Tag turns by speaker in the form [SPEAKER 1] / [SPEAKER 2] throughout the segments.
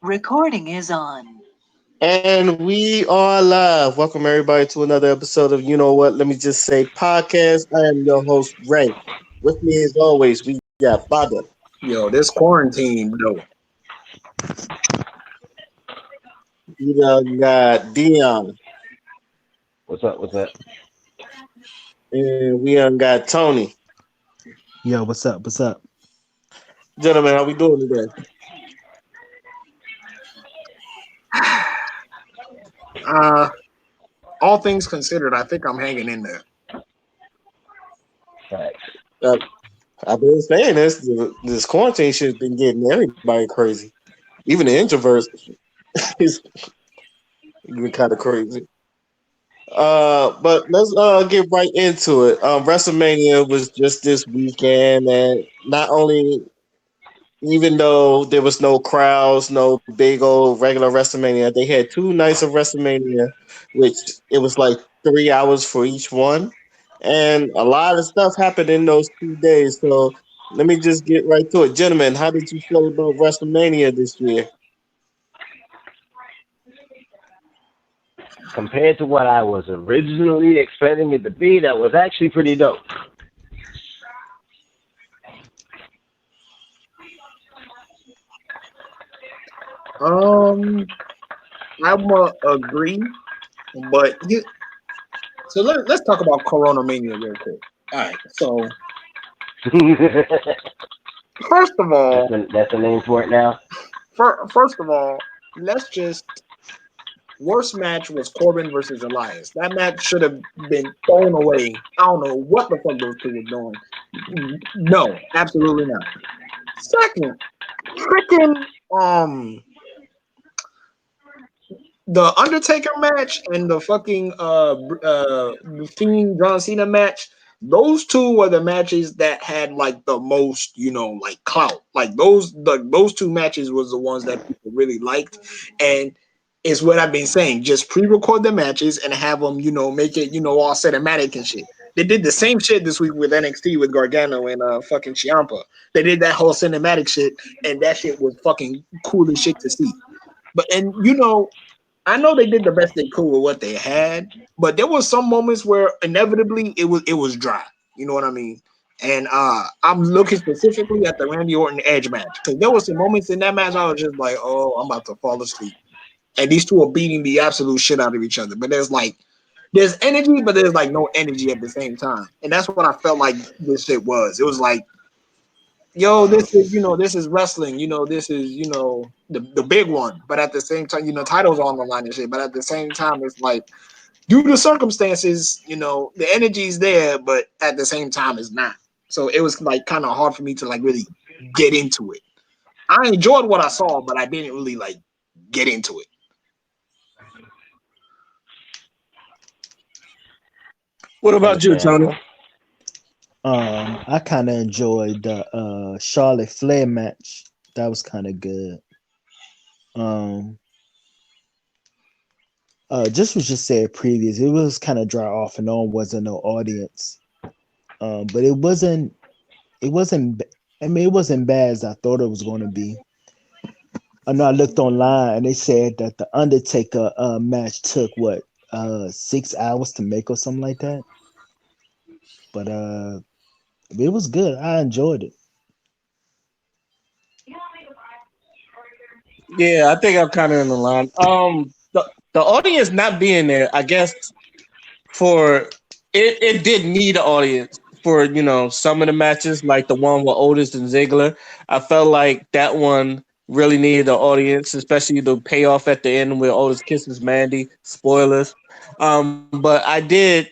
[SPEAKER 1] Recording is on.
[SPEAKER 2] And we are live. Welcome everybody to another episode of You Know What? Let me just say podcast. I am your host, Ray. With me as always, we got Father.
[SPEAKER 3] Yo, this quarantine though.
[SPEAKER 2] We done got Dion.
[SPEAKER 4] What's up? What's up?
[SPEAKER 2] And we done got Tony.
[SPEAKER 5] Yo, what's up? What's up?
[SPEAKER 2] Gentlemen, how we doing today?
[SPEAKER 3] Uh, all things considered, I think I'm hanging in there.
[SPEAKER 4] Right.
[SPEAKER 2] Uh, I've been saying this quarantine shit's been getting everybody crazy. Even the introverts is been kind of crazy. But let's get right into it. WrestleMania was just this weekend, and not only even though there was no crowds, no big old regular WrestleMania, they had two nights of WrestleMania, which it was like 3 hours for each one, and a lot of stuff happened in those 2 days. So let me just get right to it, gentlemen. How did you feel about WrestleMania this year?
[SPEAKER 4] Compared to what I was originally expecting it to be, that was actually pretty dope.
[SPEAKER 3] Um, I'm agree, but let's talk about Corona Mania real quick. All right, so first of all,
[SPEAKER 4] that's the name for it now.
[SPEAKER 3] first of all, let's just worst match was Corbin versus Elias. That match should have been thrown away. I don't know what the fuck those two were doing. No, absolutely not. Second, freaking the Undertaker match and the fucking Fiend John Cena match. Those two were the matches that had like the most, like clout. Like those two matches was the ones that people really liked, and it's what I've been saying. Just pre-record the matches and have them, make it, all cinematic and shit. They did the same shit this week with NXT with Gargano and fucking Ciampa. They did that whole cinematic shit, and that shit was fucking cool as shit to see. But and I know they did the best they could with what they had, but there was some moments where inevitably it was dry. You know what I mean? And I'm looking specifically at the Randy Orton Edge match because there was some moments in that match I was just like, oh, I'm about to fall asleep. And these two are beating the absolute shit out of each other. But there's energy, but there's like no energy at the same time. And that's what I felt like this shit was. It was like, yo, this is wrestling, this is, the big one. But at the same time, titles on the line and shit. But at the same time, it's like, due to circumstances, the energy's there, but at the same time, it's not. So it was like kind of hard for me to like really get into it. I enjoyed what I saw, but I didn't really like get into it.
[SPEAKER 2] What about you, Tony?
[SPEAKER 4] Understandable.
[SPEAKER 5] I kind of enjoyed the Charlotte Flair match. That was kind of good. Um, just was just said previous. It was kind of dry off and on. Wasn't no audience. But it wasn't. It wasn't. I mean, it wasn't bad as I thought it was going to be. I know I looked online and they said that the Undertaker match took what 6 hours to make or something like that. But it was good. I enjoyed it.
[SPEAKER 2] Yeah, I think I'm kind of in the line. The audience not being there, I guess for it did need an audience for some of the matches, like the one with Otis and Ziggler. I felt like that one really needed an audience, especially the payoff at the end where Otis kisses Mandy. Spoilers. But I did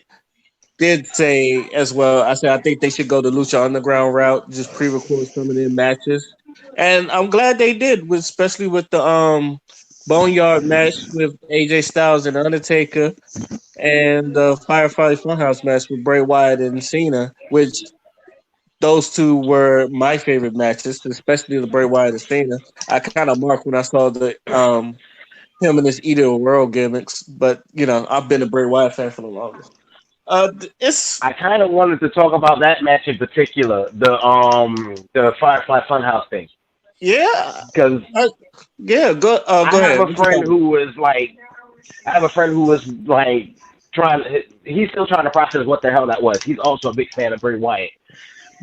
[SPEAKER 2] say as well. I said I think they should go the Lucha Underground route, just pre-record some of their matches, and I'm glad they did, especially with the Boneyard match with AJ Styles and Undertaker, and the Firefly Funhouse match with Bray Wyatt and Cena, which those two were my favorite matches, especially the Bray Wyatt and Cena. I kind of marked when I saw the him and his Eater of the World gimmicks, but I've been a Bray Wyatt fan for the longest. It's
[SPEAKER 4] I kind of wanted to talk about that match in particular, the Firefly Funhouse thing.
[SPEAKER 2] Yeah,
[SPEAKER 4] Because
[SPEAKER 2] yeah. Go
[SPEAKER 4] I
[SPEAKER 2] go
[SPEAKER 4] have
[SPEAKER 2] ahead.
[SPEAKER 4] a
[SPEAKER 2] What you
[SPEAKER 4] friend
[SPEAKER 2] got?
[SPEAKER 4] who was like, I have a friend who was like trying. He's still trying to process what the hell that was. He's also a big fan of Bray Wyatt,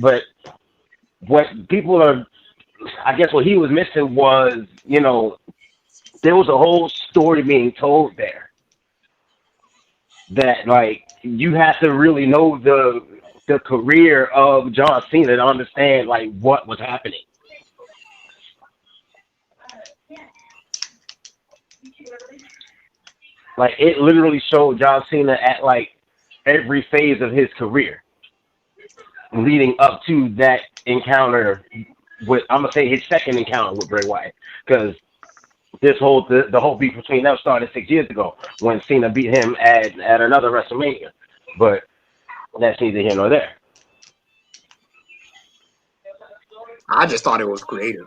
[SPEAKER 4] but what people are, I guess, what he was missing was, there was a whole story being told there that like you have to really know the career of John Cena to understand like what was happening. Like it literally showed John Cena at like every phase of his career leading up to that encounter with, I'm gonna say, his second encounter with Bray Wyatt, because the whole beef between them started 6 years ago when Cena beat him at another WrestleMania. But that's neither here nor there.
[SPEAKER 3] I just thought it was creative.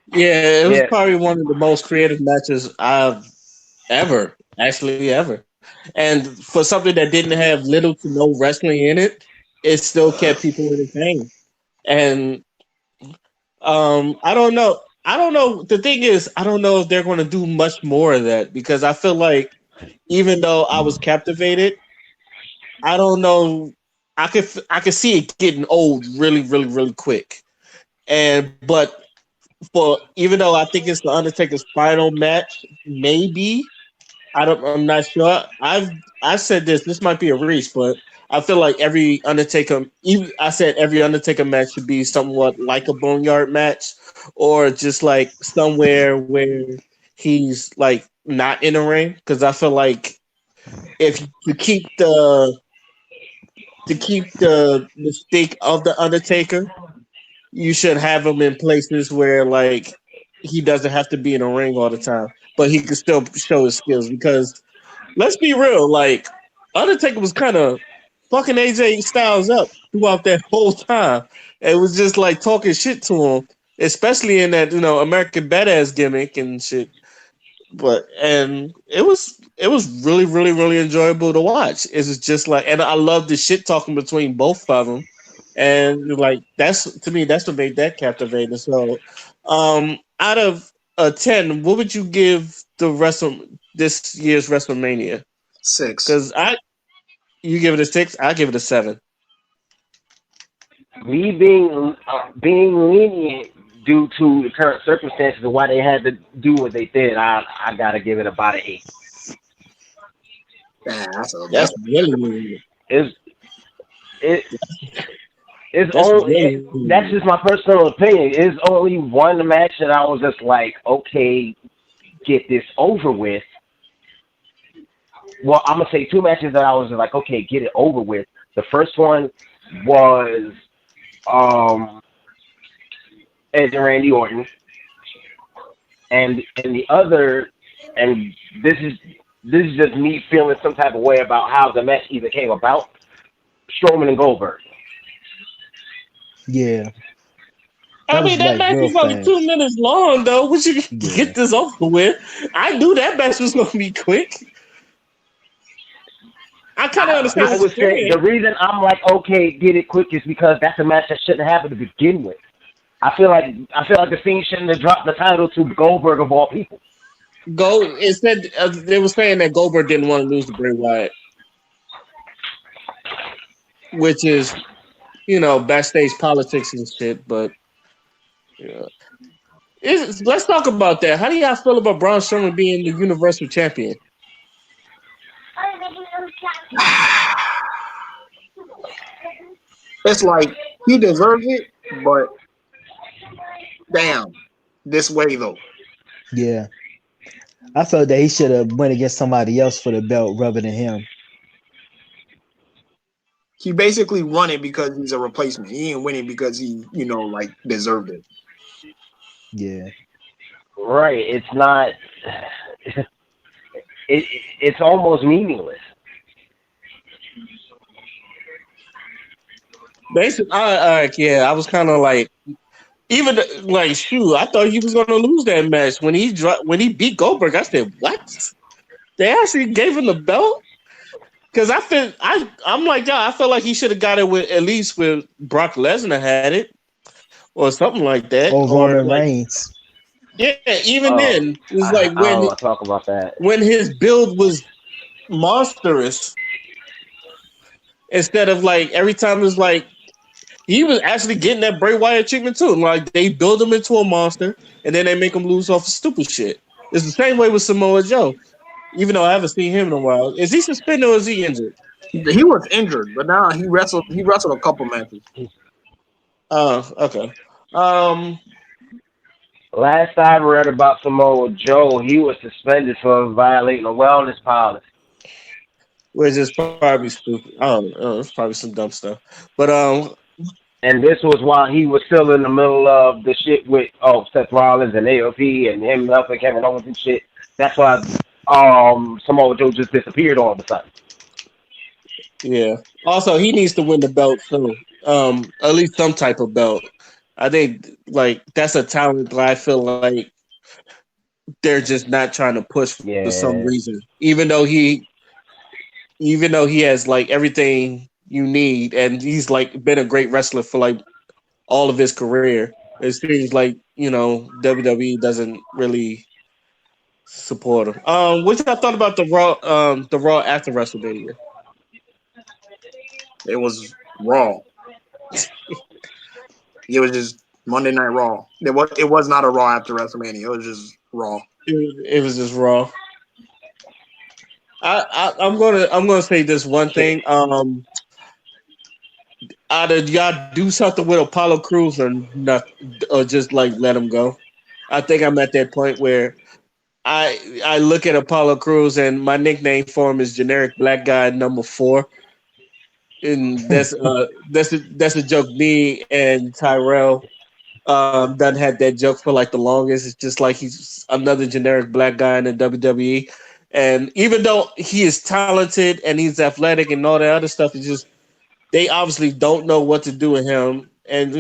[SPEAKER 2] Yeah, it was
[SPEAKER 4] Yeah,
[SPEAKER 2] probably one of the most creative matches I've ever. And for something that didn't have little to no wrestling in it, it still kept people entertained. And I don't know. I don't know. The thing is, I don't know if they're going to do much more of that because I feel like even though I was captivated, I don't know. I could see it getting old really, really, really quick. And but for even though I think it's the Undertaker's final match, maybe I'm not sure. I said this. This might be a reach, but I feel like every Undertaker. Even I said every Undertaker match should be somewhat like a Boneyard match, or just like somewhere where he's like not in the ring. Because I feel like if you keep the mystique of the Undertaker, you should have him in places where like he doesn't have to be in a ring all the time, but he can still show his skills. Because let's be real, like Undertaker was kind of fucking AJ Styles up throughout that whole time. It was just like talking shit to him, especially in that American Badass gimmick and shit. But and it was really really really enjoyable to watch. It's just like, and I love the shit talking between both of them, and like that's to me that's what made that captivating. So, out of a 10, what would you give the this year's WrestleMania?
[SPEAKER 3] 6.
[SPEAKER 2] Because you give it a 6, I give it a 7.
[SPEAKER 4] me being lenient due to the current circumstances of why they had to do what they did, I gotta give it about an 8.
[SPEAKER 3] Yeah,
[SPEAKER 2] That's really
[SPEAKER 4] It's it it's
[SPEAKER 2] that's
[SPEAKER 4] only
[SPEAKER 2] really
[SPEAKER 4] that's just my personal opinion. It's only one match that I was just like, okay, get this over with. Well, I'm gonna say two matches that I was like, okay, get it over with. The first one was um Edge and Randy Orton, and the other, and this is just me feeling some type of way about how the match even came about. Strowman and Goldberg.
[SPEAKER 5] Yeah,
[SPEAKER 2] I
[SPEAKER 5] that
[SPEAKER 2] mean,
[SPEAKER 5] was
[SPEAKER 2] that
[SPEAKER 5] like
[SPEAKER 2] match
[SPEAKER 5] real
[SPEAKER 2] was only
[SPEAKER 5] fast.
[SPEAKER 2] 2 minutes long, though. We should
[SPEAKER 5] Yeah,
[SPEAKER 2] get this over with. I knew that match was going to be quick. I kind of understand
[SPEAKER 4] I
[SPEAKER 2] what you're
[SPEAKER 4] would say
[SPEAKER 2] saying.
[SPEAKER 4] the reason I'm like, okay, get it quick is because that's a match that shouldn't happen to begin with. I feel like the Fiend shouldn't have dropped the title to Goldberg of all people.
[SPEAKER 2] It said they were saying that Goldberg didn't want to lose to Bray Wyatt, which is backstage politics and shit. But yeah. Let's talk about that. How do y'all feel about Braun Strowman being the Universal Champion?
[SPEAKER 3] it's like he deserves it, but damn, this way though.
[SPEAKER 5] yeah. I felt that he should have went against somebody else for the belt rather than him.
[SPEAKER 3] He basically won it because he's a replacement. He ain't winning because he, like deserved it.
[SPEAKER 5] Yeah,
[SPEAKER 4] Right? It's not. It's almost meaningless.
[SPEAKER 2] Basically, yeah, I was kind of like, even like, shoot, I thought he was going to lose that match when he beat Goldberg. I said, what? They actually gave him the belt? Because I'm like, yeah, I felt like he should have got it with at least with Brock Lesnar had it, or something like that,
[SPEAKER 5] Or
[SPEAKER 2] or
[SPEAKER 5] Roman
[SPEAKER 2] like
[SPEAKER 5] Reigns.
[SPEAKER 2] yeah. Even
[SPEAKER 4] Oh,
[SPEAKER 2] then, it's like
[SPEAKER 4] I don't want to talk about that.
[SPEAKER 2] when his build was monstrous, instead of like every time it was like he was actually getting that Bray Wyatt treatment too. Like they build him into a monster and then they make him lose off of stupid shit. It's the same way with Samoa Joe. Even though I haven't seen him in a while, is he suspended or is he injured?
[SPEAKER 3] He was injured, but now he wrestled. He wrestled a couple matches.
[SPEAKER 2] Oh, okay. Um,
[SPEAKER 4] Last I read about Samoa Joe, he was suspended for violating a wellness policy.
[SPEAKER 2] which is probably stupid. I don't know. It's probably some dumb stuff. But
[SPEAKER 4] And this was while he was still in the middle of the shit with Seth Rollins and AOP and him helping Kevin Owens and shit. That's why Samoa Joe just disappeared all of a sudden.
[SPEAKER 2] yeah. Also, he needs to win the belt too. At least some type of belt. I think like that's a talent that I feel like they're just not trying to push for some
[SPEAKER 4] Yeah.
[SPEAKER 2] reason. Even though he has like everything you need and he's like been a great wrestler for like all of his career. It seems like, WWE doesn't really support him. What y'all thought about the Raw after WrestleMania?
[SPEAKER 3] It was Raw. It was just Monday Night Raw. It was not a Raw after WrestleMania. It was just Raw.
[SPEAKER 2] It was just Raw. I'm gonna say this one thing. Either y'all do something with Apollo Crews or not, or just like let him go. I think I'm at that point where I look at Apollo Crews and my nickname for him is generic black guy number 4, and that's a joke. Me and Tyrell done had that joke for like the longest. It's just like he's another generic black guy in the WWE. And even though he is talented and he's athletic and all that other stuff, it's just they obviously don't know what to do with him. And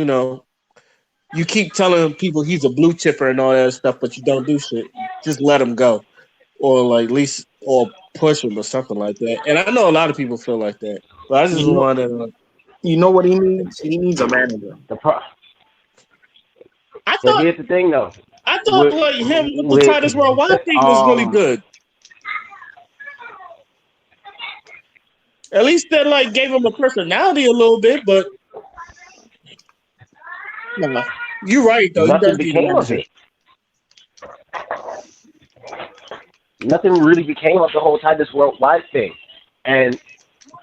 [SPEAKER 2] you keep telling people he's a blue chipper and all that stuff, but you don't do shit. Just let him go, or like at least or push him or something like that. And I know a lot of people feel like that, but I just
[SPEAKER 3] You know,
[SPEAKER 2] want to.
[SPEAKER 3] you know what he needs? He needs a manager.
[SPEAKER 2] I
[SPEAKER 4] But
[SPEAKER 2] thought
[SPEAKER 4] here's the thing, though.
[SPEAKER 2] I thought
[SPEAKER 4] With
[SPEAKER 2] like him with the
[SPEAKER 4] with
[SPEAKER 2] Titus Worldwide thing was really good. At least that like gave him a personality a little bit, but nah, you're right though. He
[SPEAKER 4] nothing
[SPEAKER 2] does need a
[SPEAKER 4] became of
[SPEAKER 2] manager.
[SPEAKER 4] it. Nothing really became of the whole Titus Worldwide thing. And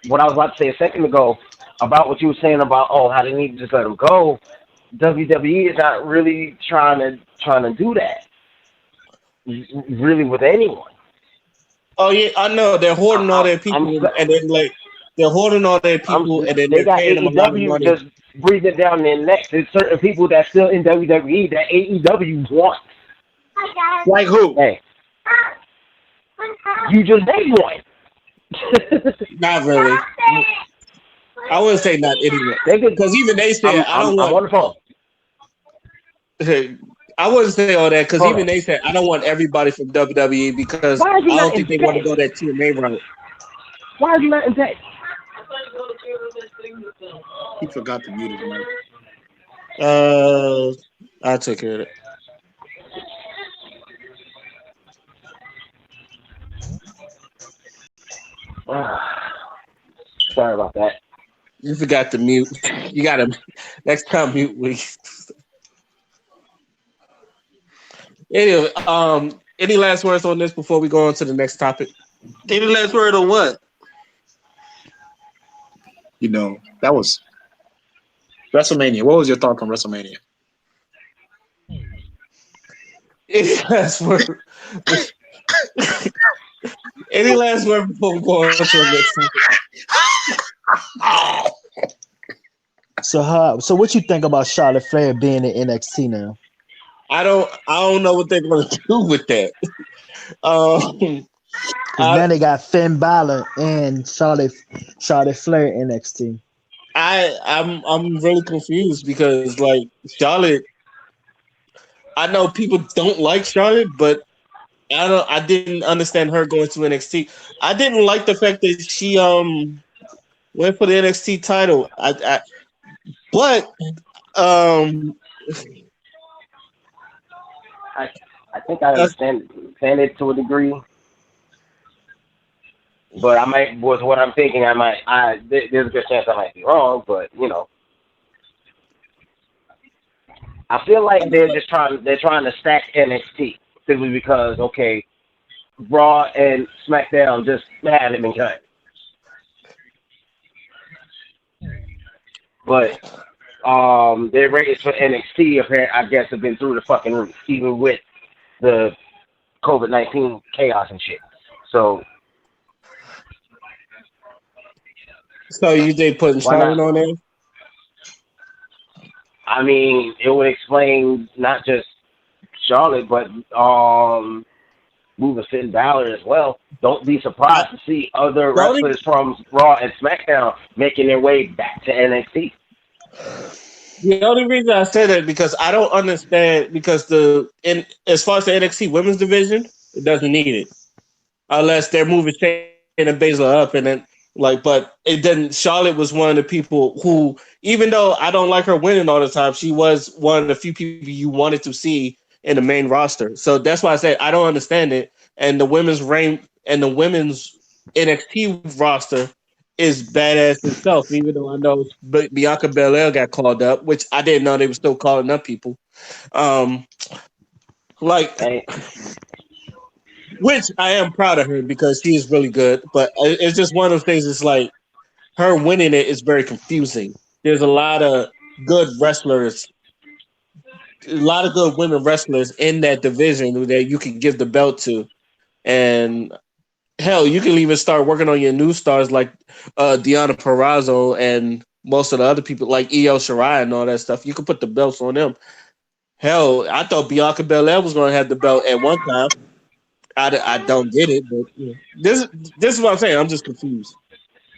[SPEAKER 4] what I was about to say a second ago about what you were saying about how they need to just let him go. WWE is not really trying to do that really with anyone.
[SPEAKER 2] Oh yeah, I know they're hoarding all their
[SPEAKER 4] I'm
[SPEAKER 2] people, and then like they're hoarding all their
[SPEAKER 4] I'm
[SPEAKER 2] people, and then
[SPEAKER 4] they
[SPEAKER 2] they're
[SPEAKER 4] got
[SPEAKER 2] paying them a lot of
[SPEAKER 4] AEW
[SPEAKER 2] money.
[SPEAKER 4] just breathing down their necks. There's certain people that's still in WWE that AEW wants.
[SPEAKER 3] Like who?
[SPEAKER 4] Hey, you just named one.
[SPEAKER 2] Not really. I wouldn't say not anyone,
[SPEAKER 4] They could.
[SPEAKER 2] because even they said I don't
[SPEAKER 4] I'm
[SPEAKER 2] want.
[SPEAKER 4] on the phone.
[SPEAKER 2] I wouldn't say all that because
[SPEAKER 4] Hold
[SPEAKER 2] even
[SPEAKER 4] on.
[SPEAKER 2] they said I don't want everybody from WWE because
[SPEAKER 4] Why are you
[SPEAKER 2] I
[SPEAKER 4] not
[SPEAKER 2] don't
[SPEAKER 4] in
[SPEAKER 2] think they want to
[SPEAKER 4] bed?
[SPEAKER 2] go that TNA route.
[SPEAKER 4] Why are you not in bed?
[SPEAKER 3] He forgot to mute his mic.
[SPEAKER 2] I took care of it.
[SPEAKER 4] Sorry about that.
[SPEAKER 2] You forgot to mute. You got to next time mute, please. Anyway, any last words on this before we go on to the next topic?
[SPEAKER 1] Any last word on what?
[SPEAKER 3] That was WrestleMania. What was your thoughts on WrestleMania?
[SPEAKER 2] Any last word? Any last word before we go on to the next topic?
[SPEAKER 5] So what you think about Charlotte Flair being in NXT now?
[SPEAKER 2] I don't know what they're going to do with that.
[SPEAKER 5] Because now they got Finn Balor and Charlotte Flair in NXT.
[SPEAKER 2] I'm really confused because like Charlotte, I know people don't like Charlotte, but I didn't understand her going to NXT. I didn't like the fact that she went for the NXT title. But
[SPEAKER 4] I think I understand it to a degree, but I might with what I'm thinking. There's a good chance I might be wrong, but I feel like they're trying to stack NXT simply because Raw and SmackDown just haven't been cut. But their ratings for NXT apparently I guess have been through the fucking roof, even with the COVID-19 chaos and shit. So
[SPEAKER 2] you think putting Charlotte on there?
[SPEAKER 4] I mean, it would explain not just Charlotte, but moving Finn Balor as well. Don't be surprised to see other wrestlers from Raw and SmackDown making their way back to NXT.
[SPEAKER 2] The only reason I say that because I don't understand because as far as the NXT women's division, it doesn't need it unless they're moving Shayna Baszler up and then but it didn't. Charlotte was one of the people who, even though I don't like her winning all the time, she was one of the few people you wanted to see in the main roster. So that's why I said I don't understand it. And the women's women's NXT roster is badass itself, even though I know Bianca Belair got called up, which I didn't know they were still calling up people. Which I am proud of her because she is really good. But it's just one of those things. It's like her winning it is very confusing. There's a lot of good wrestlers, a lot of good women wrestlers in that division that you can give the belt to. And hell, you can even start working on your new stars like Deonna Purrazzo and most of the other people like Io Shirai and all that stuff. You can put the belts on them. Hell, I thought Bianca Belair was going to have the belt at one time. I don't get it, but this is what I'm saying. I'm just confused.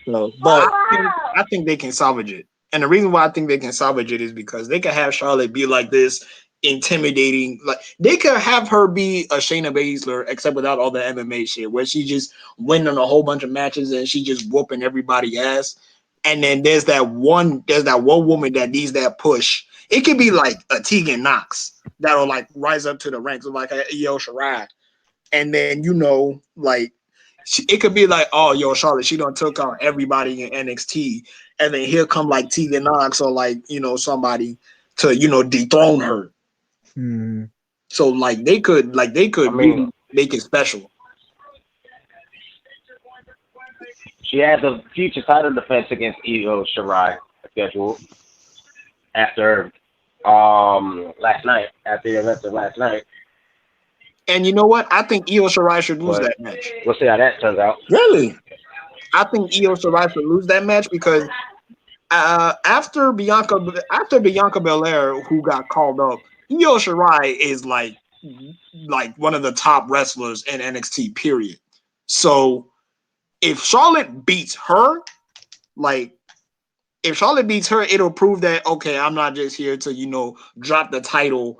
[SPEAKER 2] So, but
[SPEAKER 3] I think they can salvage it, and the reason why I think they can salvage it is because they can have Charlotte be like this, intimidating. Like they could have her be a Shayna Baszler, except without all the MMA shit, where she just winning a whole bunch of matches and she just whooping everybody ass. And then there's that one woman that needs that push. It could be like a Tegan Knox that'll like rise up to the ranks of like a Io Shirai. And then it could be like, oh, Charlotte, she done took out everybody in NXT, and then here come like Tegan Knox or somebody to dethrone her. So they could really make it special.
[SPEAKER 4] She has a future title defense against Io Shirai scheduled after last night, after the events of last night.
[SPEAKER 3] And you know what? I think Io Shirai should lose that match.
[SPEAKER 4] We'll see how that turns out.
[SPEAKER 2] Really?
[SPEAKER 3] I think Io Shirai should lose that match because after Bianca Belair, who got called up, Io Shirai is like one of the top wrestlers in NXT, period. So if Charlotte beats her, it'll prove that, okay, I'm not just here to, drop the title,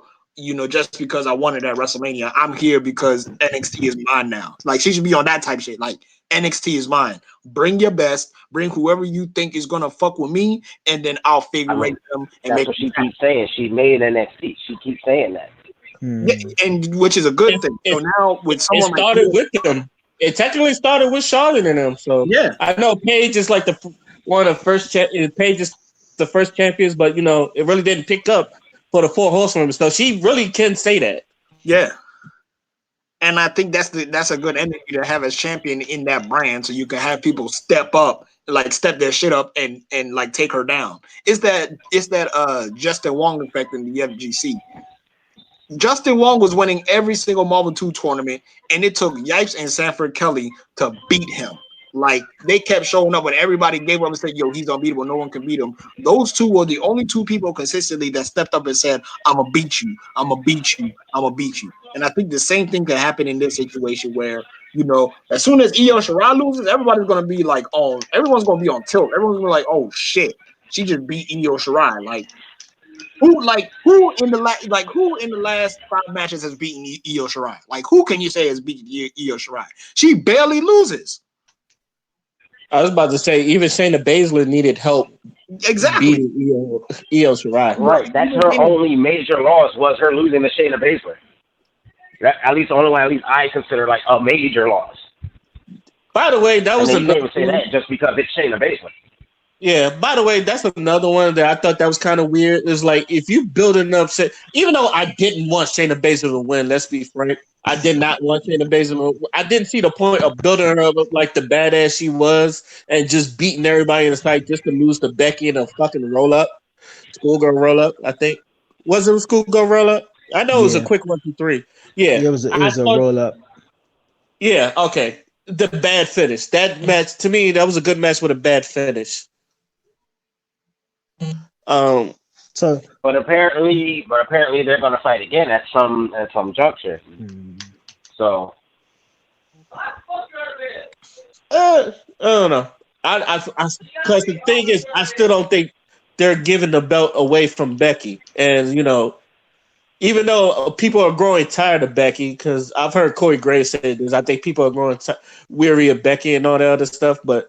[SPEAKER 3] just because I wanted at WrestleMania. I'm here because NXT is mine now. Like, she should be on that type shit. Like, NXT is mine. Bring your best. Bring whoever you think is going to fuck with me, and then I'll figure them. And
[SPEAKER 4] that's what she keeps saying. She made NXT. She keeps saying that.
[SPEAKER 3] Yeah, and which is a good thing. So now with someone
[SPEAKER 2] it started with them. It technically started with Charlotte and them. So
[SPEAKER 3] yeah,
[SPEAKER 2] I know Paige is like one of the first Paige is the first champions, but it really didn't pick up for the Four Horsewomen. So she really can say that.
[SPEAKER 3] Yeah. And I think that's a good energy to have as champion in that brand, so you can have people step up, step their shit up and take her down. It's that Justin Wong effect in the FGC. Justin Wong was winning every single Marvel 2 tournament, and it took Yipes and Sanford Kelly to beat him. Like, they kept showing up when everybody gave up and said, yo, he's unbeatable, no one can beat him. Those two were the only two people consistently that stepped up and said, I'm going to beat you, I'm going to beat you, I'm going to beat you. And I think the same thing could happen in this situation where, as soon as Io Shirai loses, everybody's going to be everyone's going to be on tilt. Everyone's going to be like, oh, shit, she just beat Io Shirai. Who in the last 5 matches has beaten Io Shirai? Like, who can you say has beaten Io Shirai? She barely loses.
[SPEAKER 2] I was about to say, even Shayna Baszler needed help
[SPEAKER 3] Exactly.
[SPEAKER 2] beating Io Shirai.
[SPEAKER 4] Right. That's her only major loss was her losing to Shayna Baszler. At least the only one, at least I consider like a major loss.
[SPEAKER 2] By the way, that
[SPEAKER 4] And
[SPEAKER 2] was
[SPEAKER 4] then you can't
[SPEAKER 2] another
[SPEAKER 4] even say that just because it's Shayna Baszler.
[SPEAKER 2] Yeah, by the way, that's another one that I thought that was kind of weird. It's like if you building up, even though I didn't want Shayna Baszler to win, let's be frank, I did not want Shayna Baszler. I didn't see the point of building her up like the badass she was and just beating everybody in the fight just to lose to Becky in a fucking roll up, schoolgirl roll up. I think was it a schoolgirl roll up? I know it was a
[SPEAKER 5] Yeah,
[SPEAKER 2] quick 1, 2, 3. Yeah,
[SPEAKER 5] yeah, it
[SPEAKER 2] I
[SPEAKER 5] was a
[SPEAKER 2] thought.
[SPEAKER 5] roll up.
[SPEAKER 2] Yeah, okay. The bad finish. That match to me, that was a good match with a bad finish. Um.
[SPEAKER 5] So
[SPEAKER 4] But apparently they're gonna fight again at some juncture. So
[SPEAKER 2] I don't know. Because the thing is, I still don't think they're giving the belt away from Becky. And, even though people are growing tired of Becky, because I've heard Corey Graves say this, I think people are growing weary of Becky and all that other stuff. But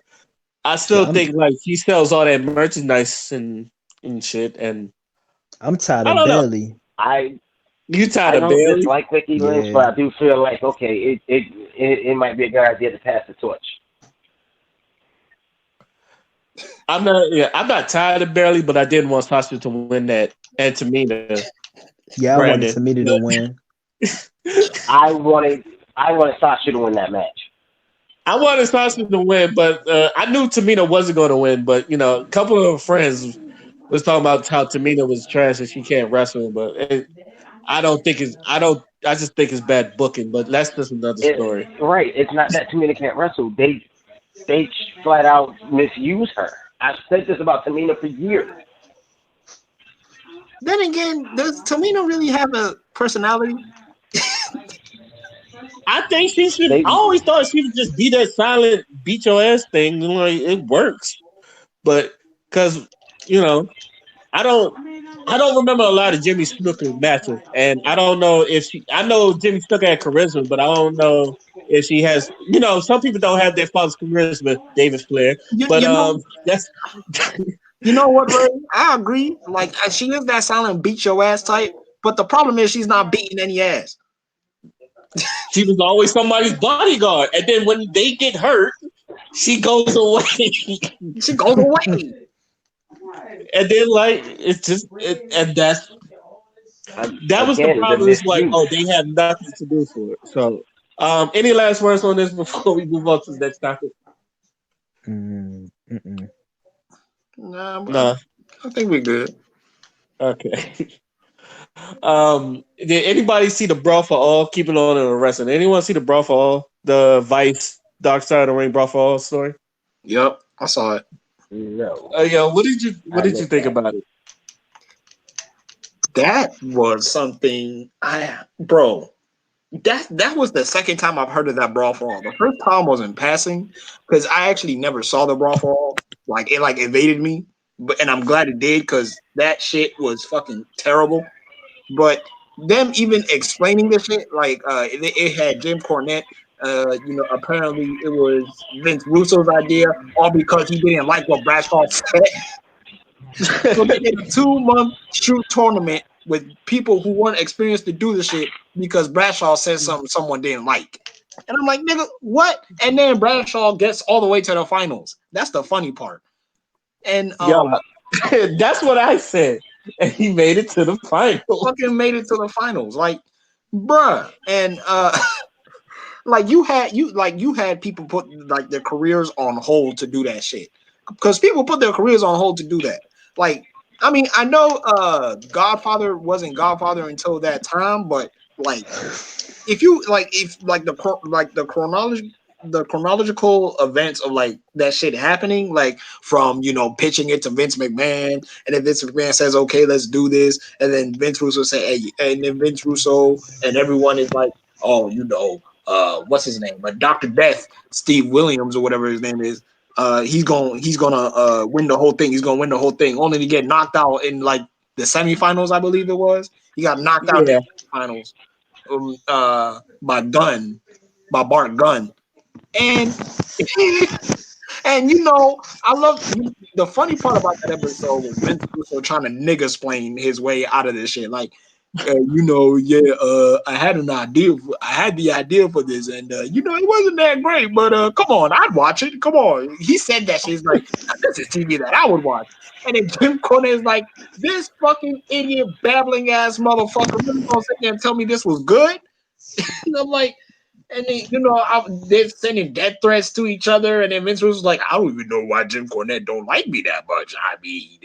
[SPEAKER 2] I
[SPEAKER 5] yeah,
[SPEAKER 2] still think, like, she sells all that merchandise and shit. And
[SPEAKER 5] I'm tired
[SPEAKER 2] I
[SPEAKER 5] of
[SPEAKER 2] don't know.
[SPEAKER 5] Bailey.
[SPEAKER 2] You tired
[SPEAKER 4] I
[SPEAKER 2] of
[SPEAKER 4] don't
[SPEAKER 2] Bailey?
[SPEAKER 4] dislike Becky Lynch,
[SPEAKER 5] Yeah.
[SPEAKER 4] but I do feel like it might be a good idea to pass the torch.
[SPEAKER 2] I'm not tired of Bailey, but I didn't want Sasha to win that. And Tamina,
[SPEAKER 5] Yeah, I wanted
[SPEAKER 2] Brandon.
[SPEAKER 5] Tamina to win.
[SPEAKER 4] I wanted Sasha to win that match.
[SPEAKER 2] I wanted Sasha to win, but I knew Tamina wasn't going to win. But a couple of her friends was talking about how Tamina was trash and she can't wrestle. But I don't think it's. I don't. I just think it's bad booking. But that's just another story.
[SPEAKER 4] Right. It's not that Tamina can't wrestle. They flat out misuse her. I've said this about Tamina for years.
[SPEAKER 3] Then again, does Tamina really have a personality?
[SPEAKER 2] I think she should. I
[SPEAKER 4] They
[SPEAKER 2] always thought she would just be that silent, beat your ass thing. Like it works, but because I don't remember a lot of Jimmy Snooker's matches, and I don't know if she. I know Jimmy Snooker had charisma, but I don't know if she has. Some people don't have their father's charisma, David Flair.
[SPEAKER 3] You,
[SPEAKER 2] But
[SPEAKER 3] you know,
[SPEAKER 2] that's
[SPEAKER 3] you know what, Ray? I agree. Like she is that silent beat your ass type, but the problem is she's not beating any ass.
[SPEAKER 2] she was always somebody's bodyguard, and then when they get hurt, she goes away,
[SPEAKER 3] She goes away.
[SPEAKER 2] and then like it's just, and that was the
[SPEAKER 4] again the
[SPEAKER 2] problem. It's like,
[SPEAKER 4] misuse.
[SPEAKER 2] they have nothing to do for it. So, any last words on this before we move on to the next topic?
[SPEAKER 3] Nah,
[SPEAKER 2] No.
[SPEAKER 3] I think we're good.
[SPEAKER 2] Okay. Did anybody see the Brawl for All? Keep it on in the wrestling. Anyone see the Brawl for All? The Vice Dark Side of the Ring Brawl for All story?
[SPEAKER 3] Yep, I saw it.
[SPEAKER 4] No.
[SPEAKER 2] What did you think about it?
[SPEAKER 3] That was something that was the second time I've heard of that Brawl for All. The first time was in passing because I actually never saw the Brawl for All. Like it evaded me, and I'm glad it did because that shit was fucking terrible. But them even explaining this shit, like it had Jim Cornette. Apparently it was Vince Russo's idea, all because he didn't like what Bradshaw said. So they did a 2-month shoot tournament with people who weren't experienced to do the shit because Bradshaw said something someone didn't like. And I'm like, nigga, what? And then Bradshaw gets all the way to the finals. That's the funny part. And
[SPEAKER 2] that's what I said. And he made it to the finals.
[SPEAKER 3] Fucking made it to the finals. Like, bruh. And like you had people put like their careers on hold to do that shit. Because people put their careers on hold to do that. Like, I mean, I know Godfather wasn't Godfather until that time, but like if the chronological events of like that shit happening, like from pitching it to Vince McMahon, and then Vince McMahon says, "Okay, let's do this," and then Vince Russo say, "Hey," and then Vince Russo and everyone is like, "Oh, what's his name? Dr. Death, Steve Williams or whatever his name is. He's gonna win the whole thing. He's gonna win the whole thing, only to get knocked out in like the semifinals, I believe it was. He got knocked out in the finals by Bart Gunn, and And I love the funny part about that episode was Vince Russo trying to nigga explain his way out of this shit. Like, I had an idea. I had the idea for this, and it wasn't that great. But come on, I'd watch it. Come on, he said that shit. He's like, this is TV that I would watch. And then Jim Cornette is like, this fucking idiot babbling ass motherfucker really gonna sit there and tell me this was good? And I'm like, and then, they're sending death threats to each other, and then Vince was like, I don't even know why Jim Cornette don't like me that much. I mean,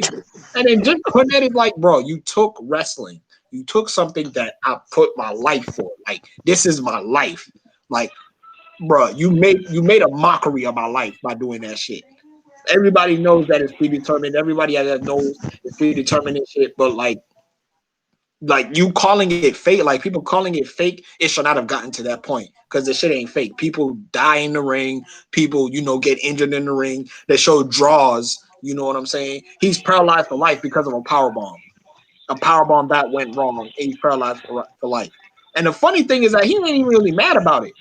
[SPEAKER 3] and then Jim Cornette is like, bro, you took wrestling. You took something that I put my life for. Like, this is my life. Like, bro, you made a mockery of my life by doing that shit. Everybody knows that it's predetermined. Everybody that knows it's predetermined and shit, but like you calling it fake, like people calling it fake, it should not have gotten to that point because the shit ain't fake. People die in the ring. People, get injured in the ring. They show draws. You know what I'm saying? He's paralyzed for life because of a power bomb. A power bomb that went wrong. And he's paralyzed for life. And the funny thing is that he ain't even really mad about it.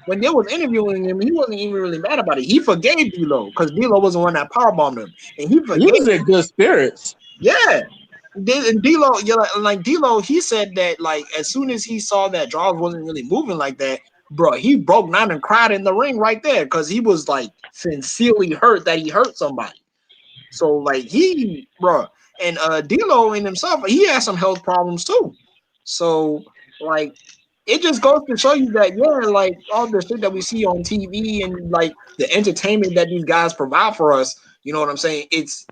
[SPEAKER 3] When they was interviewing him, he wasn't even really mad about it. He forgave D-Lo because D-Lo wasn't the one that power bombed him, and he
[SPEAKER 2] He
[SPEAKER 3] forgave.
[SPEAKER 2] was in good spirits.
[SPEAKER 3] Yeah. And D'Lo, like D'Lo, he said that like as soon as he saw that Draws wasn't really moving like that, bro, he broke down and cried in the ring right there because he was like sincerely hurt that he hurt somebody. So like bro, and D'Lo in himself, he has some health problems too. So like it just goes to show you that like all the shit that we see on TV and like the entertainment that these guys provide for us, you know what I'm saying? It's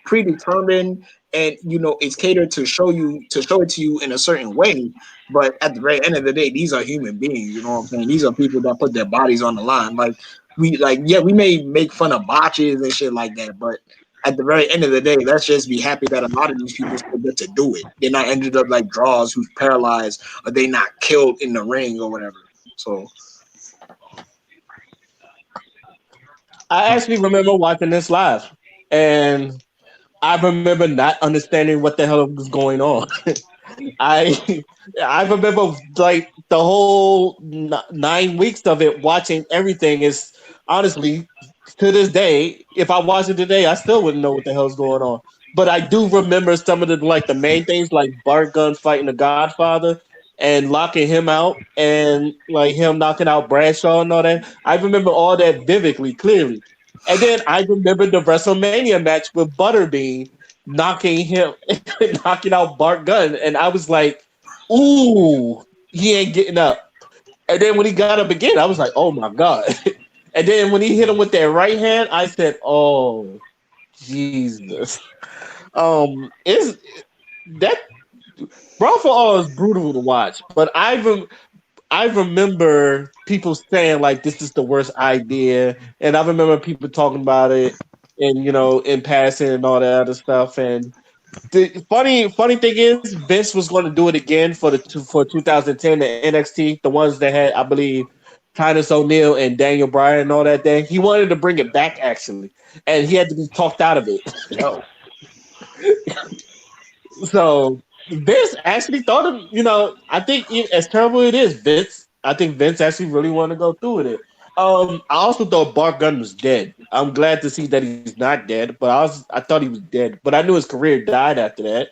[SPEAKER 3] predetermined and it's catered to show it to you in a certain way. But at the very end of the day, these are human beings, you know what I'm saying? These are people that put their bodies on the line. Like we may make fun of botches and shit like that, but at the very end of the day, let's just be happy that a lot of these people still get to do it. They're not ended up like Draws who's paralyzed or they not killed in the ring or whatever. So
[SPEAKER 2] I actually remember watching this live, and I remember not understanding what the hell was going on. I I remember like the whole 9 weeks of it, watching everything. Is honestly to this day, if I watched it today, I still wouldn't know what the hell's going on. But I do remember some of the main things, like Bart Gunn fighting the Godfather and locking him out, and like him knocking out Bradshaw and all that. I remember all that vividly, clearly. And then I remember the WrestleMania match with Butterbean knocking him, knocking out Bart Gunn, and I was like, "Ooh, he ain't getting up." And then when he got up again, I was like, "Oh my god!" And then when he hit him with that right hand, I said, "Oh Jesus!" Is that Brawl for All is brutal to watch, but I remember people saying like this is the worst idea, and I remember people talking about it, and in passing and all that other stuff. And the funny thing is, Vince was going to do it again for 2010 the NXT, the ones that had, I believe, Titus O'Neil and Daniel Bryan and all that thing. He wanted to bring it back actually, and he had to be talked out of it.
[SPEAKER 4] No.
[SPEAKER 2] So Vince actually thought of, I think as terrible it is, I think Vince actually really wanted to go through with it. I also thought Bart Gunn was dead. I'm glad to see that he's not dead, but I thought he was dead, but I knew his career died after that.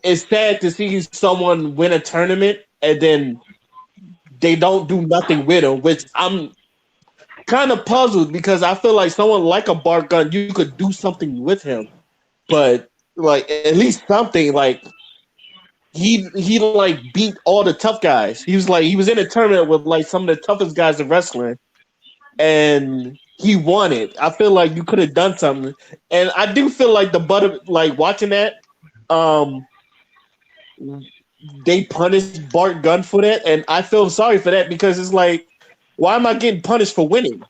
[SPEAKER 2] It's sad to see someone win a tournament and then they don't do nothing with him, which I'm kind of puzzled because I feel like someone like a Bart Gunn, you could do something with him, but like at least something. Like he like beat all the tough guys. He was in a tournament with like some of the toughest guys in wrestling, and he won it. I feel like you could have done something, and I do feel like like watching that, um, they punished Bart Gunn for that, and I feel sorry for that because it's like, why am I getting punished for winning?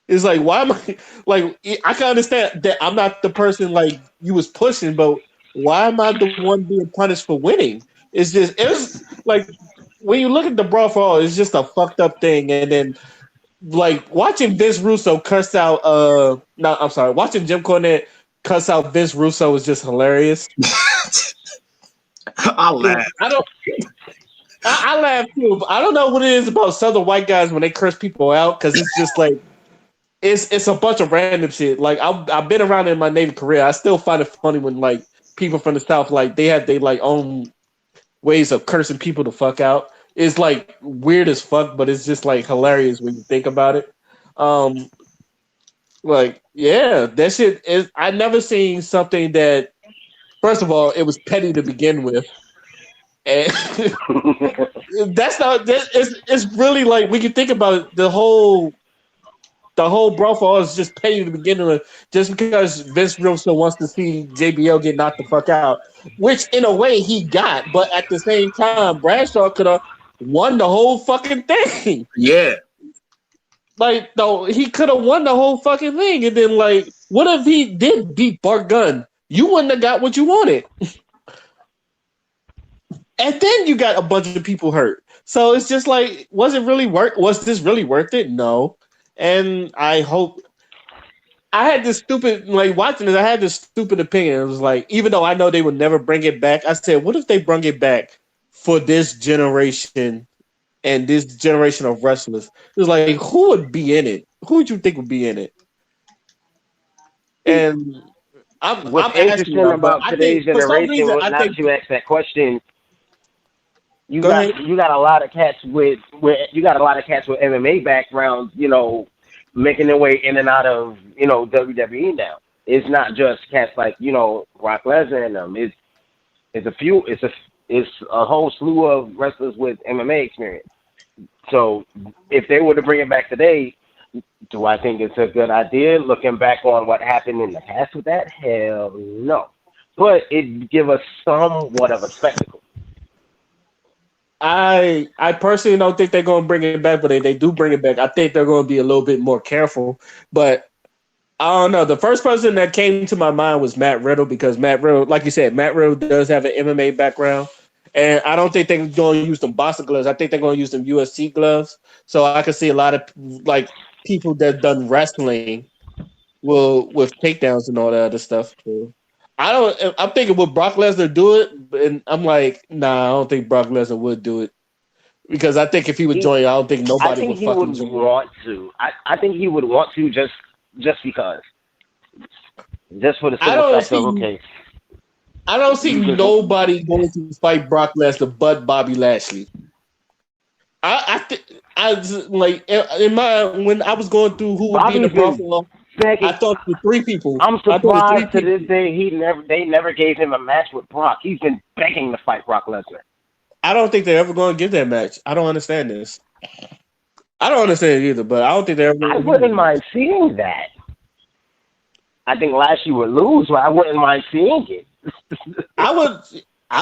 [SPEAKER 2] It's like, why am I like? I can understand that I'm not the person like you was pushing, but why am I the one being punished for winning? It's like when you look at the Brawl for All, it's just a fucked up thing. And then like watching Vince Russo cuss out, no, I'm sorry, watching Jim Cornette cuss out Vince Russo is just hilarious.
[SPEAKER 3] I laugh.
[SPEAKER 2] I laugh too. But I don't know what it is about Southern white guys when they curse people out because it's just like it's a bunch of random shit. Like I've been around in my Navy career. I still find it funny when like people from the South like they have they like own ways of cursing people the fuck out. It's like weird as fuck, but it's just like hilarious when you think about it. Um, like yeah, that shit is. I never seen something that. First of all, it was petty to begin with, and that's not. It's really like when you think about it, the whole brawl is just petty to begin with, just because Vince Russo wants to see JBL get knocked the fuck out, which in a way he got, but at the same time, Bradshaw could have won the whole fucking thing.
[SPEAKER 3] Yeah.
[SPEAKER 2] Like, no, he could have won the whole fucking thing, and then like, what if he did beat Bart Gunn? You wouldn't have got what you wanted. And then you got a bunch of people hurt. So it's just like, was this really worth it? No. And I hope I had this stupid like watching this, I had this stupid opinion. It was like, even though I know they would never bring it back, I said, what if they bring it back for this generation and this generation of wrestlers? It was like, who would be in it? Who would you think would be in it? And
[SPEAKER 4] What's
[SPEAKER 2] I'm
[SPEAKER 4] interesting
[SPEAKER 2] asking
[SPEAKER 4] about
[SPEAKER 2] I
[SPEAKER 4] today's
[SPEAKER 2] think for some
[SPEAKER 4] generation,
[SPEAKER 2] reason, I
[SPEAKER 4] now
[SPEAKER 2] think
[SPEAKER 4] that you asked that question, you
[SPEAKER 2] go ahead.
[SPEAKER 4] got a lot of cats with MMA backgrounds, making their way in and out of WWE now. It's not just cats like Brock Lesnar and them. It's a whole slew of wrestlers with MMA experience. So if they were to bring it back today, do I think it's a good idea? Looking back on what happened in the past with that, hell no. But it give us somewhat of a spectacle.
[SPEAKER 2] I personally don't think they're going to bring it back, but they do bring it back. I think they're going to be a little bit more careful. But I don't know. The first person that came to my mind was Matt Riddle because Matt Riddle, like you said, Matt Riddle does have an MMA background. And I don't think they're going to use them boxing gloves. I think they're going to use them UFC gloves. So I can see a lot of like people that done wrestling will with takedowns and all that other stuff. So I'm thinking would Brock Lesnar do it? And I'm like, nah, I don't think Brock Lesnar would do it. Because I think if he would join, I don't think
[SPEAKER 4] I
[SPEAKER 2] nobody
[SPEAKER 4] think
[SPEAKER 2] would
[SPEAKER 4] he
[SPEAKER 2] fucking
[SPEAKER 4] would
[SPEAKER 2] join.
[SPEAKER 4] want to. I think he would want to just because. Just for the simple fact of, okay.
[SPEAKER 2] I don't see nobody going to fight Brock Lesnar but Bobby Lashley. Like in my when I was going through who would be in the Buffalo, I thought the three people.
[SPEAKER 4] I'm surprised to this day they never gave him a match with Brock. He's been begging to fight Brock Lesnar.
[SPEAKER 2] I don't think they're ever going to give that match. I don't understand this. I don't understand it either, but I don't think they're ever going to
[SPEAKER 4] I wouldn't mind seeing that. I think Lashley would lose, but I wouldn't mind seeing it.
[SPEAKER 2] I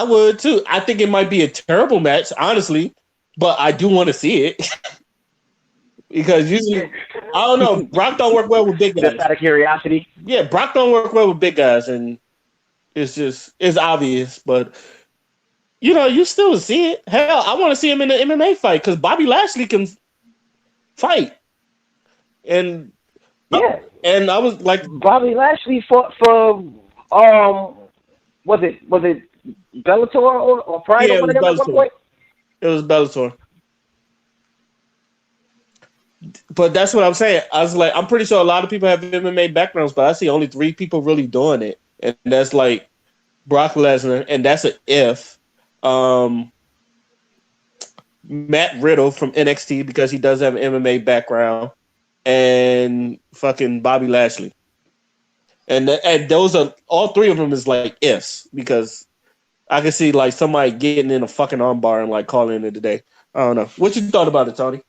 [SPEAKER 2] would too. I think it might be a terrible match, honestly, but I do want to see it. Because usually, I don't know, Brock don't work well with big guys.
[SPEAKER 4] Just out of curiosity.
[SPEAKER 2] Yeah, Brock don't work well with big guys, and it's obvious, but you still see it. Hell, I want to see him in an MMA fight because Bobby Lashley can fight. And
[SPEAKER 4] yeah,
[SPEAKER 2] and I was like,
[SPEAKER 4] Bobby Lashley fought for was it Bellator or Pride?
[SPEAKER 2] Yeah, it was Bellator. It was Bellator. But that's what I'm saying. I was like, I'm pretty sure a lot of people have MMA backgrounds, but I see only 3 people really doing it, and that's like Brock Lesnar, and that's an if. Matt Riddle from NXT because he does have an MMA background, and fucking Bobby Lashley, and those are all 3 of them is like ifs because I can see like somebody getting in a fucking armbar and like calling it a day. I don't know. What you thought about it, Tony?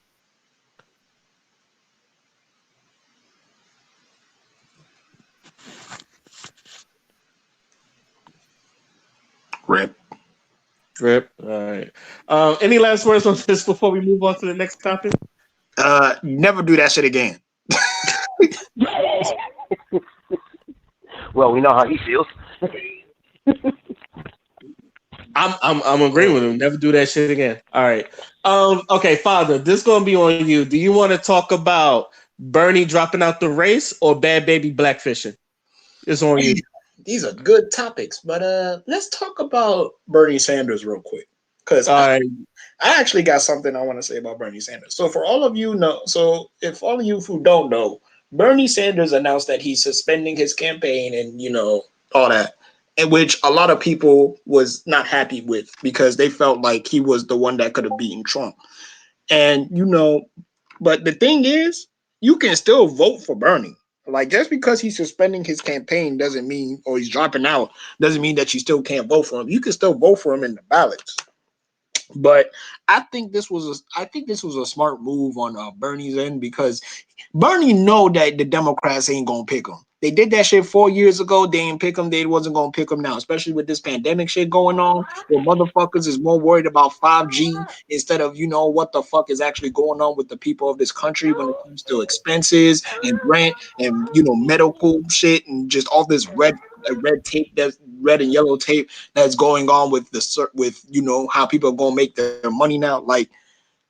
[SPEAKER 2] Rip. All right. Any last words on this before we move on to the next topic?
[SPEAKER 3] Never do that shit again.
[SPEAKER 4] Well, we know how he feels.
[SPEAKER 2] I'm agreeing with him. Never do that shit again. All right. Okay, Father, this is gonna be on you. Do you want to talk about Bernie dropping out the race or Bad Baby blackfishing? It's on you.
[SPEAKER 3] These are good topics, but let's talk about Bernie Sanders real quick. because
[SPEAKER 2] All right.
[SPEAKER 3] I actually got something I want to say about Bernie Sanders. So for all of you know, so if all of you who don't know, Bernie Sanders announced that he's suspending his campaign and all that, in which a lot of people was not happy with because they felt like he was the one that could have beaten Trump. And but the thing is, you can still vote for Bernie. Like just because he's suspending his campaign doesn't mean, or he's dropping out, doesn't mean that you still can't vote for him. You can still vote for him in the ballots. But I think this was a smart move on Bernie's end because Bernie know that the Democrats ain't gonna pick him. They did that shit 4 years ago. They ain't pick him. They wasn't gonna pick him now, especially with this pandemic shit going on, where motherfuckers is more worried about 5G instead of what the fuck is actually going on with the people of this country when it comes to expenses and rent and medical shit and just all this red tape, that's red and yellow tape that's going on with how people are gonna make their money now. Like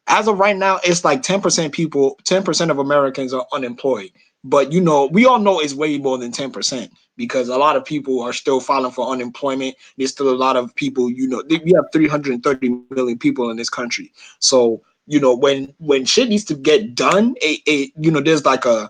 [SPEAKER 3] as of right now, it's like 10% of Americans are unemployed. But we all know it's way more than 10% because a lot of people are still filing for unemployment. There's still a lot of people, we have 330 million people in this country. So, when shit needs to get done, there's like a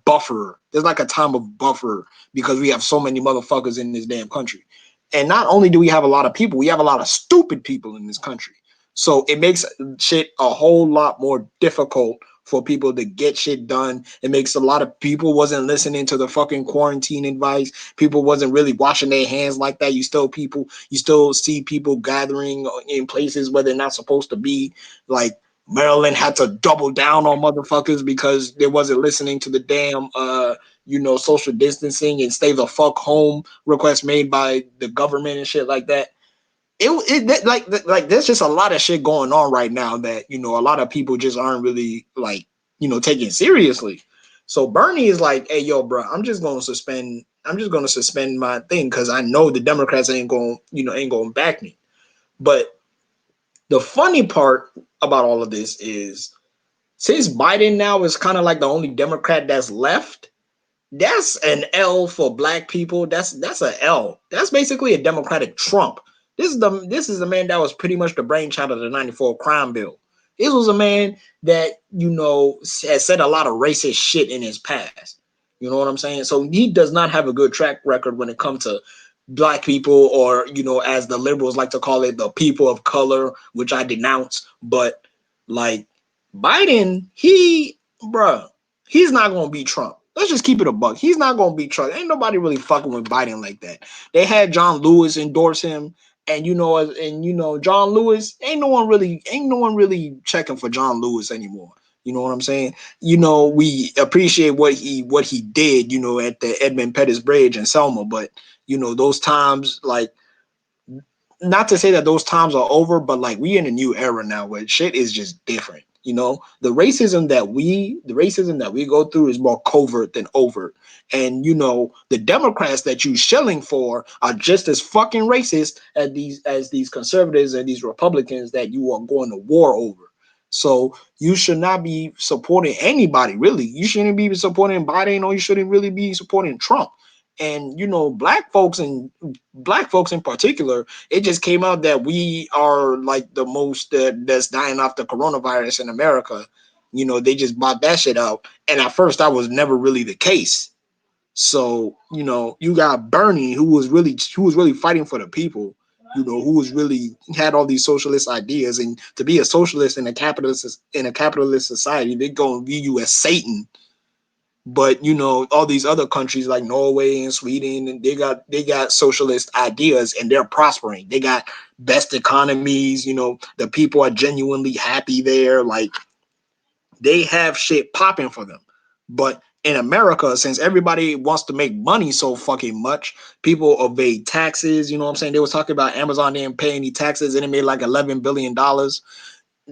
[SPEAKER 3] buffer. There's like a time of buffer because we have so many motherfuckers in this damn country. And not only do we have a lot of people, we have a lot of stupid people in this country. So it makes shit a whole lot more difficult for people to get shit done. It makes a lot of people wasn't listening to the fucking quarantine advice. People wasn't really washing their hands like that. You still see people gathering in places where they're not supposed to be. Like Maryland had to double down on motherfuckers because they wasn't listening to the damn social distancing and stay the fuck home request made by the government and shit like that. Like there's just a lot of shit going on right now that a lot of people just aren't really like taking seriously. So Bernie is like, hey yo, bro, I'm just gonna suspend my thing because I know the Democrats ain't gonna back me. But the funny part about all of this is since Biden now is kind of like the only Democrat that's left, that's an L for black people. That's a L. That's basically a Democratic Trump. This is the man that was pretty much the brainchild of the '94 crime bill. This was a man that has said a lot of racist shit in his past. You know what I'm saying? So he does not have a good track record when it comes to black people, or as the liberals like to call it, the people of color, which I denounce. But like Biden, bruh, he's not gonna beat Trump. Let's just keep it a buck. He's not gonna beat Trump. Ain't nobody really fucking with Biden like that. They had John Lewis endorse him, and John Lewis, ain't no one really checking for John Lewis anymore. You know what I'm saying? We appreciate what he did, at the Edmund Pettus Bridge in Selma, but those times, like, not to say that those times are over, but like we in a new era now where shit is just different. The racism that we go through is more covert than overt. And the Democrats that you shilling for are just as fucking racist as these conservatives and these Republicans that you are going to war over. So you should not be supporting anybody, really. You shouldn't be supporting Biden, or you shouldn't really be supporting Trump. And black folks in particular, it just came out that we are like the most that's dying off the coronavirus in America. They just bought that shit out. And at first, that was never really the case. So, you got Bernie, who was really fighting for the people, who was really had all these socialist ideas. And to be a socialist in a capitalist society, they're gonna view you as Satan. But all these other countries like Norway and Sweden, and they got socialist ideas and they're prospering. They got best economies. The people are genuinely happy there. Like they have shit popping for them. But in America, since everybody wants to make money so fucking much, people evade taxes. You know what I'm saying? They was talking about Amazon didn't pay any taxes and it made like $11 billion,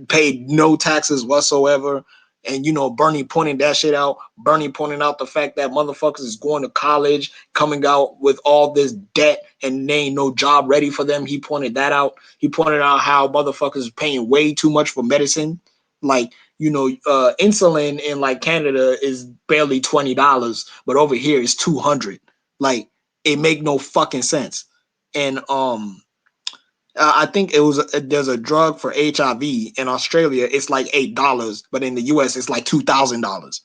[SPEAKER 3] paid no taxes whatsoever. And Bernie pointed that shit out. Bernie pointed out the fact that motherfuckers is going to college, coming out with all this debt, and they ain't no job ready for them. He pointed that out. He pointed out how motherfuckers is paying way too much for medicine. Like, insulin in like Canada is barely $20, but over here it's 200. Like, it make no fucking sense. And I think it was there's a drug for HIV in Australia. It's like $8, but in the US it's like $2,000.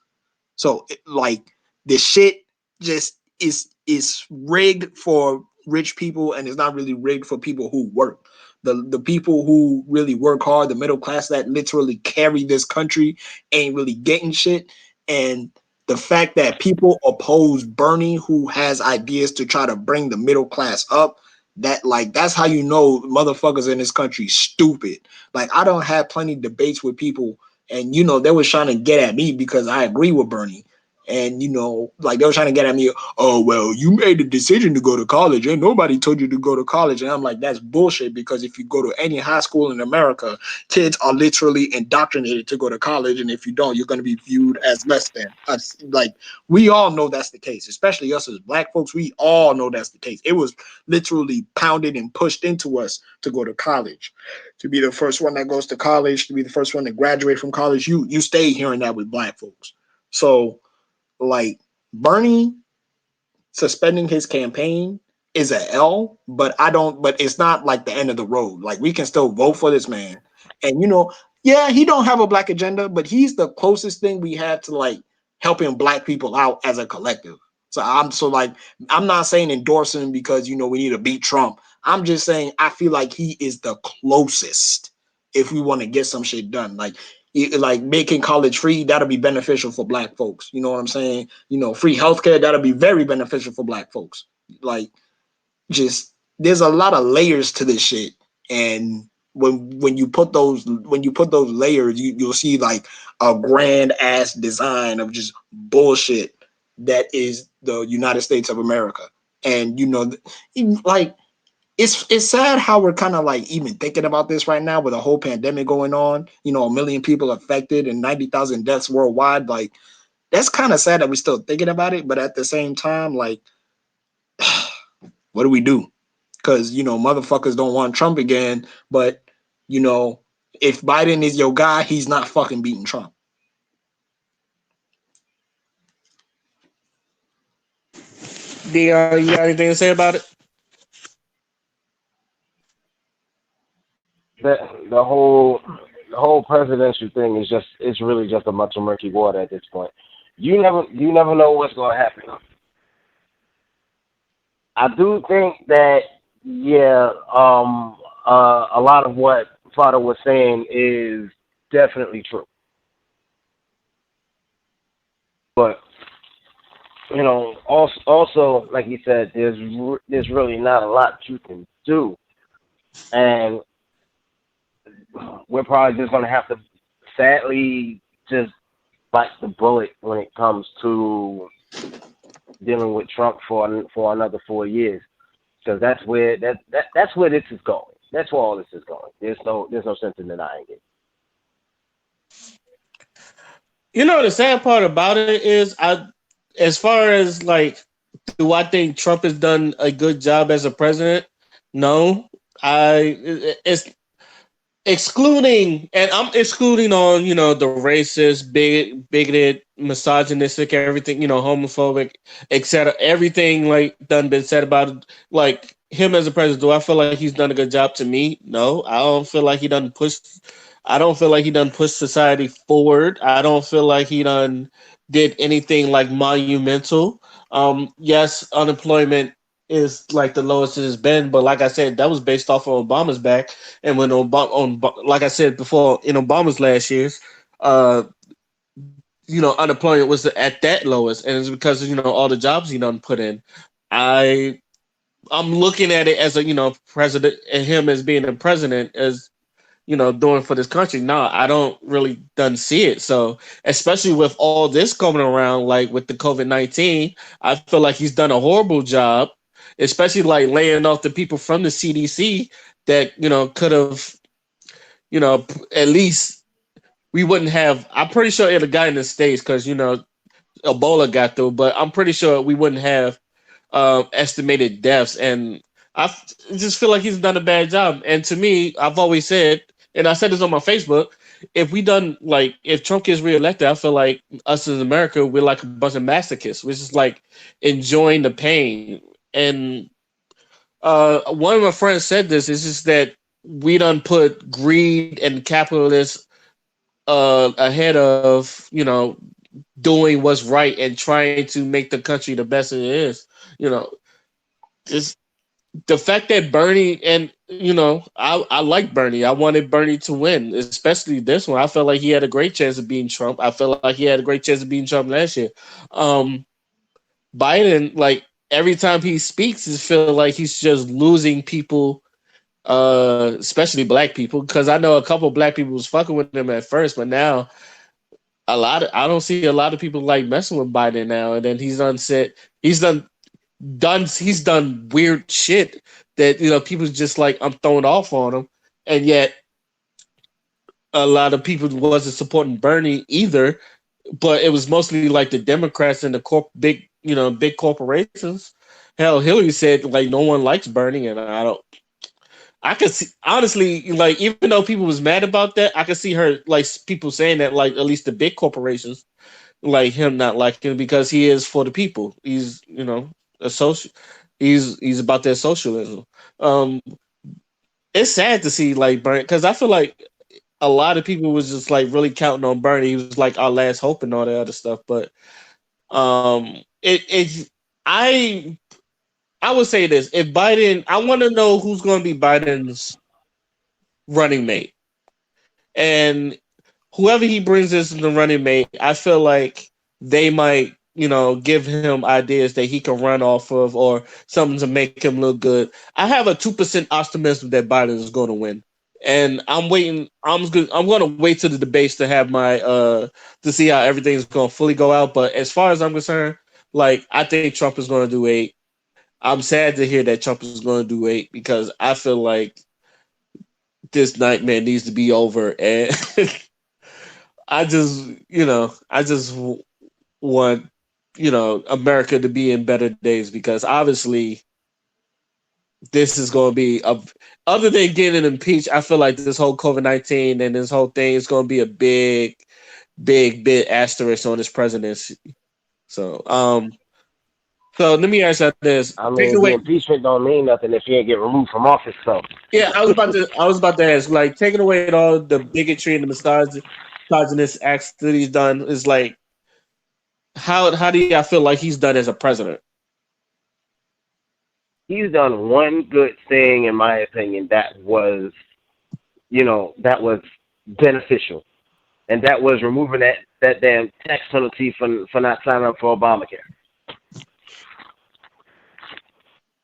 [SPEAKER 3] So like the shit just is rigged for rich people, and it's not really rigged for people who work. The people who really work hard, the middle class that literally carry this country, ain't really getting shit. And the fact that people oppose Bernie, who has ideas to try to bring the middle class up, that like that's how you know motherfuckers in this country stupid. Like I don't have plenty debates with people, and they was trying to get at me because I agree with Bernie. And like they were trying to get at me, oh well, you made the decision to go to college and nobody told you to go to college. And I'm like, that's bullshit, because if you go to any high school in America, kids are literally indoctrinated to go to college, and if you don't, you're going to be viewed as less than us. Like we all know that's the case, especially us as black folks. We all know that's the case. It was literally pounded and pushed into us to go to college, to be the first one that goes to college, to be the first one to graduate from college. You stay hearing that with black folks. So like Bernie suspending his campaign is a L, but but it's not like the end of the road. Like we can still vote for this man. And yeah, he don't have a black agenda, but he's the closest thing we have to like helping black people out as a collective. I'm not saying endorse him because we need to beat Trump. I'm just saying I feel like he is the closest if we want to get some shit done. Like making college free, that'll be beneficial for black folks. You know what I'm saying? Free healthcare, that'll be very beneficial for black folks. Like just there's a lot of layers to this shit. And when you put those layers, you'll see like a grand ass design of just bullshit that is the United States of America. And like it's sad how we're kind of like even thinking about this right now with a whole pandemic going on, 1 million people affected and 90,000 deaths worldwide. Like that's kind of sad that we're still thinking about it. But at the same time, like, what do we do? Because, motherfuckers don't want Trump again. But, if Biden is your guy, he's not fucking beating Trump.
[SPEAKER 2] Dion, you got anything to say about it?
[SPEAKER 4] The whole presidential thing is it's really just a bunch of murky water at this point. You never know what's going to happen. I do think that a lot of what Fada was saying is definitely true, but also like he said, there's really not a lot you can do, and we're probably just going to have to sadly just bite the bullet when it comes to dealing with Trump for another 4 years, because that's where that's where this is going. That's where all this is going. There's no sense in denying it.
[SPEAKER 2] The sad part about it is, as far as like, do I think Trump has done a good job as a president? No, it's excluding, and I'm excluding on the racist, bigoted, misogynistic, everything, homophobic, etc. Everything like done been said about it, like him as a president. Do I feel like he's done a good job? To me, no. I don't feel like he done pushed. I don't feel like he done pushed society forward. I don't feel like he done did anything like monumental. Yes, unemployment is like the lowest it has been, but like I said, that was based off of Obama's back. And when like I said before, in Obama's last years, unemployment was at that lowest, and it's because of all the jobs he done put in. I'm looking at it as a president, and him as being a president as doing for this country. No, I don't really done see it. So especially with all this coming around, like with the COVID-19, I feel like he's done a horrible job, especially like laying off the people from the CDC that could have at least we wouldn't have. I'm pretty sure it a guy in the States because Ebola got through, but I'm pretty sure we wouldn't have estimated deaths. And I just feel like he's done a bad job. And to me, I've always said, and I said this on my Facebook, if Trump gets reelected, I feel like us in America, we're like a bunch of masochists. We're just like enjoying the pain. And one of my friends said this, is just that we done put greed and capitalists ahead of doing what's right and trying to make the country the best it is. You know, just the fact that Bernie and I like Bernie. I wanted Bernie to win, especially this one. I felt like he had a great chance of beating Trump. I felt like he had a great chance of beating Trump last year. Biden, like every time he speaks, I feel like he's just losing people, especially black people. Because I know a couple of black people was fucking with him at first, but now I don't see a lot of people like messing with Biden now. And then he's done weird shit that people just like I'm throwing off on him, and yet a lot of people wasn't supporting Bernie either. But it was mostly like the Democrats and the big corporations. Hell, Hillary said like no one likes Bernie, and I don't. I could see honestly, like even though people was mad about that, I could see her like people saying that like at least the big corporations like him not liking him because he is for the people. He's a social. He's about their socialism. Um, it's sad to see like Bernie because I feel like a lot of people was just like really counting on Bernie. He was like our last hope and all that other stuff. But it I would say this: if Biden, I want to know who's going to be Biden's running mate, and whoever he brings as the running mate, I feel like they might, give him ideas that he can run off of or something to make him look good. I have a 2% optimism that Biden is going to win. And I'm waiting. I'm going to wait till the debates to have my to see how everything's going to fully go out. But as far as I'm concerned, like I think Trump is going to do 8. I'm sad to hear that Trump is going to do 8 because I feel like this nightmare needs to be over. And I just want, America to be in better days because obviously this is going to be other than getting impeached. I feel like this whole COVID-19 and this whole thing is going to be a big, big asterisk on this presidency. So, so let me ask you this:
[SPEAKER 4] I
[SPEAKER 2] take it
[SPEAKER 4] mean, the
[SPEAKER 2] away.
[SPEAKER 4] impeachment don't mean nothing if you ain't get removed from office. So
[SPEAKER 2] Yeah, I was about to ask, like, taking away all the bigotry and the misogynist acts that he's done is like, how do y'all feel like he's done as a president?
[SPEAKER 4] he's done one good thing, in my opinion, that was, that was beneficial, and that was removing that damn tax penalty for not signing up for Obamacare.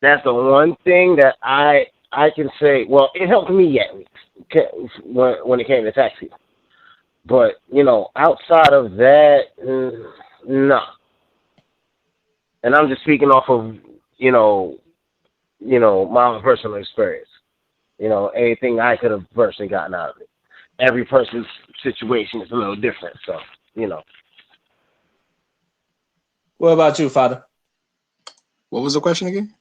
[SPEAKER 4] That's the one thing that I can say. Well, it helped me at least when it came to tax season. But outside of that, no. And I'm just speaking off of my own personal experience. Anything I could have personally gotten out of it. Every person's situation is a little different, so.
[SPEAKER 2] What about you, Father?
[SPEAKER 3] What was the question again?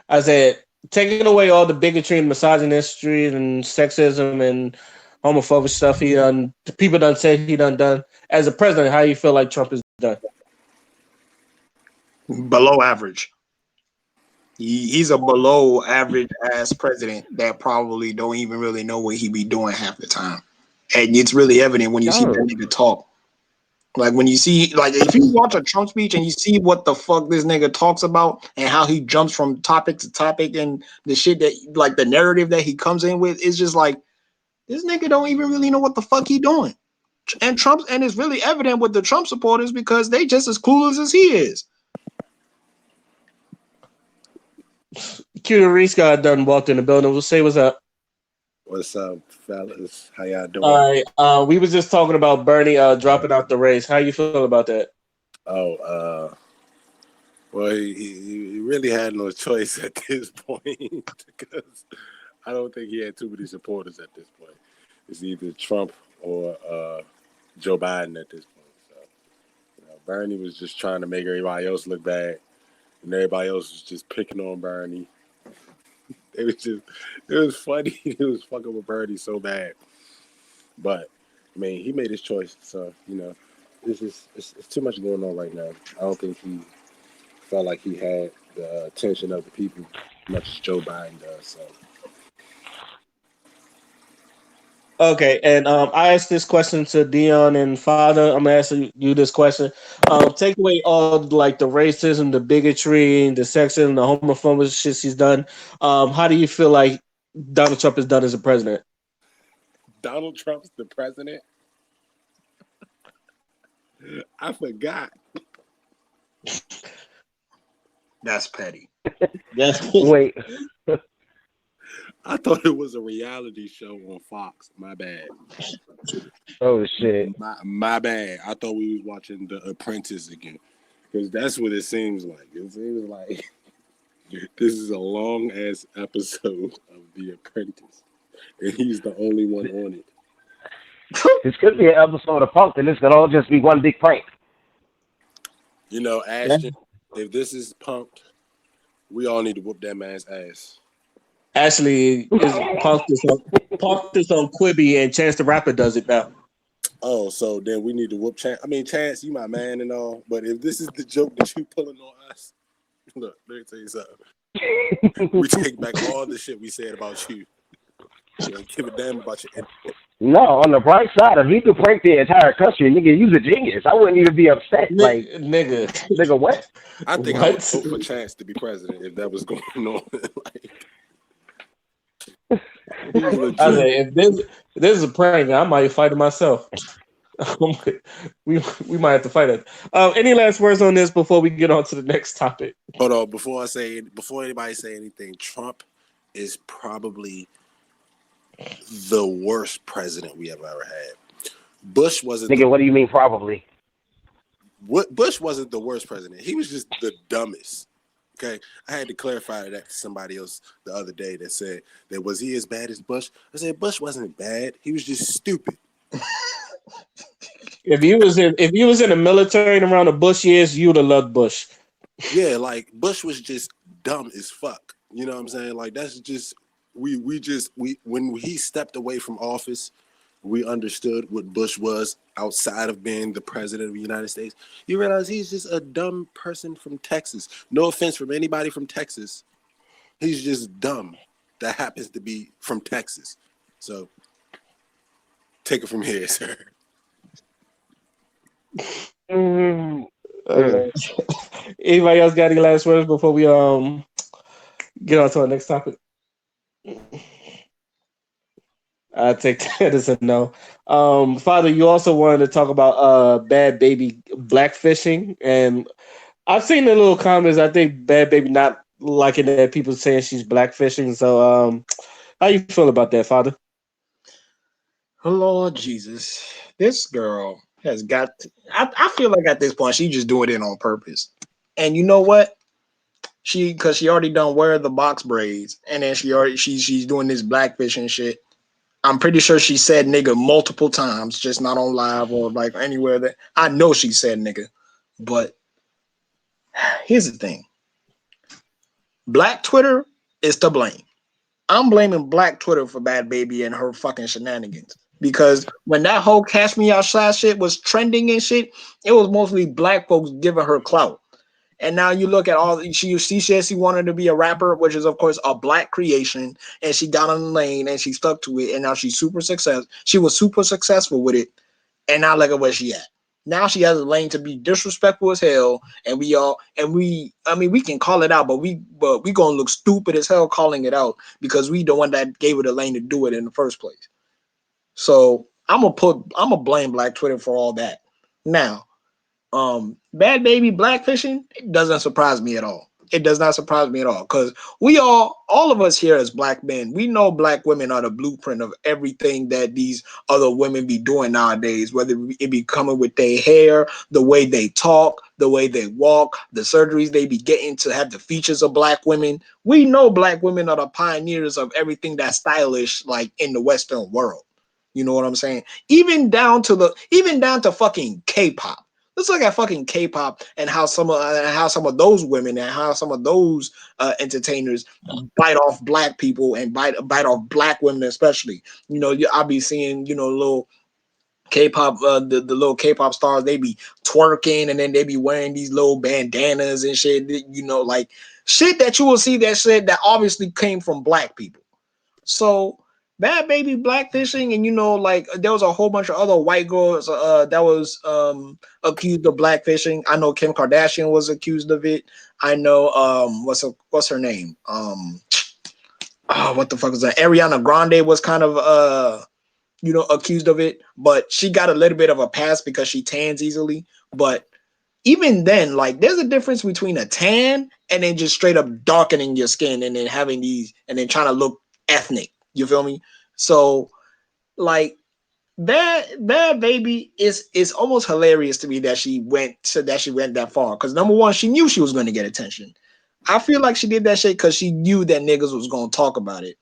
[SPEAKER 2] I said, taking away all the bigotry and misogynistry and sexism and homophobic stuff people done said he done. As a president, how you feel like Trump is done?
[SPEAKER 3] Below average. He's a below average ass president that probably don't even really know what he be doing half the time. And it's really evident when you see that nigga talk. Like when you see, like if you watch a Trump speech and you see what the fuck this nigga talks about and how he jumps from topic to topic and the shit that like the narrative that he comes in with, it's just like this nigga don't even really know what the fuck he doing. And it's really evident with the Trump supporters because they just as clueless as he is.
[SPEAKER 2] Q Reese got done walked in the building. We'll say what's up.
[SPEAKER 6] What's up, fellas? How y'all doing?
[SPEAKER 2] All right. We was just talking about Bernie dropping out the race. How you feel about that?
[SPEAKER 6] Oh, well, he really had no choice at this point because I don't think he had too many supporters at this point. It's either Trump or Joe Biden at this point. So, Bernie was just trying to make everybody else look bad, and everybody else was just picking on Bernie. It was funny. It was fucking with Bernie so bad. But, I mean, he made his choice. So, it's too much going on right now. I don't think he felt like he had the attention of the people as much as Joe Biden does. So,
[SPEAKER 2] Okay, and I asked this question to Dion and Father. I'm gonna ask you this question. Take away all like the racism, the bigotry, the sexism, the homophobic shit she's done. How do you feel like Donald Trump is done as a president?
[SPEAKER 6] Donald Trump's the president. I forgot.
[SPEAKER 3] That's petty.
[SPEAKER 2] Yes.
[SPEAKER 4] Wait,
[SPEAKER 6] I thought it was a reality show on Fox. My bad.
[SPEAKER 4] oh shit.
[SPEAKER 6] My bad. I thought we was watching The Apprentice again. Because that's what it seems like. It seems like this is a long ass episode of The Apprentice. And he's the only one on it.
[SPEAKER 4] This could be an episode of Punk, and this could all just be one big prank.
[SPEAKER 6] You know, Ashton, if this is Punked, we all need to whoop that man's ass.
[SPEAKER 2] Actually, is Punk this on Quibi, and Chance the Rapper does it now.
[SPEAKER 6] Oh, so then we need to whoop Chance. I mean, Chance, you my man and all, but if this is the joke that you pulling on us, look, let me tell you something. We take back all the shit we said about you. You don't give a damn about your input.
[SPEAKER 4] No, on the bright side, if he could prank the entire country, nigga, you's a genius. I wouldn't even be upset. Like, nigga, what?
[SPEAKER 6] I think I would vote for Chance to be president if that was going on.
[SPEAKER 2] I mean, if this is a prank, I might fight it myself. we might have to fight it. Any last words on this before we get on to the next topic?
[SPEAKER 6] Hold on, before anybody say anything, Trump is probably the worst president we have ever had. Bush wasn't.
[SPEAKER 4] Nigga, what do you mean probably?
[SPEAKER 6] Bush wasn't the worst president. He was just the dumbest. Okay, I had to clarify that to somebody else the other day that said that was he as bad as Bush? I said Bush wasn't bad. He was just stupid.
[SPEAKER 2] If you was in the military and around the Bush years, you'd have loved Bush.
[SPEAKER 6] Yeah, like Bush was just dumb as fuck. You know what I'm saying? Like that's just we when he stepped away from office, we understood what Bush was outside of being the president of the United States. You realize he's just a dumb person from Texas. No offense from anybody from Texas. He's just dumb that happens to be from Texas. So take it from here, sir.
[SPEAKER 2] Anybody else got any last words before we get on to our next topic? I take that as a no. Father, you also wanted to talk about Bad Baby blackfishing, and I've seen the little comments. I think Bad Baby not liking that people saying she's blackfishing. So, how you feel about that, Father?
[SPEAKER 3] Oh, Lord Jesus, this girl has got. I feel like at this point she just doing it on purpose, and you know what? Because she already done wear the box braids, and then she's doing this blackfishing shit. I'm pretty sure she said nigga multiple times, just not on live or like anywhere that I know she said nigga. But here's the thing. Black Twitter is to blame. I'm blaming Black Twitter for Bad Baby and her fucking shenanigans. Because when that whole Cash Me Outside shit was trending and shit, it was mostly black folks giving her clout. And now you look at all she said she wanted to be a rapper, which is of course a black creation, and she got on the lane and she stuck to it, and now she's super successful. She was super successful with it, and now look at where she at. Now she has a lane to be disrespectful as hell, and we can call it out, but we gonna look stupid as hell calling it out because we the one that gave her the lane to do it in the first place. So I'm gonna blame Black Twitter for all that. Now, Bad Baby blackfishing, it doesn't surprise me at all. It does not surprise me at all because all of us here as black men, we know black women are the blueprint of everything that these other women be doing nowadays, whether it be coming with their hair, the way they talk, the way they walk, the surgeries they be getting to have the features of black women. We know black women are the pioneers of everything that's stylish, like in the Western world. You know what I'm saying? Even down to fucking K-pop. Let's look at fucking K-pop and how some of those women and how some of those entertainers bite off black people and bite off black women especially. You know, I'll be seeing little K-pop the little K-pop stars, they be twerking and then they be wearing these little bandanas and shit. Like shit that you will see that shit that obviously came from black people. So Bad Baby blackfishing, and like there was a whole bunch of other white girls that was accused of blackfishing. I know Kim Kardashian was accused of it. I know what's her name? What the fuck is that? Ariana Grande was kind of accused of it, but she got a little bit of a pass because she tans easily. But even then, like there's a difference between a tan and then just straight up darkening your skin and then having these and then trying to look ethnic. You feel me? So like Bad Baby is almost hilarious to me that she went that far. Because number one, she knew she was going to get attention. I feel like she did that shit because she knew that niggas was going to talk about it.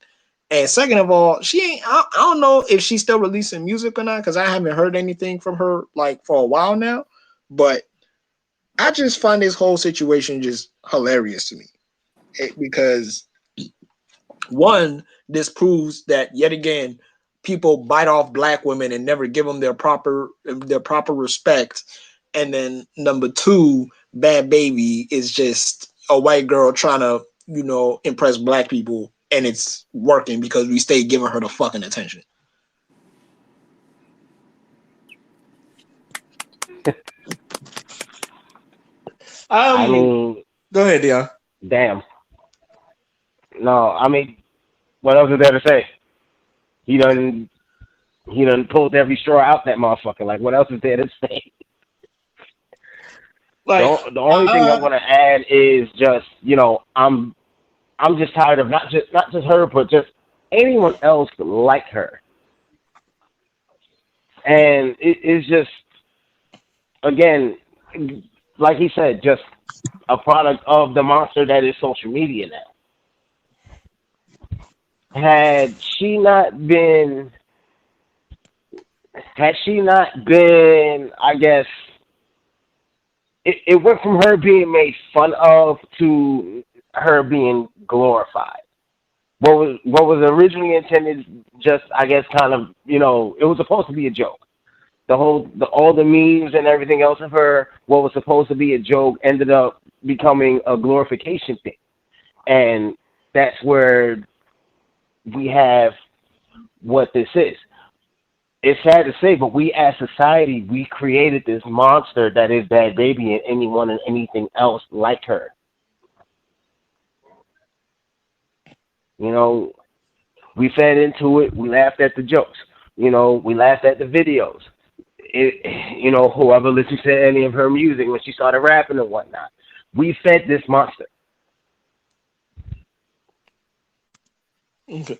[SPEAKER 3] And second of all, she ain't. I don't know if she's still releasing music or not because I haven't heard anything from her like for a while now. But I just find this whole situation just hilarious to me because one, this proves that yet again, people bite off black women and never give them their proper respect. And then number two, Bad Baby is just a white girl trying to, impress black people, and it's working because we stay giving her the fucking attention.
[SPEAKER 4] I mean,
[SPEAKER 2] go ahead, Dion.
[SPEAKER 4] Damn. No, I mean, what else is there to say? He done pulled every straw out that motherfucker. Like, what else is there to say? Like, the only thing I want to add is just, I'm just tired of not just her, but just anyone else like her. And it's just, again, like he said, just a product of the monster that is social media now. Had she not been, I guess, it went from her being made fun of to her being glorified. What was originally intended, just I guess, kind of, it was supposed to be a joke. All the memes and everything else of her, what was supposed to be a joke, ended up becoming a glorification thing, and that's where we have what this is. It's sad to say, but we as society, we created this monster that is Bad Baby and anyone and anything else like her. We fed into it. We laughed at the jokes. We laughed at the videos. Whoever listened to any of her music when she started rapping and whatnot, we fed this monster.
[SPEAKER 2] Okay.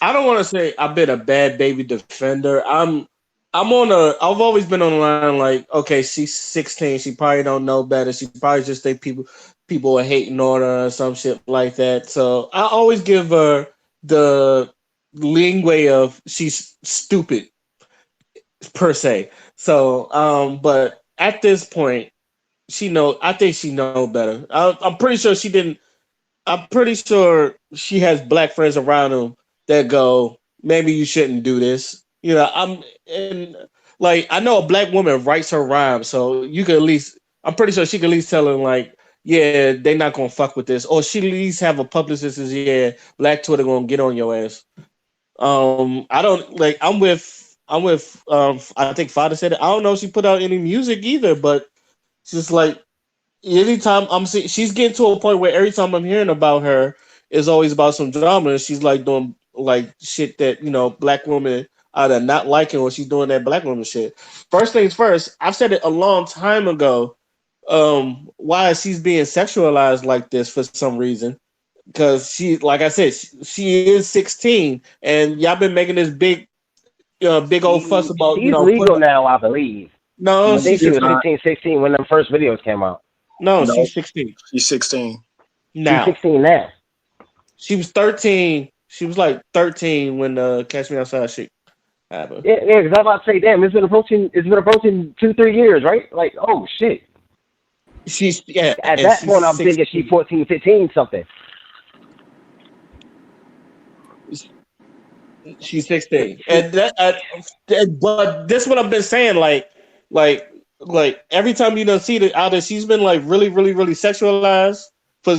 [SPEAKER 2] I don't want to say I've been a Bad Baby defender. I've always been on the line like, okay, she's 16. She probably don't know better. She probably just think people are hating on her or some shit like that. So I always give her the leeway of she's stupid per se. So, but at this point, I think she know better. I'm pretty sure she didn't. I'm pretty sure she has black friends around him that go, maybe you shouldn't do this. I know a black woman writes her rhymes, so you could at least. I'm pretty sure she could at least tell him like, yeah, they not gonna fuck with this, or she at least have a publicist says, yeah, Black Twitter gonna get on your ass. I don't like. I'm with. I think Father said it. I don't know if she put out any music either, but it's just like anytime I'm seeing, she's getting to a point where every time I'm hearing about her, it's always about some drama, and she's like doing like shit that black women either not liking, or she's doing that black woman shit. First things first, I've said it a long time ago. Why she's being sexualized like this for some reason? Because she, like I said, she is 16, and y'all been making this big old fuss about.
[SPEAKER 4] She's legal now, I believe.
[SPEAKER 2] No,
[SPEAKER 4] I think she was 15, 16 when them first videos came out.
[SPEAKER 2] No, she's 16.
[SPEAKER 3] She's 16
[SPEAKER 2] now.
[SPEAKER 4] She's 16 now.
[SPEAKER 2] She was 13. She was like 13 when Catch Me Outside shit happened.
[SPEAKER 4] Yeah, because I'm about to say, damn, it's been approaching 2-3 years, right? Like, oh shit. At that point, I'm thinking she's 14, 15, something.
[SPEAKER 2] She's 16, and but this is what I've been saying. Like every time see the out there, she's been like really, really, really sexualized for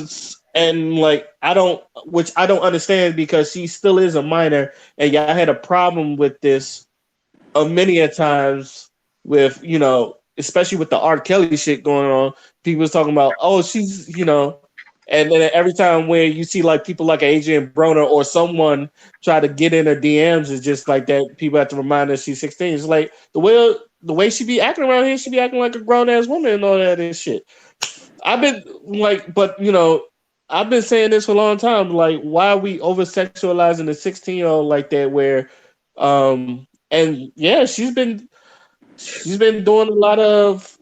[SPEAKER 2] and like which I don't understand because she still is a minor, and y'all had a problem with this many a times with especially with the R. Kelly shit going on. People was talking about, oh, she's and then every time when you see like people like Adrian Broner or someone try to get in her DMs, it's just like that. People have to remind her she's 16. It's like the way she be acting around here, she be acting like a grown ass woman and all that and shit. I've been like, but I've been saying this for a long time. Like, why are we over sexualizing a 16-year-old like that? And yeah, she's been doing a lot of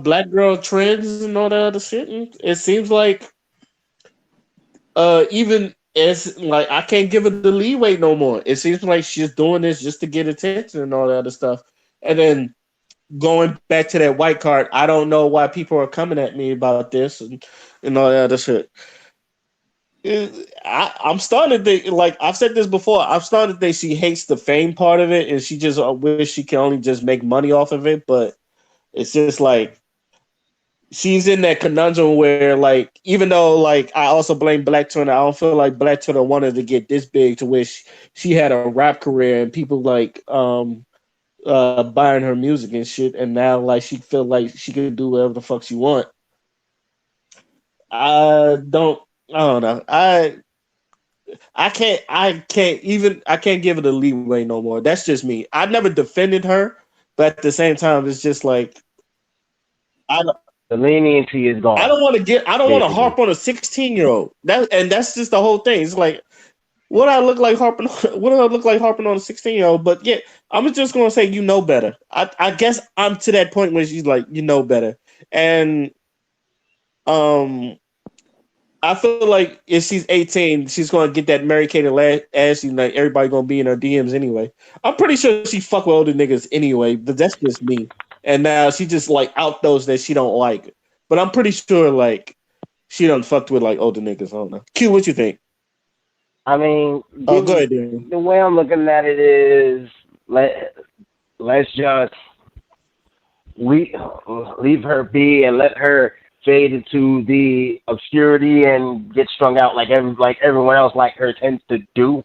[SPEAKER 2] black girl trends and all that other shit. And it seems like even as like I can't give her the leeway no more. It seems like she's doing this just to get attention and all that other stuff. And then going back to that white card, I don't know why people are coming at me about this and all that other shit. I'm starting to think, like I've said this before, I've started to think she hates the fame part of it and she just wish she can only just make money off of it. But it's just like she's in that conundrum where, like, even though, like, I also blame Black Twitter, I don't feel like Black Twitter wanted to get this big to where she had a rap career and people like buying her music and shit, and now like she feel like she can do whatever the fuck she want. I don't. I don't know. I can't give it a leeway no more. That's just me. I never defended her, but at the same time, it's just like I don't.
[SPEAKER 4] The leniency is
[SPEAKER 2] I
[SPEAKER 4] gone,
[SPEAKER 2] don't want to get. I don't want to
[SPEAKER 4] basically.
[SPEAKER 2] harp on a 16-year-old. That's just the whole thing. It's like what I look like harping. What do I look like harping on a 16-year-old? But yeah, I'm just gonna say you know better. I guess I'm to that point where she's like you know better, and um I feel like if she's 18, she's gonna get that Mary Kate and Ashley. Like everybody gonna be in her DMs anyway. I'm pretty sure she fuck with older niggas anyway, but that's just me. And now she just like out those that she don't like. But I'm pretty sure like she done fucked with like older niggas. I don't know. Q, what you think?
[SPEAKER 4] I mean,
[SPEAKER 2] Oh, go ahead, Darren.
[SPEAKER 4] the way I'm looking at it is let's just leave her be and let her fade into the obscurity and get strung out like everyone else like her tends to do.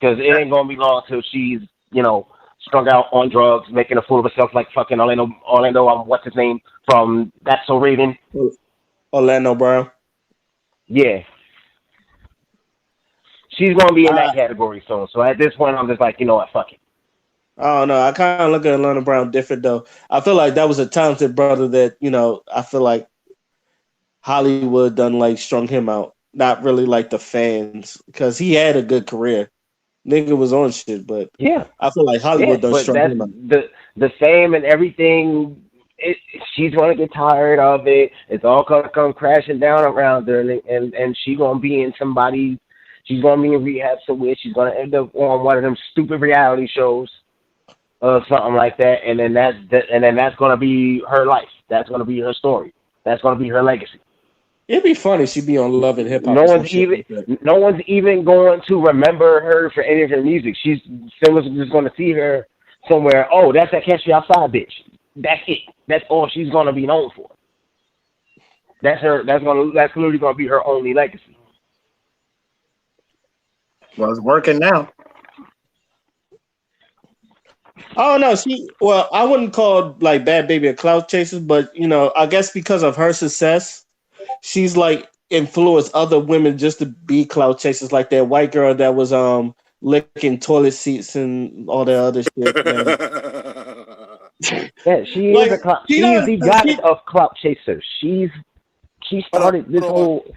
[SPEAKER 4] Because it ain't gonna be long till she's strung out on drugs, making a fool of herself like fucking Orlando. What's his name from That's So Raven?
[SPEAKER 2] Orlando Brown.
[SPEAKER 4] Yeah, she's gonna be in that category soon. So at this point, I'm just like, you know what, fuck it.
[SPEAKER 2] I don't know. I kind of look at Orlando Brown different though. I feel like that was a talented brother that I feel like Hollywood done like strung him out. Not really like the fans because he had a good career. Nigga was on shit, but
[SPEAKER 4] Yeah,
[SPEAKER 2] I feel like
[SPEAKER 4] yeah,
[SPEAKER 2] Hollywood done
[SPEAKER 4] but
[SPEAKER 2] strung
[SPEAKER 4] that's
[SPEAKER 2] him out.
[SPEAKER 4] the same and everything. She's gonna get tired of it. It's all gonna come crashing down around her, and she's gonna be in somebody. She's gonna be in rehab somewhere. She's gonna end up on one of them stupid reality shows or something like that, and then that's gonna be her life. That's gonna be her story. That's gonna be her legacy.
[SPEAKER 2] It'd be funny she'd be on Love and Hip Hop
[SPEAKER 4] No
[SPEAKER 2] or some
[SPEAKER 4] one's
[SPEAKER 2] shit
[SPEAKER 4] even
[SPEAKER 2] like that.
[SPEAKER 4] no one's even going to remember her for any of her music. Someone's just going to see her somewhere. Oh, that's that Catch Me Outside bitch. That's it. That's all she's going to be known for. That's her. That's literally going to be her only legacy.
[SPEAKER 3] Well, it's working now.
[SPEAKER 2] Oh no, I wouldn't call like Bad Baby a clout chaser, but I guess because of her success, she's like influenced other women just to be clout chasers, like that white girl that was licking toilet seats and all that other shit. And
[SPEAKER 4] Yeah, she is a
[SPEAKER 2] like
[SPEAKER 4] clout.
[SPEAKER 2] she
[SPEAKER 4] She's
[SPEAKER 2] done,
[SPEAKER 4] the goddess
[SPEAKER 2] she
[SPEAKER 4] of clout chasers. She started this
[SPEAKER 6] hold on.
[SPEAKER 4] whole.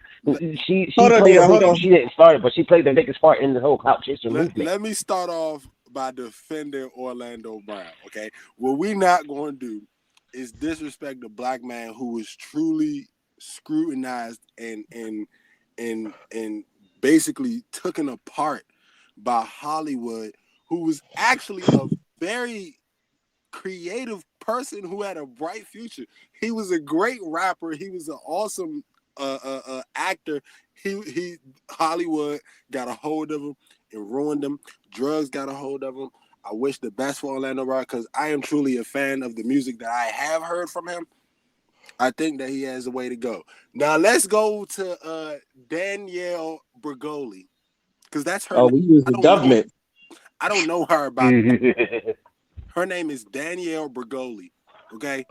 [SPEAKER 4] She
[SPEAKER 2] hold on,
[SPEAKER 4] played a
[SPEAKER 2] Dion, hold
[SPEAKER 4] big.
[SPEAKER 2] on.
[SPEAKER 4] She didn't start it, but she played the biggest part in the whole clout chaser movement.
[SPEAKER 6] Let me start off by defending Orlando Brown. Okay, what we not going to do is disrespect the black man who was truly scrutinized and basically taken apart by Hollywood, who was actually a very creative person who had a bright future. He was a great rapper. He was an awesome actor. He Hollywood got a hold of him and ruined him. Drugs got a hold of him. I wish the best for Orlando Brown because I am truly a fan of the music that I have heard from him. I think that he has a way to go. Now let's go to Danielle Bregoli, because that's her
[SPEAKER 2] Oh,
[SPEAKER 6] name.
[SPEAKER 2] we use the government.
[SPEAKER 6] I don't know her about. Her name is Danielle Bregoli. Okay.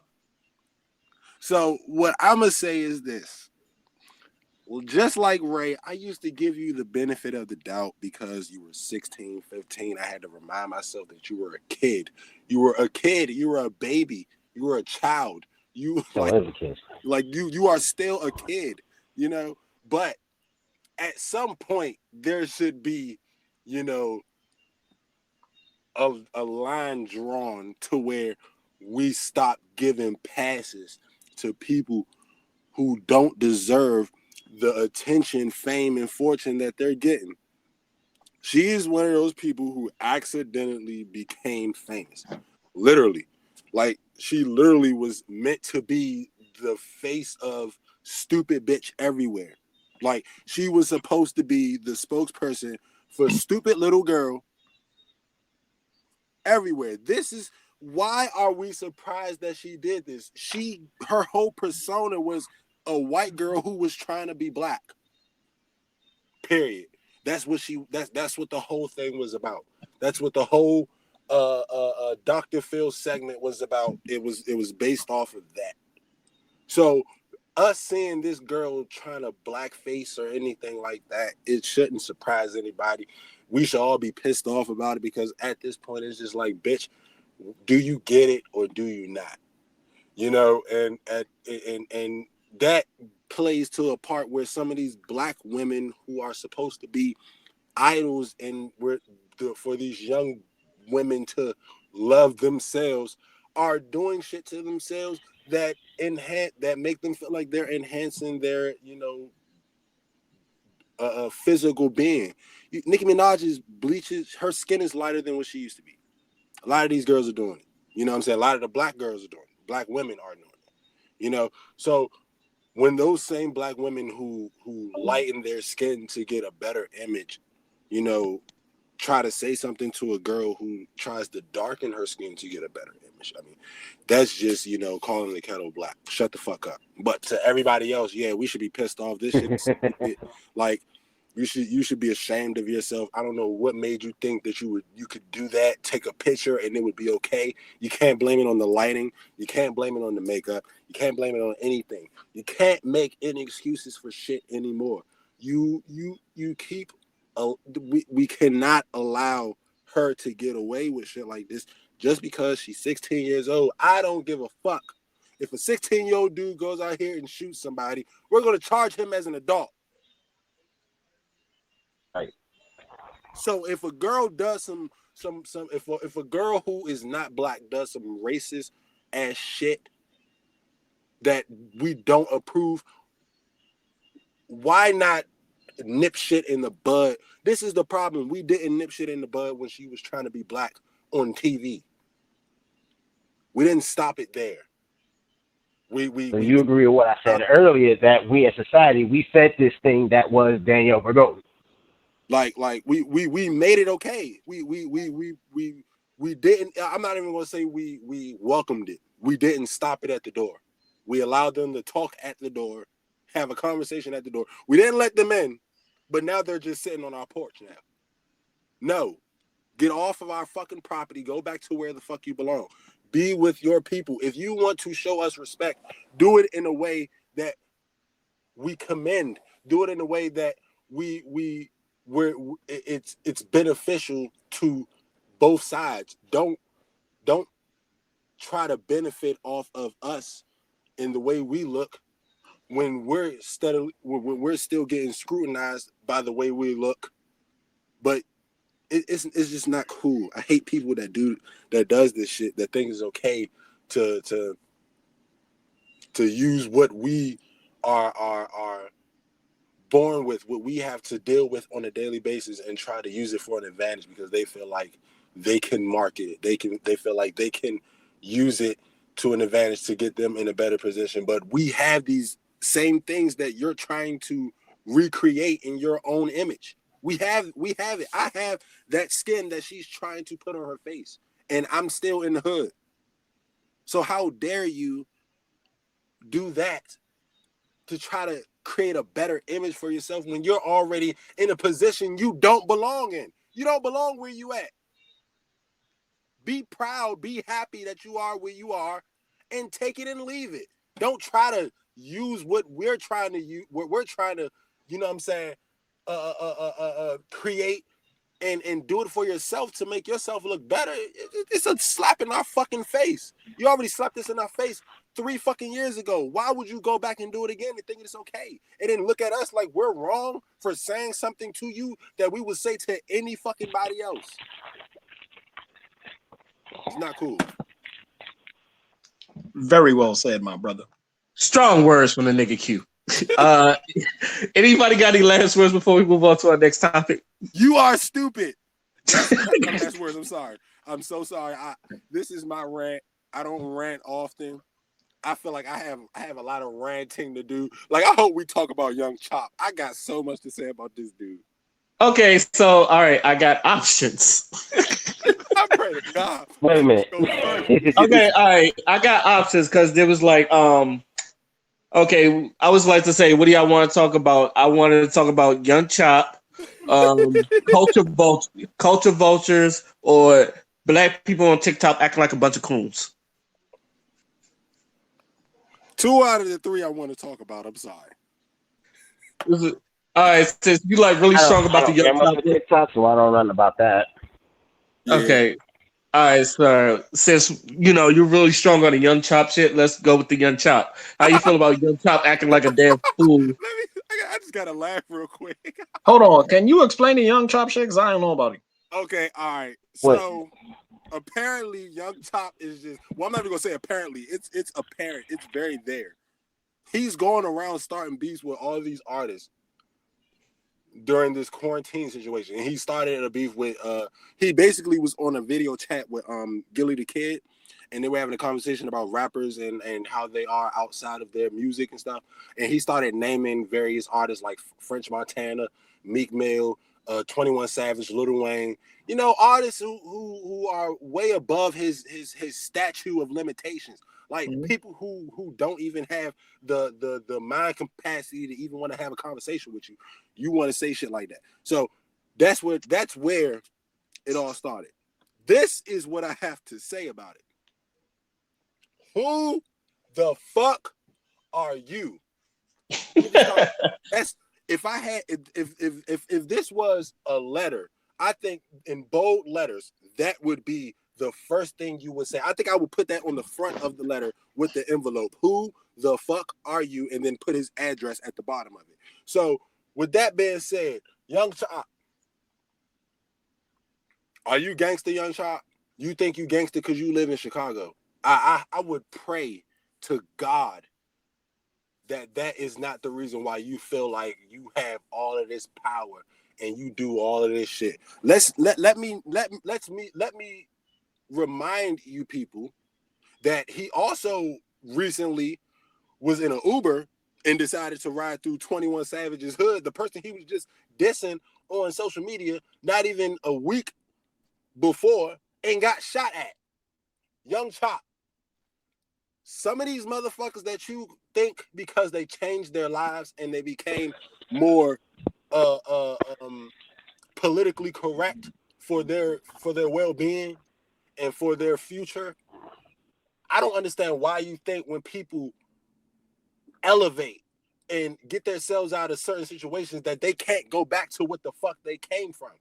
[SPEAKER 6] So what I'm gonna say is this. Well, just like Ray, I used to give you the benefit of the doubt because you were 16, 15. I had to remind myself that you were a kid. You were a kid. You were a baby. You were a child. You you are still a kid, you know. But at some point, there should be, you know, a line drawn to where we stop giving passes to people who don't deserve the attention, fame, and fortune that they're getting. She is one of those people who accidentally became famous. Literally. Like, she literally was meant to be the face of stupid bitch everywhere. Like, she was supposed to be the spokesperson for stupid little girl everywhere. This is why are we surprised that she did this? Her whole persona was a white girl who was trying to be black. Period. That's what the whole thing was about. That's what the whole Dr. Phil segment was about. It was based off of that. So us seeing this girl trying to blackface or anything like that, it shouldn't surprise anybody. We should all be pissed off about it because at this point it's just like, bitch, do you get it or do you not? You know, and that plays to a part where some of these black women who are supposed to be idols and for these young women to love themselves are doing shit to themselves that make them feel like they're enhancing their, you know, physical being. Nicki Minaj's bleaches, her skin is lighter than what she used to be. A lot of these girls are doing it. You know what I'm saying? A lot of the black girls are doing it. Black women are doing it. You know, so when those same black women who lighten their skin to get a better image, you know, try to say something to a girl who tries to darken her skin to get a better image, I mean, that's just, you know, calling the kettle black. Shut the fuck up. But to everybody else, yeah, we should be pissed off. This shit is stupid. Like, you should be ashamed of yourself. I don't know what made you think that you could do that, take a picture and it would be okay. You can't blame it on the lighting. You can't blame it on the makeup. You can't blame it on anything. You can't make any excuses for shit anymore. You keep we cannot allow her to get away with shit like this just because she's 16 years old. I don't give a fuck. If a 16-year-old dude goes out here and shoots somebody, we're going to charge him as an adult.
[SPEAKER 4] Right.
[SPEAKER 6] So if a girl does if a girl who is not black does some racist ass shit that we don't approve, why not nip shit in the bud? This is the problem. We didn't nip shit in the bud when she was trying to be black on TV. We didn't stop it there.
[SPEAKER 4] So you agree with what I said earlier, that we as society, we fed this thing that was Danielle Bregoli.
[SPEAKER 6] Like we made it okay. We didn't. I'm not even gonna say we welcomed it. We didn't stop it at the door. We allowed them to talk at the door, have a conversation at the door. We didn't let them in, but now they're just sitting on our porch now. No, get off of our fucking property. Go back to where the fuck you belong. Be with your people. If you want to show us respect, do it in a way that we commend. Do it in a way that it's beneficial to both sides. Don't try to benefit off of us in the way we look when we're still getting scrutinized by the way we look. But it's just not cool. I hate people that does this shit, that think it's okay to use what we are born with, what we have to deal with on a daily basis, and try to use it for an advantage because they feel like they can market it. They feel like they can use it to an advantage to get them in a better position. But we have these same things that you're trying to recreate in your own image. We have it. I have that skin that she's trying to put on her face, and I'm still in the hood. So how dare you do that to try to create a better image for yourself when you're already in a position you don't belong in. You don't belong where you at. Be proud, be happy that you are where you are, and take it and leave it. Don't try to use what we're trying to use, what we're trying to, you know what I'm saying, create and do it for yourself to make yourself look better. It's a slap in our fucking face. You already slapped this in our face 3 fucking years ago. Why would you go back and do it again and think it's okay? And then look at us like we're wrong for saying something to you that we would say to any fucking body else. It's not cool.
[SPEAKER 3] Very well said, my brother.
[SPEAKER 2] Strong words from the nigga Q. Anybody got any last words before we move on to our next topic?
[SPEAKER 6] You are stupid. That's my last words. I'm sorry. I'm so sorry. This is my rant. I don't rant often. I feel like I have a lot of ranting to do. Like, I hope we talk about Young Chop. I got so much to say about this dude.
[SPEAKER 2] Okay, so all right, I got options.
[SPEAKER 6] I pray to God.
[SPEAKER 4] Wait a minute.
[SPEAKER 2] Okay, all right, I got options because there was like, okay, I was like to say, what do y'all want to talk about? I wanted to talk about Young Chop, culture vultures, or black people on TikTok acting like a bunch of coons.
[SPEAKER 6] 2 out of the 3 I want to talk about. I'm sorry.
[SPEAKER 2] All right, since you like really strong about the Young Chop
[SPEAKER 4] TikTok, so I don't know about that.
[SPEAKER 6] Yeah.
[SPEAKER 2] Okay. All right, so since you're really strong on the Young Chop shit, let's go with the Young Chop. How you feel about Young Chop acting like a damn fool?
[SPEAKER 6] I just gotta laugh real quick.
[SPEAKER 3] Hold on, can you explain the Young Chop shit? Because I don't know about it.
[SPEAKER 6] Okay, all right. So apparently, Young Chop is just. Well, I'm not even gonna say apparently. It's apparent. It's very there. He's going around starting beefs with all these artists during this quarantine situation, and he started a beef with. He basically was on a video chat with Gilly the Kid, and they were having a conversation about rappers and how they are outside of their music and stuff. And he started naming various artists like French Montana, Meek Mill, 21 Savage, Lil Wayne. Artists who are way above his statute of limitations. Like people who don't even have the mind capacity to even want to have a conversation with you. You want to say shit like that. So that's where it all started. This is what I have to say about it. Who the fuck are you? That's if this was a letter, I think in bold letters that would be the first thing you would say. I think I would put that on the front of the letter with the envelope. Who the fuck are you? And then put his address at the bottom of it. So with that being said, Young Chop, are you gangster, Young Chop? You think you gangster because you live in Chicago? I would pray to God that is not the reason why you feel like you have all of this power and you do all of this shit. Let me remind you people that he also recently was in an Uber and decided to ride through 21 Savage's hood, the person he was just dissing on social media not even a week before, and got shot at. Young Chop. Some of these motherfuckers that you think because they changed their lives and they became more politically correct for their well-being and for their future. I don't understand why you think when people elevate and get themselves out of certain situations that they can't go back to what the fuck they came from.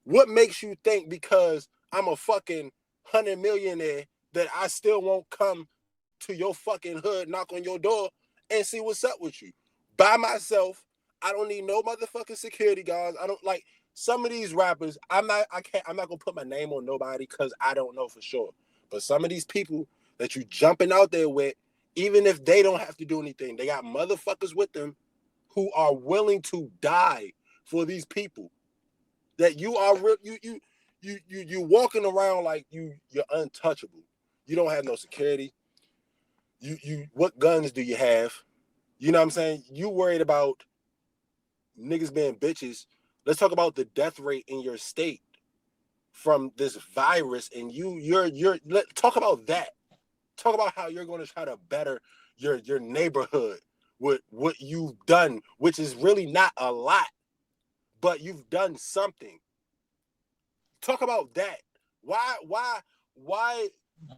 [SPEAKER 6] What makes you think because I'm a fucking 100 millionaire that I still won't come to your fucking hood, knock on your door, and see what's up with you? By myself, I don't need no motherfucking security guards. I don't like some of these rappers. I'm not gonna put my name on nobody because I don't know for sure. But some of these people that you jumping out there with, even if they don't have to do anything, they got motherfuckers with them who are willing to die for these people. That you are you walking around like you're untouchable. You don't have no security. You what guns do you have? You know what I'm saying? You worried about niggas being bitches. Let's talk about the death rate in your state from this virus, and you're talk about that. Talk about how you're going to try to better your neighborhood with what you've done, which is really not a lot, but you've done something. Talk about that. Why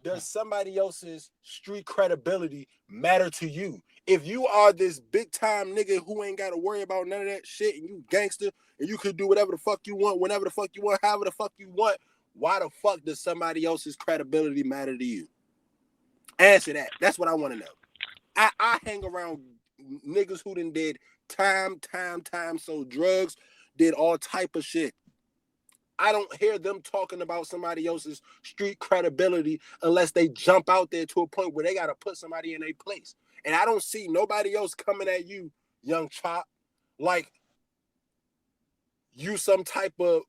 [SPEAKER 6] does somebody else's street credibility matter to you? If you are this big time nigga who ain't got to worry about none of that shit and you gangster and you could do whatever the fuck you want, whenever the fuck you want, however the fuck you want, why the fuck does somebody else's credibility matter to you? Answer that. That's what I want to know. I hang around niggas who done did time, sold drugs, did all type of shit. I don't hear them talking about somebody else's street credibility unless they jump out there to a point where they got to put somebody in their place. And I don't see nobody else coming at you, young chop, like you some type of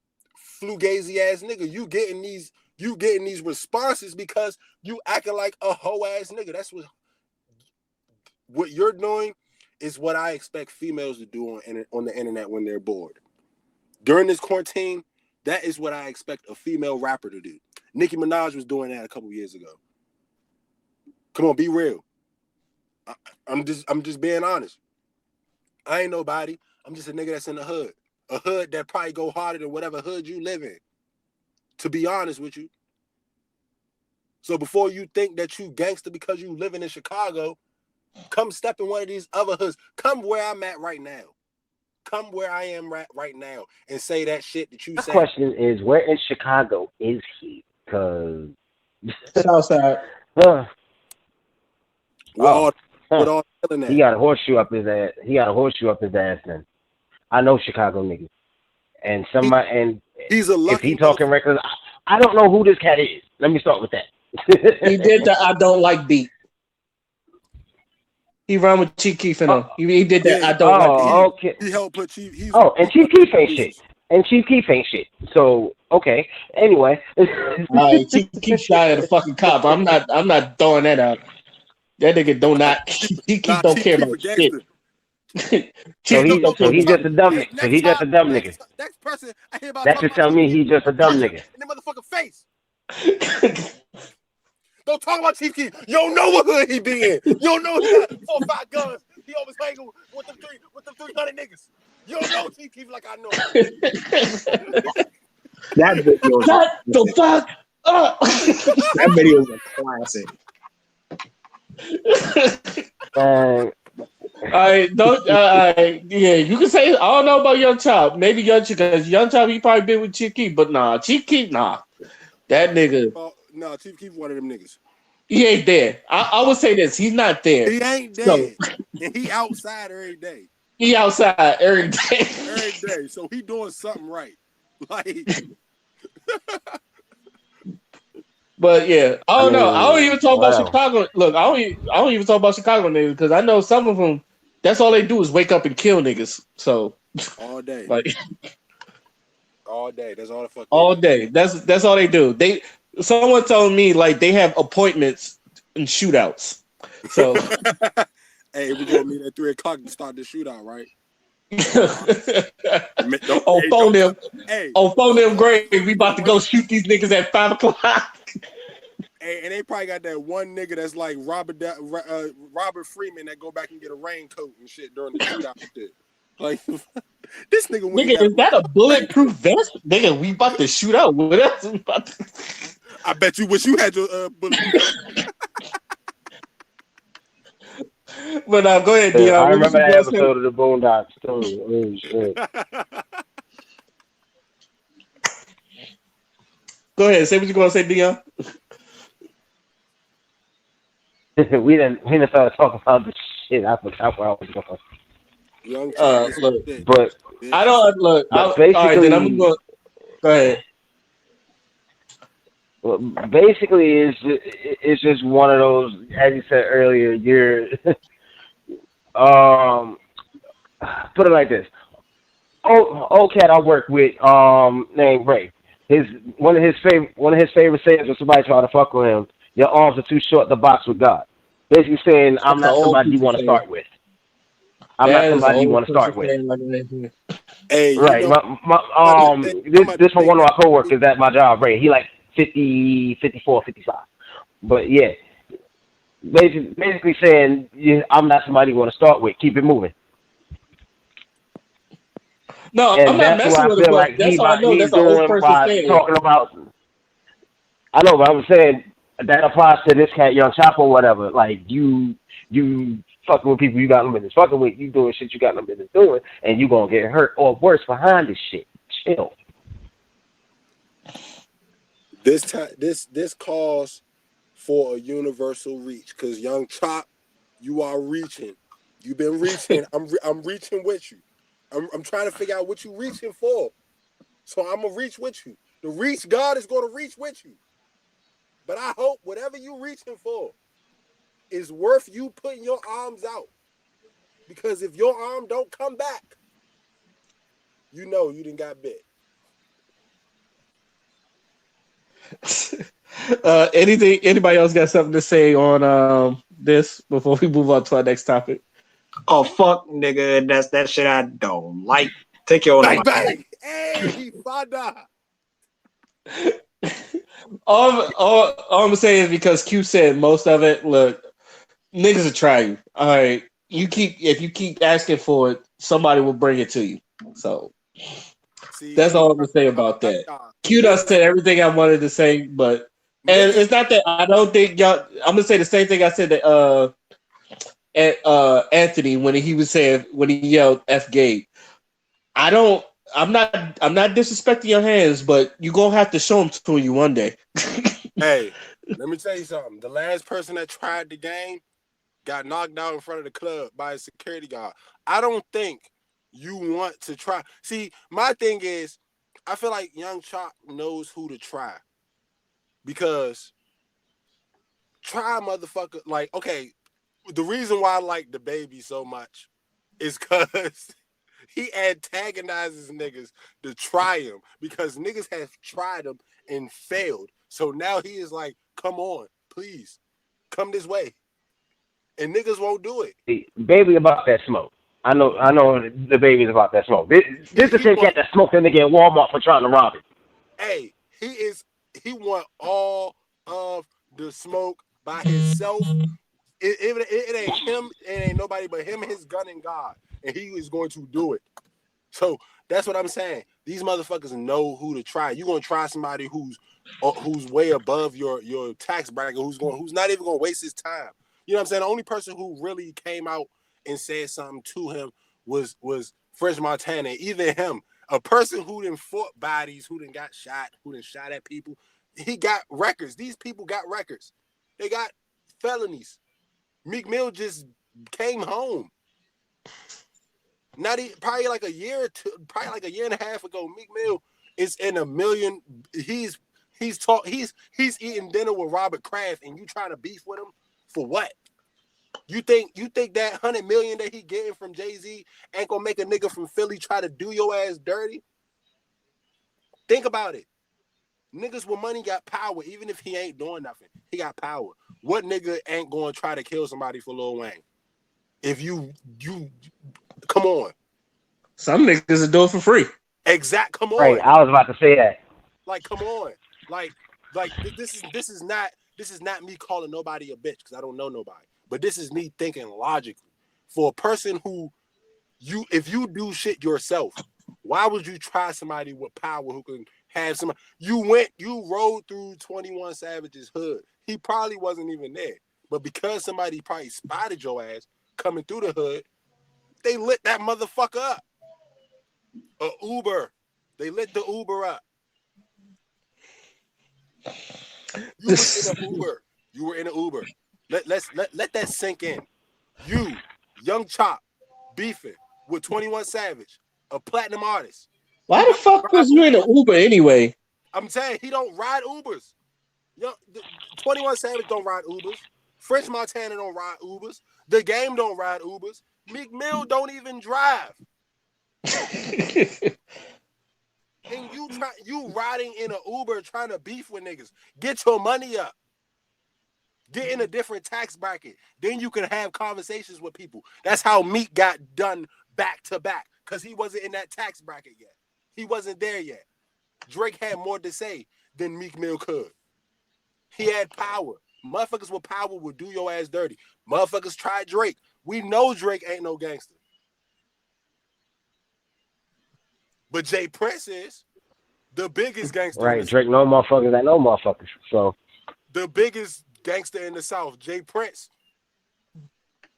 [SPEAKER 6] flugazy ass nigga. You getting these responses because you acting like a hoe ass nigga. That's what you're doing is what I expect females to do on the internet when they're bored. During this quarantine, that is what I expect a female rapper to do. Nicki Minaj was doing that a couple years ago. Come on, be real. I'm just being honest. I ain't nobody. I'm just a nigga that's in the hood. A hood that probably go harder than whatever hood you live in. To be honest with you. So before you think that you gangster because you living in Chicago, come step in one of these other hoods. Come where I'm at right now. Come where I am right now and say that shit that you say.
[SPEAKER 4] The question is, where in Chicago is he? Because
[SPEAKER 2] Southside.
[SPEAKER 4] with all
[SPEAKER 6] he
[SPEAKER 4] got a horseshoe up his ass. He got a horseshoe up his ass. Then I know Chicago niggas, and
[SPEAKER 6] he's a lucky.
[SPEAKER 4] If he talking records, I don't know who this cat is. Let me start with that.
[SPEAKER 2] He did the I don't like beat. He run with Chief Keef in him. He did that. I don't like beat.
[SPEAKER 4] Okay.
[SPEAKER 6] He helped put Chief.
[SPEAKER 4] And Chief Keef ain't shit. So okay. Anyway,
[SPEAKER 2] Chief Keef shy of the fucking cop. I'm not throwing that out. That nigga Chief Keef don't care about shit.
[SPEAKER 4] So he's just a dumb nigga. So he's just a dumb nigga.
[SPEAKER 6] Next person I hear about.
[SPEAKER 4] That just tell me he's just a dumb nigga.
[SPEAKER 6] In the motherfucking face. Don't talk about Chief Keef. You don't know what hood he be in. You don't know he got 4 or 5 guns. He always hanging with them 300 niggas. You don't know Chief Keef like I know.
[SPEAKER 3] That video.
[SPEAKER 2] Shut the fuck up.
[SPEAKER 3] That video is a classic.
[SPEAKER 2] Yeah, you can say I don't know about Young Chop. Maybe Young Chop, because Young Chop he probably been with Chief Keef, but nah, Chief Keef, nah. That nigga.
[SPEAKER 6] No, Chief Keef one of them niggas.
[SPEAKER 2] He ain't there. I would say this. He's not there.
[SPEAKER 6] He ain't there. And he outside every day.
[SPEAKER 2] He outside every day.
[SPEAKER 6] Every day. So he doing something right. Like
[SPEAKER 2] But yeah, I don't know. I don't even talk about Chicago. Look, I don't even talk about Chicago niggas because I know some of them. That's all they do is wake up and kill niggas. So
[SPEAKER 6] all day,
[SPEAKER 2] like
[SPEAKER 6] all day. That's all the fuck.
[SPEAKER 2] All day. That's all they do. Someone told me like they have appointments and shootouts. So
[SPEAKER 6] hey, we gonna meet at 3:00 to start the shootout, right?
[SPEAKER 2] Phone them great. We about to go shoot these niggas at 5:00.
[SPEAKER 6] Hey, and they probably got that one nigga that's like Robert Freeman that go back and get a raincoat and shit during the shootout shit. Like this nigga.
[SPEAKER 2] Nigga, is that a bulletproof vest? Nigga, we about to shoot out. What else?
[SPEAKER 6] I bet you wish you had your bulletproof.
[SPEAKER 2] But go ahead, Dion.
[SPEAKER 4] I remember that episode of the Boondocks too. Oh, shit.
[SPEAKER 2] Go ahead. Say what you gonna say, Dion.
[SPEAKER 4] we didn't start talking about the shit. I forgot where I was going.
[SPEAKER 6] But
[SPEAKER 2] I don't look. All right, then I'm going. Go ahead.
[SPEAKER 4] Well, basically, it's just one of those. As you said earlier, you're put it like this. Old cat I work with, named Ray. One of his favorite sayings when somebody try to fuck with him. Your arms are too short to box with God. Basically saying, I'm not somebody you want to start with. I'm not somebody you want to start with.
[SPEAKER 6] Hey,
[SPEAKER 4] right. This from one of my coworkers at my job, Ray. He like 50, 54, 55. But yeah. basically saying, yeah, I'm not somebody you want to start with. Keep it moving.
[SPEAKER 2] No, I'm
[SPEAKER 4] And
[SPEAKER 2] not
[SPEAKER 4] that's what
[SPEAKER 2] messing
[SPEAKER 4] I
[SPEAKER 2] with it,
[SPEAKER 4] feel
[SPEAKER 2] but
[SPEAKER 4] like
[SPEAKER 2] that's all I know.
[SPEAKER 4] he's
[SPEAKER 2] That's an old
[SPEAKER 4] doing
[SPEAKER 2] person
[SPEAKER 4] by
[SPEAKER 2] saying.
[SPEAKER 4] talking about. I know, but I'm saying that applies to this cat, Young Chopper, or whatever. Like you fucking with people you got no business fucking with. You doing shit you got no business doing, and you gonna get hurt or worse behind this shit. Chill.
[SPEAKER 6] This time, this calls for a universal reach because Young Chop, you are reaching. You've been reaching. I'm reaching with you. I'm trying to figure out what you reaching for. So I'm gonna reach with you. The reach God is gonna reach with you. But I hope whatever you reaching for is worth you putting your arms out. Because if your arm don't come back, you know you didn't got bit.
[SPEAKER 2] Anybody else got something to say on this before we move on to our next topic?
[SPEAKER 3] Oh fuck, nigga, that's that shit I don't like. Take your own.
[SPEAKER 6] Bang bang! Hey, Fada!
[SPEAKER 2] All I'm gonna say is because Q said most of it. Look, niggas will try you. All right, if you keep asking for it, somebody will bring it to you. So
[SPEAKER 6] See,
[SPEAKER 2] that's all I'm gonna say about that. Q done said everything I wanted to say, but and it's not that I don't think y'all. I'm gonna say the same thing I said to Anthony when he was saying when he yelled F Gabe. I'm not disrespecting your hands, but you're gonna have to show them to you one day.
[SPEAKER 6] Hey, let me tell you something. The last person that tried the game got knocked out in front of the club by a security guard. I don't think you want to try. See, my thing is, I feel like Young Chop knows who to try. Because try motherfucker, like, okay, the reason why I like the baby so much is because he antagonizes niggas to try him because niggas have tried him and failed. So now he is like, come on, please, come this way. And niggas won't do it.
[SPEAKER 4] Baby about that smoke. I know the baby's about that smoke. This is the same cat that smoked a nigga at Walmart for trying to rob it.
[SPEAKER 6] Hey, he want all of the smoke by himself. It ain't him, it ain't nobody but him, his gun, and God. And he is going to do it. So that's what I'm saying. These motherfuckers know who to try. You're gonna try somebody who's way above your tax bracket, who's not even gonna waste his time. You know what I'm saying? The only person who really came out and said something to him was Fresh Montana. Either him, a person who done fought bodies, who done got shot, who done shot at people. He got records. These people got records. They got felonies. Meek Mill just came home. Probably like a year or two, probably like a year and a half ago. Meek Mill is in a million. He's eating dinner with Robert Kraft, and you trying to beef with him for what? You think that 100 million that he getting from Jay-Z ain't gonna make a nigga from Philly try to do your ass dirty? Think about it. Niggas with money got power, even if he ain't doing nothing. He got power. What nigga ain't gonna try to kill somebody for Lil Wayne? If you come on.
[SPEAKER 2] Some niggas will do it for free.
[SPEAKER 6] Come on.
[SPEAKER 4] Right, I was about to say that.
[SPEAKER 6] Like, come on. Like this is not me calling nobody a bitch because I don't know nobody. But this is me thinking logically. For a person who if you do shit yourself, why would you try somebody with power who can have some? You rode through 21 Savage's hood. He probably wasn't even there. But because somebody probably spotted your ass coming through the hood, they lit that motherfucker up. A Uber. They lit the Uber up. You was in an Uber. You were in an Uber. Let that sink in. You, Young Chop, beefing with 21 Savage, a platinum artist.
[SPEAKER 2] Why the fuck was you in an Uber anyway?
[SPEAKER 6] I'm saying he don't ride Ubers. 21 Savage don't ride Ubers. French Montana don't ride Ubers. The Game don't ride Ubers. Meek Mill don't even drive. And you riding in an Uber trying to beef with niggas. Get your money up. Get in a different tax bracket. Then you can have conversations with people. That's how Meek got done back to back. Because he wasn't in that tax bracket yet. He wasn't there yet. Drake had more to say than Meek Mill could. He had power. Motherfuckers with power will do your ass dirty. Motherfuckers try Drake. We know Drake ain't no gangster. But Jay Prince is the biggest gangster.
[SPEAKER 4] Right, Drake no motherfuckers that know motherfuckers. So
[SPEAKER 6] the biggest gangster in the South, Jay Prince.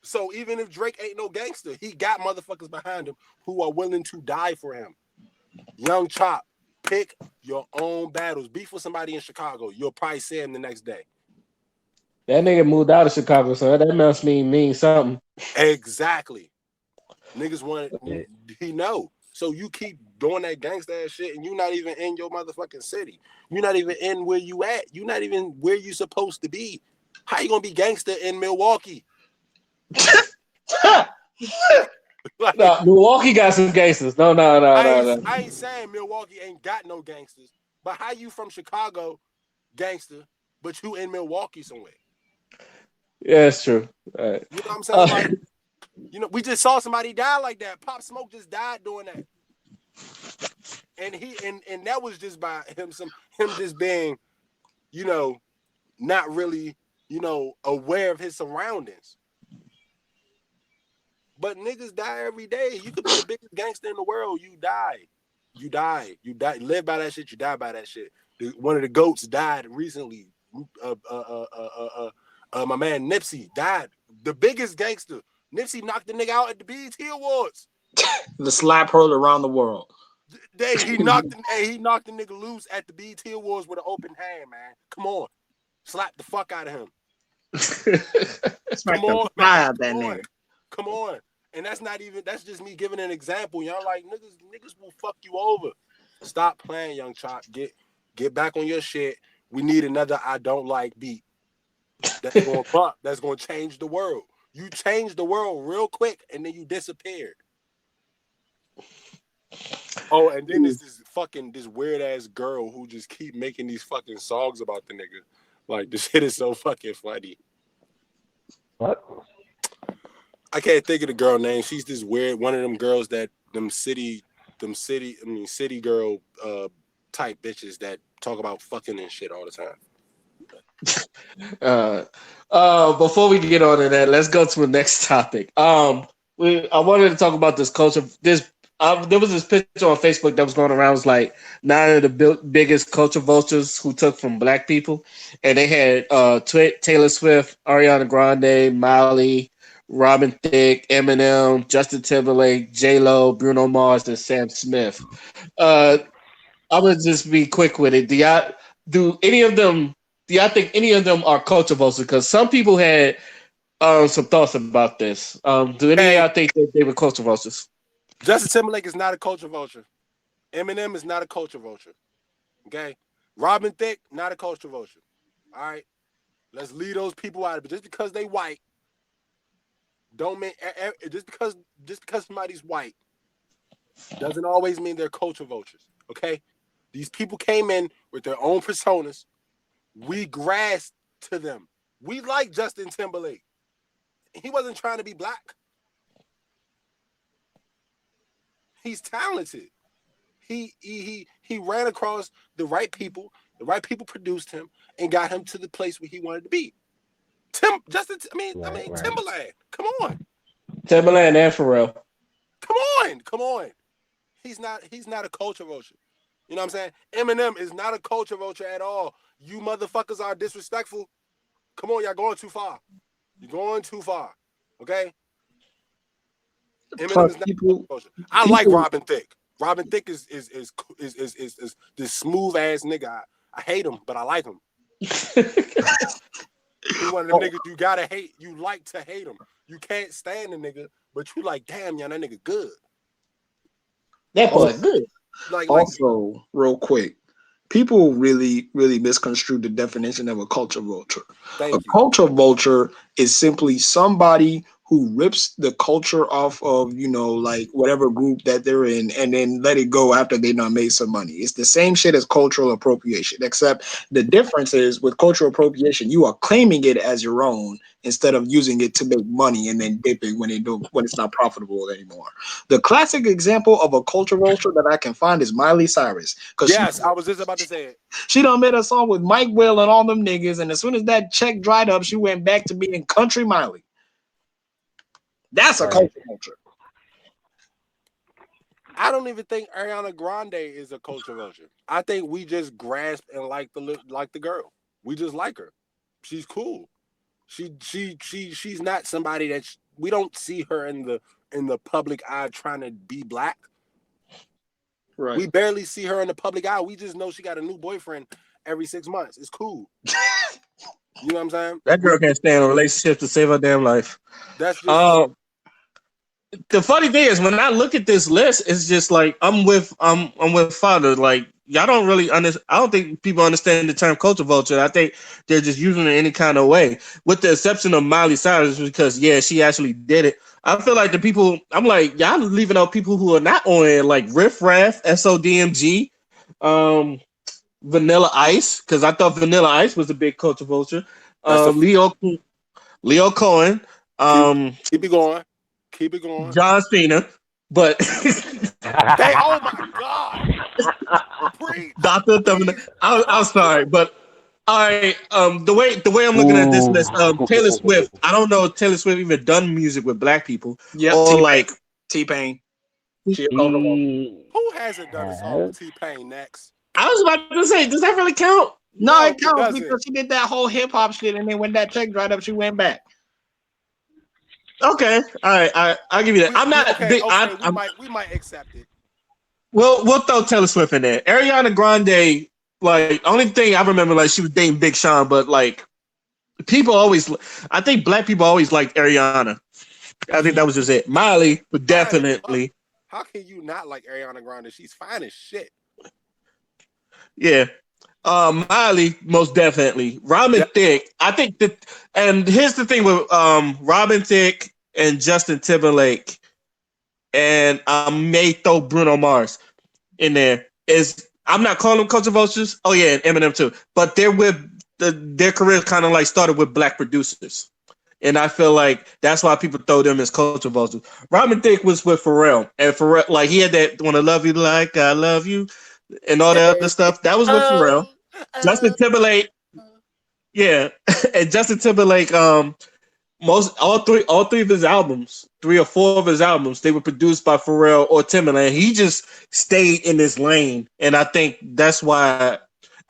[SPEAKER 6] So even if Drake ain't no gangster, he got motherfuckers behind him who are willing to die for him. Young Chop, pick your own battles. Beef with somebody in Chicago. You'll probably see him the next day.
[SPEAKER 2] That nigga moved out of Chicago, so that must mean something.
[SPEAKER 6] Exactly. Niggas want it. He know. So you keep doing that gangsta ass shit and you're not even in your motherfucking city. You're not even in where you at. You're not even where you supposed to be. How you gonna be gangster in Milwaukee?
[SPEAKER 2] Like, no, Milwaukee got some gangsters. No.
[SPEAKER 6] I ain't saying Milwaukee ain't got no gangsters, but how you from Chicago, gangster, but you in Milwaukee somewhere?
[SPEAKER 2] Yeah, it's true. Right.
[SPEAKER 6] You know what I'm saying? Like, you know, we just saw somebody die like that. Pop Smoke just died doing that, and that was just by him just being, you know, not really, you know, aware of his surroundings. But niggas die every day. You could be the biggest gangster in the world. You die. You die. You die. Live by that shit. You die by that shit. One of the GOATs died recently. My man Nipsey died. The biggest gangster. Nipsey knocked the nigga out at the BET Awards.
[SPEAKER 3] The slap heard around the world.
[SPEAKER 6] He knocked the nigga loose at the BET Awards with an open hand, man. Come on. Slap the fuck out of him. Come on, man. Come on. And that's just me giving an example. Y'all like niggas will fuck you over. Stop playing, Young Chop. Get back on your shit. We need another I don't like beat. That's going to fuck. That's going to change the world. You changed the world real quick and then you disappeared. Oh, and then there's this weird ass girl who just keep making these fucking songs about the nigga. Like, this shit is so fucking funny.
[SPEAKER 4] What?
[SPEAKER 6] I can't think of the girl name. She's this weird one of them girls that city girl type bitches that talk about fucking and shit all the time.
[SPEAKER 2] Before we get on to that, let's go to the next topic. I wanted to talk about this culture. There was this picture on Facebook that was going around. It was like 9 of the biggest culture vultures who took from black people, and they had Taylor Swift, Ariana Grande, Miley, Robin Thicke, Eminem, Justin Timberlake, J-Lo, Bruno Mars, and Sam Smith. I'm gonna just be quick with it. Do y'all think any of them are culture vultures? Because some people had some thoughts about this. Do any of y'all think that they were culture vultures?
[SPEAKER 6] Justin Timberlake is not a culture vulture. Eminem is not a culture vulture. Okay? Robin Thicke, not a culture vulture. All right? Let's leave those people out of it. Just because they white, don't mean just because somebody's white doesn't always mean they're culture vultures. Okay? These people came in with their own personas. We grasped to them. We like Justin Timberlake. He wasn't trying to be black. He's talented. He ran across the right people. The right people produced him and got him to the place where he wanted to be. Timberland. Come on.
[SPEAKER 2] Timberland and Pharrell.
[SPEAKER 6] Come on. He's not a culture vulture. You know what I'm saying? Eminem is not a culture vulture at all. You motherfuckers are disrespectful. Come on, y'all going too far. You're going too far. Okay? Eminem is not a culture vulture. I like Robin Thicke. Robin Thicke is this smooth ass nigga. I hate him, but I like him. He's one of them niggas you gotta hate. You like to hate him. You can't stand the nigga, but you like, damn, y'all, that nigga good.
[SPEAKER 2] That boy good.
[SPEAKER 3] Also, real quick, people really, really misconstrue the definition of a culture vulture. Culture vulture is simply somebody who rips the culture off of, like whatever group that they're in and then let it go after they done made some money. It's the same shit as cultural appropriation, except the difference is with cultural appropriation, you are claiming it as your own instead of using it to make money and then dipping when it's not profitable anymore. The classic example of a culture vulture that I can find is Miley Cyrus.
[SPEAKER 6] Yes, I was just about to say it.
[SPEAKER 3] She done made a song with Mike Will and all them niggas, and as soon as that check dried up, she went back to being country Miley. That's a culture vulture.
[SPEAKER 6] I don't even think Ariana Grande is a culture vulture. I think we just grasp and like the girl. We just like her. She's cool. She's not somebody that we don't see her in the public eye trying to be black.
[SPEAKER 3] Right.
[SPEAKER 6] We barely see her in the public eye. We just know she got a new boyfriend every 6 months. It's cool. You know what I'm saying?
[SPEAKER 2] That girl can't stay in a relationship to save her damn life.
[SPEAKER 6] That's just
[SPEAKER 2] the funny thing is when I look at this list, it's just like I'm with Father. Like y'all don't really understand. I don't think people understand the term culture vulture. I think they're just using it any kind of way, with the exception of Miley Cyrus, because she actually did it. I feel like the people. I'm like y'all leaving out people who are not on it, like Riff Raff, SODMG, Vanilla Ice, because I thought Vanilla Ice was a big culture vulture. Leo Cohen.
[SPEAKER 6] Keep it going. Keep it going.
[SPEAKER 2] John Cena, but
[SPEAKER 6] oh my God,
[SPEAKER 2] Dr. Thumbnail. I'm sorry, but all right. The way I'm looking at this list, Taylor Swift. I don't know if Taylor Swift even done music with black people.
[SPEAKER 3] Yeah,
[SPEAKER 2] or
[SPEAKER 3] T-Pain.
[SPEAKER 2] like
[SPEAKER 3] T-Pain.
[SPEAKER 6] Who hasn't done a song with T-Pain next?
[SPEAKER 2] I was about to say, does that really count?
[SPEAKER 3] No, it counts because she did that whole hip hop shit, and then when that check dried up, she went back.
[SPEAKER 2] Okay, all right, I'll give you that. I'm not big.
[SPEAKER 6] We might accept it.
[SPEAKER 2] We'll throw Taylor Swift in there. Ariana Grande, like only thing I remember, like she was dating Big Sean, but like I think black people always liked Ariana. I think that was just it. Miley, but definitely.
[SPEAKER 6] How can you not like Ariana Grande? She's fine as shit.
[SPEAKER 2] Yeah. Miley, most definitely. Robin Thicke, I think that, and here's the thing with Robin Thicke and Justin Timberlake, and I may throw Bruno Mars in there. I'm not calling them culture vultures. Oh yeah, and Eminem too. But they're with their career kind of like started with black producers, and I feel like that's why people throw them as culture vultures. Robin Thicke was with Pharrell, and Pharrell, like he had that "Wanna Love You Like I Love You" and all that other stuff. That was with Pharrell. Justin Timberlake, and Justin Timberlake, all three of his albums, 3 or 4 of his albums, they were produced by Pharrell or Timberlake. He just stayed in his lane, and I think that's why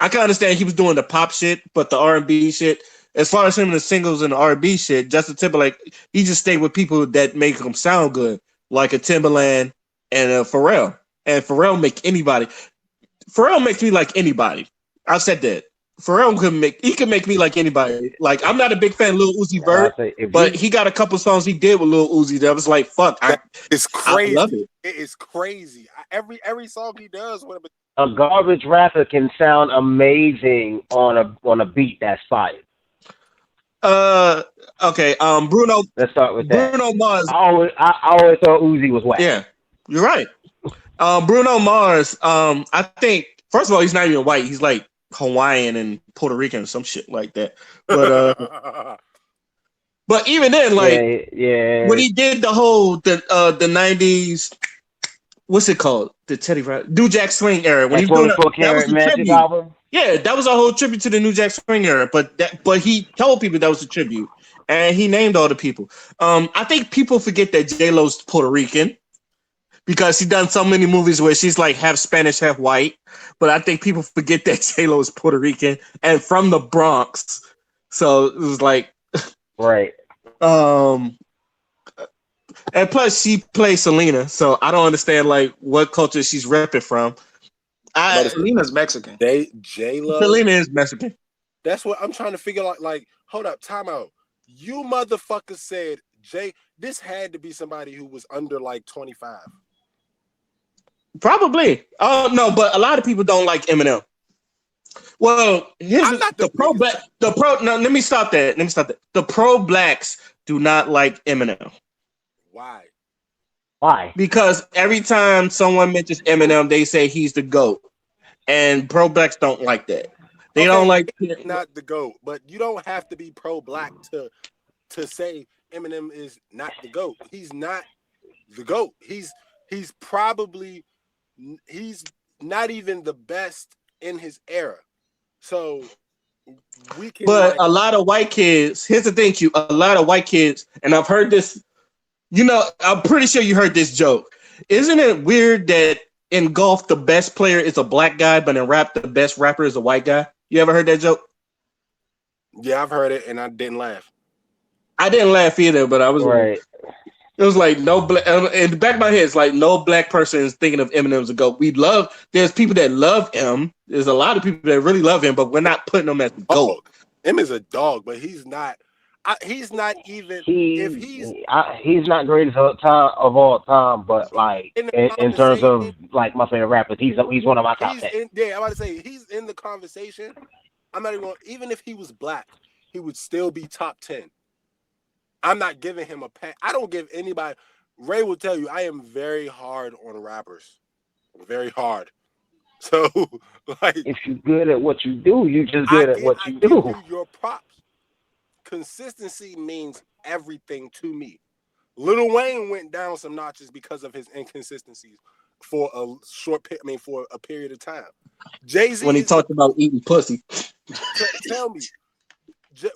[SPEAKER 2] I can understand he was doing the pop shit, but the R&B shit, as far as him and the singles and the R&B shit, Justin Timberlake, he just stayed with people that make him sound good, like a Timberland and a Pharrell. And Pharrell makes me like anybody. I've said that. Pharrell can make me like anybody. Like I'm not a big fan of Lil Uzi Vert, but he got a couple songs he did with Lil Uzi that was like, fuck.
[SPEAKER 6] It's crazy.
[SPEAKER 2] I love it.
[SPEAKER 6] It is crazy. Every song he does with
[SPEAKER 4] a garbage rapper can sound amazing on a beat that's fired.
[SPEAKER 2] Okay. Bruno.
[SPEAKER 4] Let's start with that.
[SPEAKER 2] Bruno Mars.
[SPEAKER 4] I always thought Uzi was whack.
[SPEAKER 2] Yeah, you're right. Bruno Mars. I think first of all, he's not even white. He's like Hawaiian and Puerto Rican or some shit like that. But but even then, like when he did the whole the 90s, what's it called? The Teddy New Jack Swing era. When he was doing that was a tribute. Album. Yeah, that was a whole tribute to the New Jack Swing era. But he told people that was a tribute, and he named all the people. I think people forget that J-Lo's Puerto Rican, because she done so many movies where she's like half Spanish, half white. But I think people forget that J-Lo is Puerto Rican and from the Bronx. So it was like,
[SPEAKER 4] right.
[SPEAKER 2] And plus she plays Selena, so I don't understand like what culture she's repping from.
[SPEAKER 3] Selena's Mexican.
[SPEAKER 6] J-Lo.
[SPEAKER 2] Selena is Mexican.
[SPEAKER 6] That's what I'm trying to figure out. Like, hold up, time out. You motherfuckers said this had to be somebody who was under like 25.
[SPEAKER 2] Probably. Oh no, but a lot of people don't like Eminem. Well, here's let me stop that. The pro blacks do not like Eminem.
[SPEAKER 6] Why?
[SPEAKER 4] Why?
[SPEAKER 2] Because every time someone mentions Eminem, they say he's the GOAT. And pro blacks don't like that. They don't like
[SPEAKER 6] not the GOAT, but you don't have to be pro-black to say Eminem is not the GOAT. He's not the GOAT. He's not even the best in his era. So we can.
[SPEAKER 2] But a lot of white kids. Here's the thing, Q. A lot of white kids, and I've heard this. You know, I'm pretty sure you heard this joke. Isn't it weird that in golf the best player is a black guy, but in rap the best rapper is a white guy? You ever heard that joke?
[SPEAKER 6] Yeah, I've heard it, and I didn't laugh.
[SPEAKER 2] I didn't laugh either, but I was
[SPEAKER 4] right.
[SPEAKER 2] It was like no black. In the back of my head, it's like no black person is thinking of Eminem as a GOAT. There's people that love him. There's a lot of people that really love him, but we're not putting him as a GOAT.
[SPEAKER 6] Him is a dog, but he's not. He's not even.
[SPEAKER 4] He's not greatest of all time, but like in terms of like my favorite rappers, he's one of my top 10.
[SPEAKER 6] I'm about to say he's in the conversation. I'm not even if he was black, he would still be top 10. I'm not giving him a pass. I don't give anybody. Ray will tell you I am very hard on rappers, very hard. So like,
[SPEAKER 4] if you're good at what you do, you just good at what you do.
[SPEAKER 6] Give you your props. Consistency means everything to me. Lil Wayne went down some notches because of his inconsistencies for a period of time. Jay-Z,
[SPEAKER 2] when he talked about eating pussy.
[SPEAKER 6] Tell me,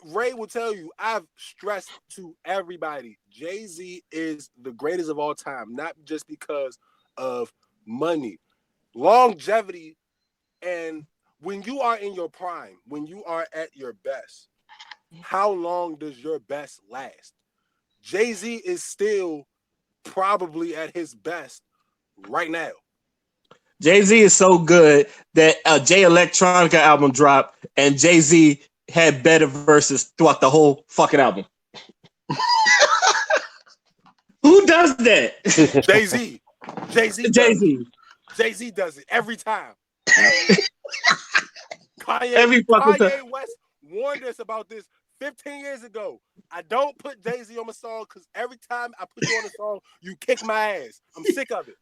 [SPEAKER 6] Ray will tell you, I've stressed to everybody, Jay-Z is the greatest of all time, not just because of money, longevity, and when you are in your prime, when you are at your best, how long does your best last? Jay-Z is still probably at his best right now.
[SPEAKER 2] Jay-Z is so good that a Jay Electronica album dropped and Jay-Z had better verses throughout the whole fucking album. Who does that?
[SPEAKER 6] Jay-Z. Jay-Z does it every time. Kanye West warned us about this 15 years ago. I don't put Jay-Z on my song because every time I put you on a song, you kick my ass. I'm sick of it.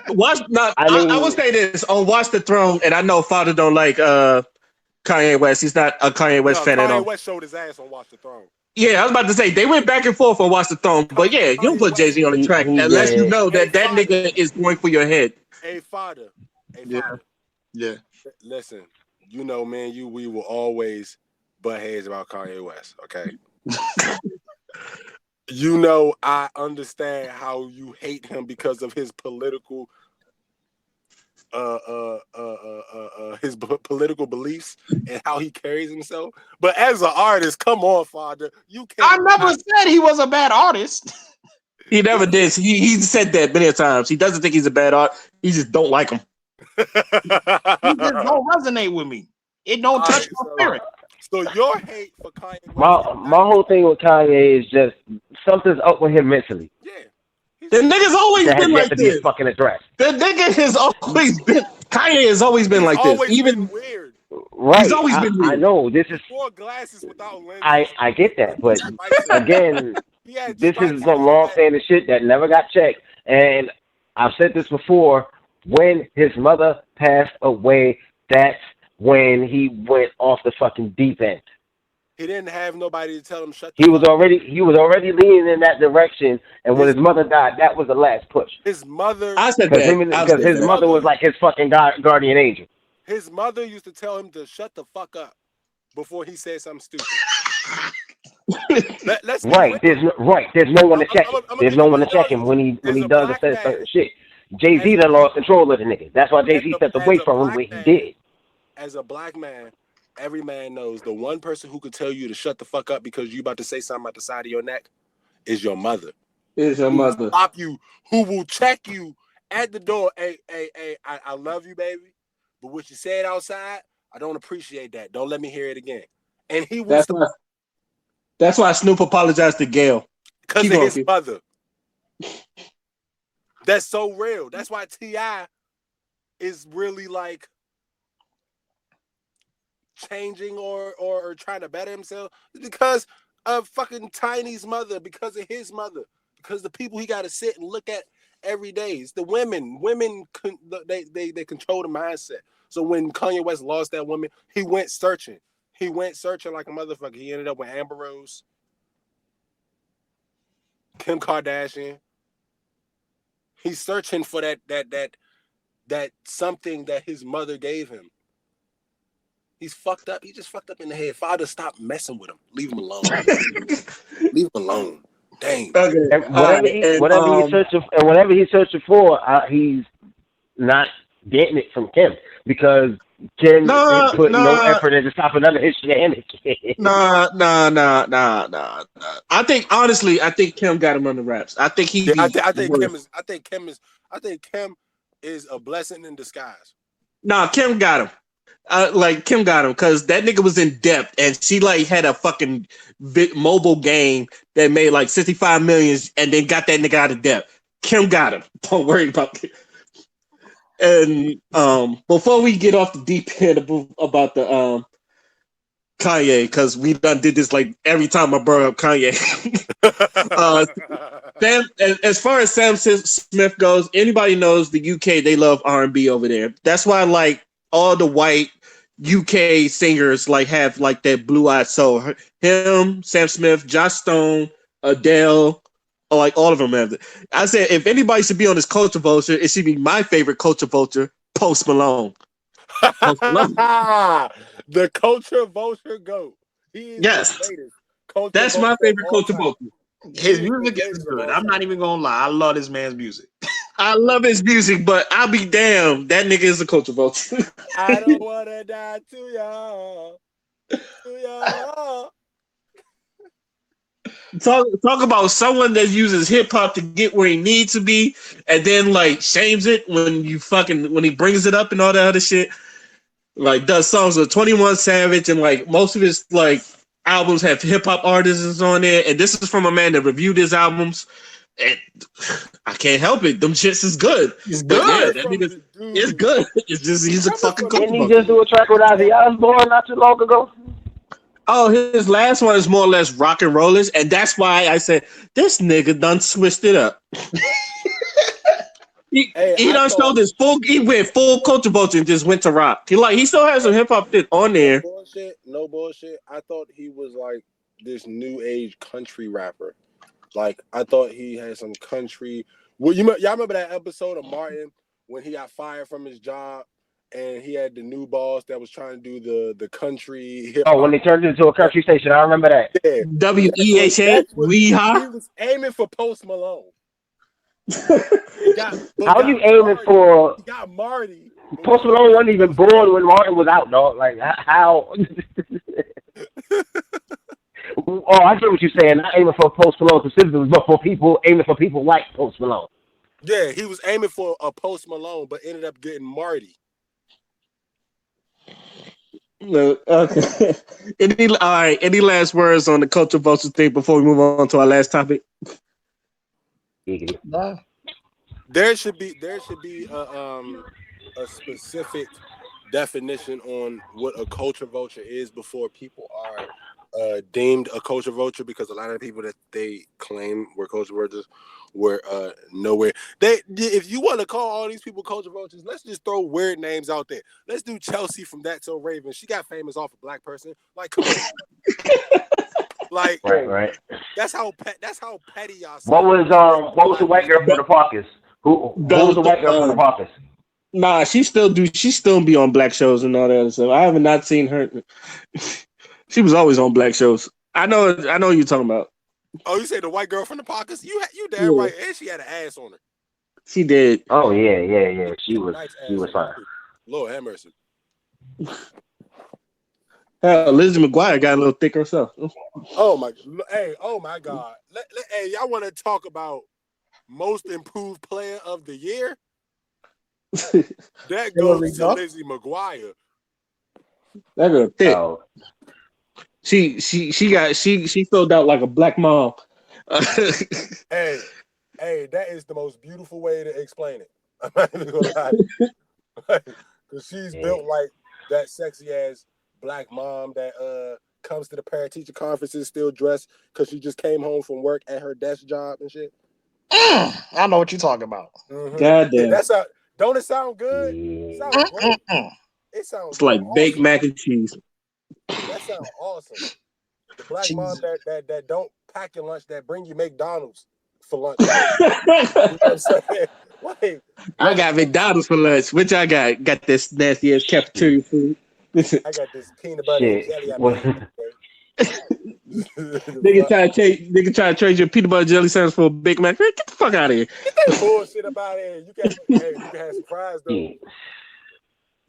[SPEAKER 2] I will say this on Watch the Throne, and I know Father don't like Kanye West. He's not a Kanye West fan at all.
[SPEAKER 6] Kanye West showed his ass on Watch the Throne.
[SPEAKER 2] Yeah, I was about to say they went back and forth on Watch the Throne, but yeah, you don't put Jay-Z on the track unless you know that nigga is going for your head.
[SPEAKER 6] Hey, Father.
[SPEAKER 3] Yeah.
[SPEAKER 6] Listen, you know, man, we will always butt heads about Kanye West, okay? You know, I understand how you hate him because of his political beliefs and how he carries himself. But as an artist, come on, Father, you can't.
[SPEAKER 3] I never said he was a bad artist.
[SPEAKER 2] He never did. He said that many times. He doesn't think he's a bad artist. He just don't like him.
[SPEAKER 3] He just don't resonate with me. It don't touch my spirit.
[SPEAKER 6] So your hate for Kanye West,
[SPEAKER 4] my whole thing with Kanye is just something's up with him mentally.
[SPEAKER 6] Yeah.
[SPEAKER 2] The nigga's always been like this.
[SPEAKER 4] Fucking addressed.
[SPEAKER 2] The nigga has always been. Kanye has always been like this. Even
[SPEAKER 6] weird.
[SPEAKER 4] Right.
[SPEAKER 2] He's always been weird.
[SPEAKER 4] I know this is.
[SPEAKER 6] 4 glasses without lenses.
[SPEAKER 4] I get that, but again, this is some long-standing shit that never got checked. And I've said this before. When his mother passed away, that's when he went off the fucking deep end.
[SPEAKER 6] He didn't have nobody to tell him shut.
[SPEAKER 4] He was already leaning in that direction, and when his mother died, that was the last push.
[SPEAKER 6] His mother.
[SPEAKER 2] I said that
[SPEAKER 4] because his mother was like his fucking guardian angel.
[SPEAKER 6] His mother used to tell him to shut the fuck up before he said something stupid.
[SPEAKER 4] Right. There's no one to check him. There's no one to check him when he does or says certain shit. Jay-Z done lost control of the nigga. That's why Jay-Z stepped away from him when he did.
[SPEAKER 6] As a black man, every man knows the one person who could tell you to shut the fuck up because you about to say something at the side of your neck is your mother.
[SPEAKER 2] Is your mother.
[SPEAKER 6] Stop you, who will check you at the door. Hey, I love you, baby. But what you said outside, I don't appreciate that. Don't let me hear it again. And he was.
[SPEAKER 2] That's why Snoop apologized to Gail.
[SPEAKER 6] Because of his mother. That's so real. That's why T.I. is really like changing or trying to better himself, because of fucking Tiny's mother, because of his mother, because the people he got to sit and look at every day. It's the women. Women, they control the mindset. So when Kanye West lost that woman, he went searching. He went searching like a motherfucker. He ended up with Amber Rose, Kim Kardashian. He's searching for that something that his mother gave him. He's fucked up. He just fucked up in the head. Father, stop messing with him. Leave him alone. Leave him alone. Dang.
[SPEAKER 2] Okay.
[SPEAKER 4] And whatever he's searching for, he's not getting it from Kim, because Kim put no effort into stopping none of his shenanigans.
[SPEAKER 2] Nah. I think Kim got him under wraps. I think he.
[SPEAKER 6] I think Kim is a blessing in disguise.
[SPEAKER 2] Nah, Kim got him. Kim got him because that nigga was in depth, and she like had a fucking mobile game that made like 65 million, and then got that nigga out of depth. Kim got him. Don't worry about it. And before we get off the deep end about the Kanye, because we done did this like every time I brought up Kanye. As far as Sam Smith goes, anybody knows the UK, they love R&B over there. That's why like all the white UK singers like have like that blue-eyed soul. Him, Sam Smith, Josh Stone, Adele, like all of them have it. I said if anybody should be on this culture vulture, it should be my favorite culture vulture, Post Malone.
[SPEAKER 6] The culture vulture goat. He is the greatest.
[SPEAKER 2] That's my favorite culture vulture.
[SPEAKER 3] His music is good. I'm not even gonna lie. I love this man's music.
[SPEAKER 2] I love his music, but I'll be damned. That nigga is a culture vulture.
[SPEAKER 6] I don't wanna die too young.
[SPEAKER 2] Talk about someone that uses hip hop to get where he needs to be, and then like shames it when he brings it up and all that other shit. Like does songs with 21 Savage, and like most of his like albums have hip hop artists on there. And this is from a man that reviewed his albums, and I can't help it. Them shits is good.
[SPEAKER 3] It's good.
[SPEAKER 2] Yeah, it's good. It's just he's a fucking.
[SPEAKER 4] Didn't he just do a track with Ozzy Osbourne not too long ago?
[SPEAKER 2] Oh, his last one is more or less rock and rollers, and that's why I said this nigga done switched it up. He done showed his full. He went full culture vulture and just went to rock. He still has some hip hop shit on there.
[SPEAKER 6] No bullshit. I thought he was like this new age country rapper. Like I thought he had some country. Well, y'all remember that episode of Martin when he got fired from his job? And he had the new boss that was trying to do the country.
[SPEAKER 4] Oh, when they turned it into a country station, I remember that.
[SPEAKER 6] Yeah.
[SPEAKER 2] WEHA.
[SPEAKER 6] He was aiming for Post Malone.
[SPEAKER 4] How are you aiming for?
[SPEAKER 6] He got Marty.
[SPEAKER 4] Post Malone wasn't even born when Martin was out, dog. Like how? Oh, I get what you're saying. Not aiming for Post Malone specifically, but for people aiming for people like Post Malone.
[SPEAKER 6] Yeah, he was aiming for a Post Malone, but ended up getting Marty.
[SPEAKER 2] No, okay. Any last words on the culture vulture thing before we move on to our last topic?
[SPEAKER 3] Nah.
[SPEAKER 6] There should be a specific definition on what a culture vulture is before people are deemed a culture vulture, because a lot of people that they claim were culture vultures were nowhere. If you want to call all these people culture vultures, let's just throw weird names out there. Let's do Chelsea from That's So Raven. She got famous off a black person. Like, come on. Like,
[SPEAKER 4] right.
[SPEAKER 6] That's how petty y'all.
[SPEAKER 4] What was the white girl from the Parkers? Who was the white girl from the Parkers?
[SPEAKER 2] Nah, she still be on black shows and all that other stuff. I have not seen her. She was always on black shows. I know what you're talking about.
[SPEAKER 6] Oh, you say the white girl from the Parkers? You damn right. And she had an ass on her.
[SPEAKER 2] She did.
[SPEAKER 4] Oh yeah. She was fine.
[SPEAKER 6] Lord have mercy.
[SPEAKER 2] Lizzie McGuire got a little thick herself.
[SPEAKER 6] Oh my God. Hey, y'all want to talk about most improved player of the year? That goes to Lizzie McGuire.
[SPEAKER 2] That girl thick.
[SPEAKER 4] Oh.
[SPEAKER 2] She filled out like a black mom.
[SPEAKER 6] Hey, that is the most beautiful way to explain it. I'm not even gonna lie. Because she's built like that sexy ass black mom that comes to the parent teacher conferences still dressed because she just came home from work at her desk job and shit.
[SPEAKER 3] I know what you're talking about.
[SPEAKER 6] Mm-hmm.
[SPEAKER 2] Goddamn.
[SPEAKER 6] That's a. Don't it sound good? It sounds great. It sounds
[SPEAKER 2] It's like
[SPEAKER 6] awesome.
[SPEAKER 2] baked mac and cheese.
[SPEAKER 6] That sounds awesome. The black
[SPEAKER 3] Cheese.
[SPEAKER 6] mom that don't pack your lunch, that bring you McDonald's for lunch. You know what I'm saying? Like,
[SPEAKER 2] I got McDonald's for lunch. Which I got this nasty ass cafeteria food.
[SPEAKER 6] I got this peanut butter and jelly I made.
[SPEAKER 2] Nigga try to trade your peanut butter jelly sandwich for a Big Mac. Get the fuck out of here.
[SPEAKER 6] Get that bullshit up out of here. You can have some fries though.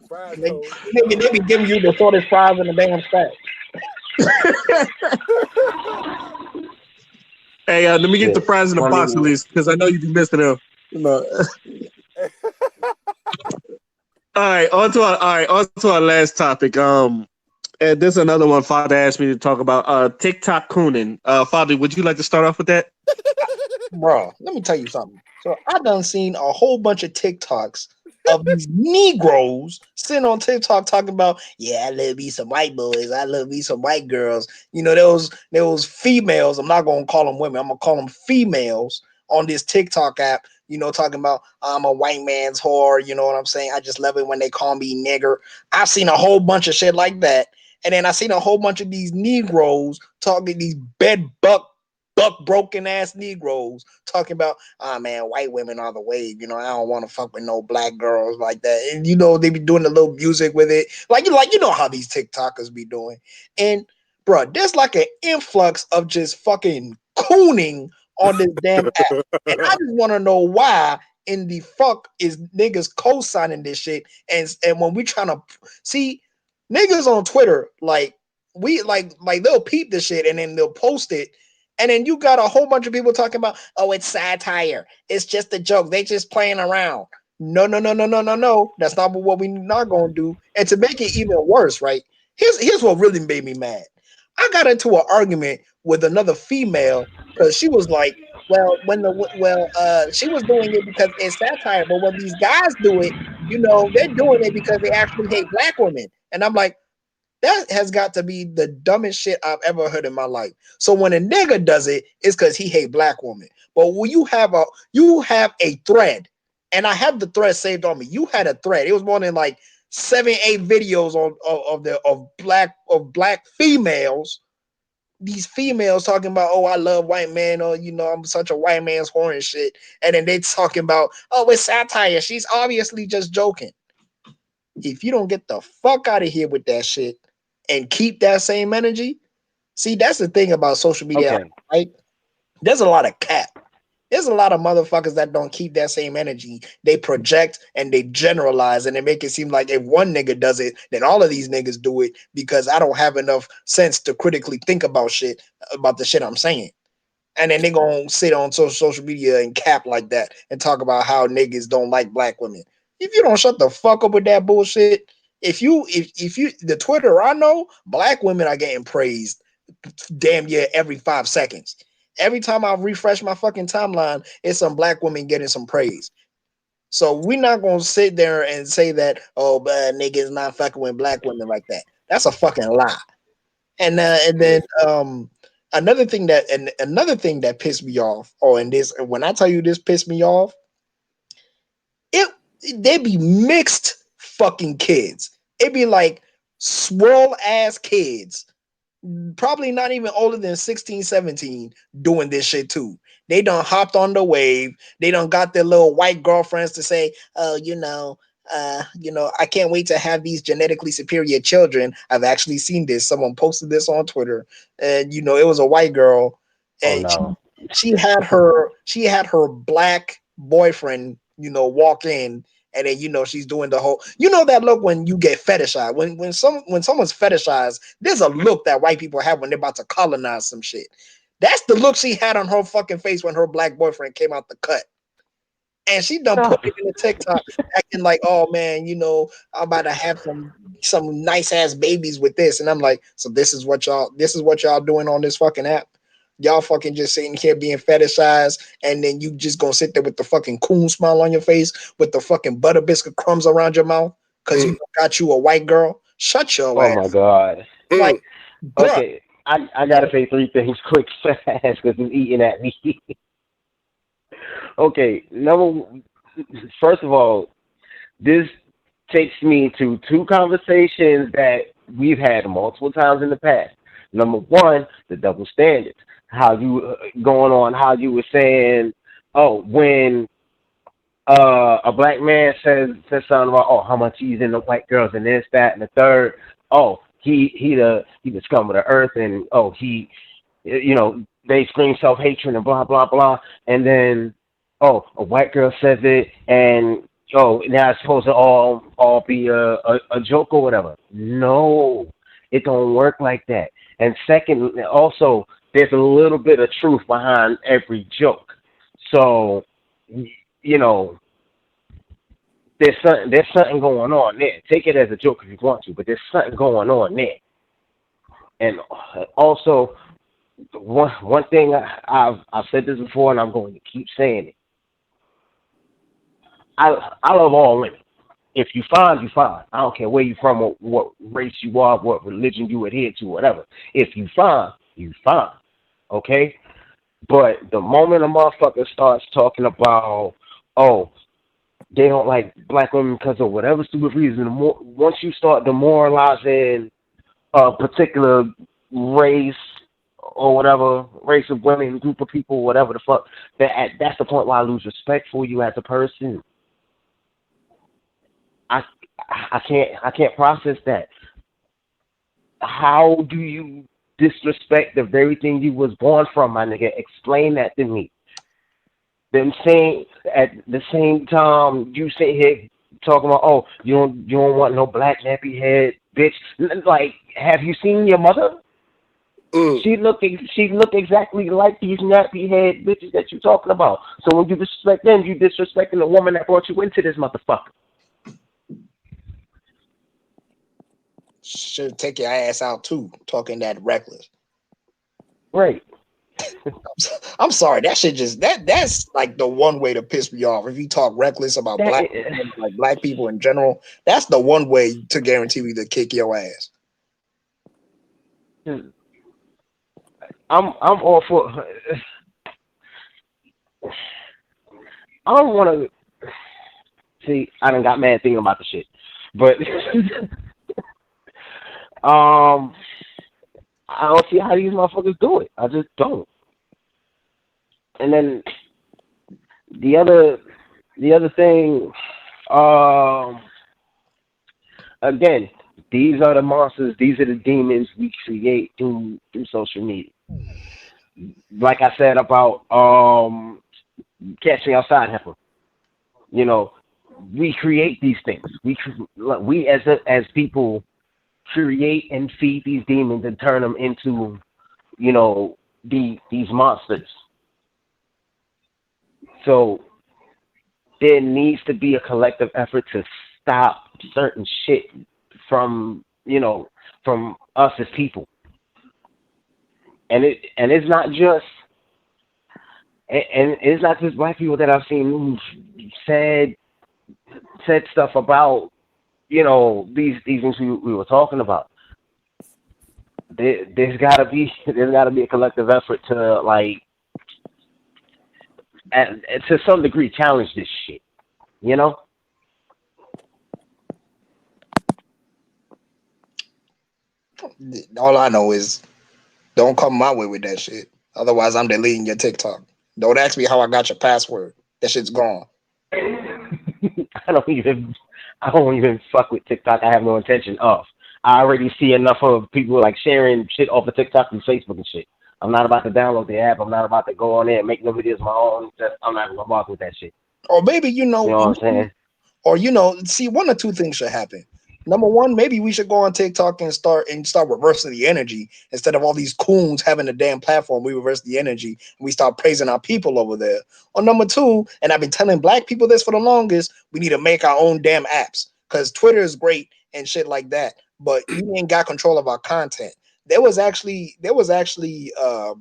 [SPEAKER 6] Fries though.
[SPEAKER 3] They be giving you the shortest fries in the damn stack.
[SPEAKER 2] Hey, let me get the fries in the box at least, because I know you be missing them. No. All right, on to our last topic. And this is another one Father asked me to talk about. TikTok cooning. Father, would you like to start off with that?
[SPEAKER 3] Bro, let me tell you something. So I done seen a whole bunch of TikToks of these Negroes sitting on TikTok talking about, yeah, I love me some white boys, I love me some white girls. You know, there was females. I'm not gonna call them women. I'm gonna call them females on this TikTok app. You know, talking about I'm a white man's whore. You know what I'm saying? I just love it when they call me nigger. I've seen a whole bunch of shit like that, and then I seen a whole bunch of these Negroes talking these buck broken ass Negroes talking about, man, white women are the wave. You know, I don't want to fuck with no black girls like that. And you know, they be doing a little music with it, like you know how these TikTokers be doing. And bro, there's like an influx of just fucking cooning on this damn app, and I just want to know why in the fuck is niggas co-signing this shit. And when we trying to see niggas on Twitter, like we like they'll peep this shit and then they'll post it. And then you got a whole bunch of people talking about, oh, it's satire. It's just a joke. They just playing around. No. That's not what we not gonna do. And to make it even worse, right? Here's what really made me mad. I got into an argument with another female because she was like, she was doing it because it's satire, but when these guys do it, you know, they're doing it because they actually hate black women. And I'm like, that has got to be the dumbest shit I've ever heard in my life. So when a nigga does it, it's because he hate black women. But when you have a thread, and I have the thread saved on me. You had a thread. It was more than like 7-8 videos of black females. These females talking about, oh, I love white men, or you know, I'm such a white man's whore and shit. And then they talking about, oh, it's satire. She's obviously just joking. If you don't get the fuck out of here with that shit and keep that same energy, see, that's the thing about social media, right? There's a lot of cap. There's a lot of motherfuckers that don't keep that same energy. They project and they generalize and they make it seem like if one nigga does it, then all of these niggas do it because I don't have enough sense to critically think about the shit I'm saying. And then they gonna sit on social media and cap like that and talk about how niggas don't like black women. If you don't shut the fuck up with that bullshit, if you the Twitter I know, black women are getting praised damn near every 5 seconds. Every time I refresh my fucking timeline, it's some black women getting some praise. So we're not gonna sit there and say that, oh, but niggas not fucking with black women like that. That's a fucking lie. And then another thing that pissed me off, when I tell you this pissed me off, they be mixed fucking kids. It be like swirl ass kids, probably not even older than 16, 17, doing this shit too. They done hopped on the wave. They done got their little white girlfriends to say, oh, I can't wait to have these genetically superior children. I've actually seen this. Someone posted this on Twitter, and it was a white girl, and she had her black boyfriend, walk in, and then she's doing the whole, that look when you get fetishized. When someone's fetishized, there's a look that white people have when they're about to colonize some shit. That's the look she had on her fucking face when her black boyfriend came out the cut. And she done put it in the TikTok acting like, oh man, I'm about to have some nice ass babies with this. And I'm like, so this is what y'all doing on this fucking app. Y'all fucking just sitting here being fetishized, and then you just gonna sit there with the fucking coon smile on your face with the fucking butter biscuit crumbs around your mouth because you got you a white girl. Shut your ass.
[SPEAKER 4] Oh my god.
[SPEAKER 3] Like, Bruh.
[SPEAKER 4] Okay, I gotta say three things quick fast because he's eating at me. Okay, first of all, this takes me to two conversations that we've had multiple times in the past. Number one, the double standards. How you going on? How you were saying, oh, when a black man says something about, oh, how much he's into white girls and this, that, and the third. Oh, he the scum of the earth, and oh, they scream self hatred and blah blah blah, and then oh, a white girl says it, and oh, now it's supposed to all be a joke or whatever. No, it don't work like that. And second, also, there's a little bit of truth behind every joke. So, you know, there's something going on there. Take it as a joke if you want to, but there's something going on there. And also, one thing I've said this before, and I'm going to keep saying it. I love all women. If you fine, you fine. I don't care where you from, or what race you are, what religion you adhere to, whatever. If you fine, you fine. Okay? But the moment a motherfucker starts talking about, oh, they don't like black women because of whatever stupid reason, once you start demoralizing a particular race or whatever, race of women, group of people, whatever the fuck, that's the point where I lose respect for you as a person. I I can't process that. How do you disrespect the very thing you was born from, my nigga? Explain that to me. Them saying at the same time you sit here talking about, oh, you don't want no black nappy head bitch. Like, have you seen your mother?
[SPEAKER 6] Mm.
[SPEAKER 4] She looked exactly like these nappy head bitches that you talking about. So when you disrespect them, you disrespecting the woman that brought you into this motherfucker.
[SPEAKER 3] Should take your ass out too, talking that reckless.
[SPEAKER 4] Right.
[SPEAKER 3] I'm sorry, that shit just that's like the one way to piss me off. If you talk reckless about
[SPEAKER 4] That
[SPEAKER 3] black people, like black people in general, that's the one way to guarantee me to kick your ass.
[SPEAKER 4] I'm all for. I don't want to see. I done got mad thinking about the shit, but I don't see how these motherfuckers do it. I just don't. And then the other thing, um, again, these are the monsters. These are the demons we create through social media. Like I said about catching outside heifer. You know, we create these things. We as people create and feed these demons and turn them into, these monsters. So there needs to be a collective effort to stop certain shit from from us as people. And it's not just and it's not just black people that I've seen who said stuff about these things we were talking about. There's gotta be a collective effort to and to some degree challenge this shit. You know?
[SPEAKER 3] All I know is don't come my way with that shit. Otherwise, I'm deleting your TikTok. Don't ask me how I got your password. That shit's gone.
[SPEAKER 4] I don't even I don't even fuck with TikTok. I have no intention of. I already see enough of people sharing shit off of TikTok and Facebook and shit. I'm not about to download the app. I'm not about to go on there and make no videos of my own. I'm not gonna bother with that shit.
[SPEAKER 3] Or maybe
[SPEAKER 4] You know what I'm saying?
[SPEAKER 3] or see, one or two things should happen. Number one, maybe we should go on TikTok and start reversing the energy instead of all these coons having a damn platform. We reverse the energy and we start praising our people over there. Or number two, and I've been telling black people this for the longest, we need to make our own damn apps because Twitter is great and shit like that, but we ain't got control of our content. There was actually a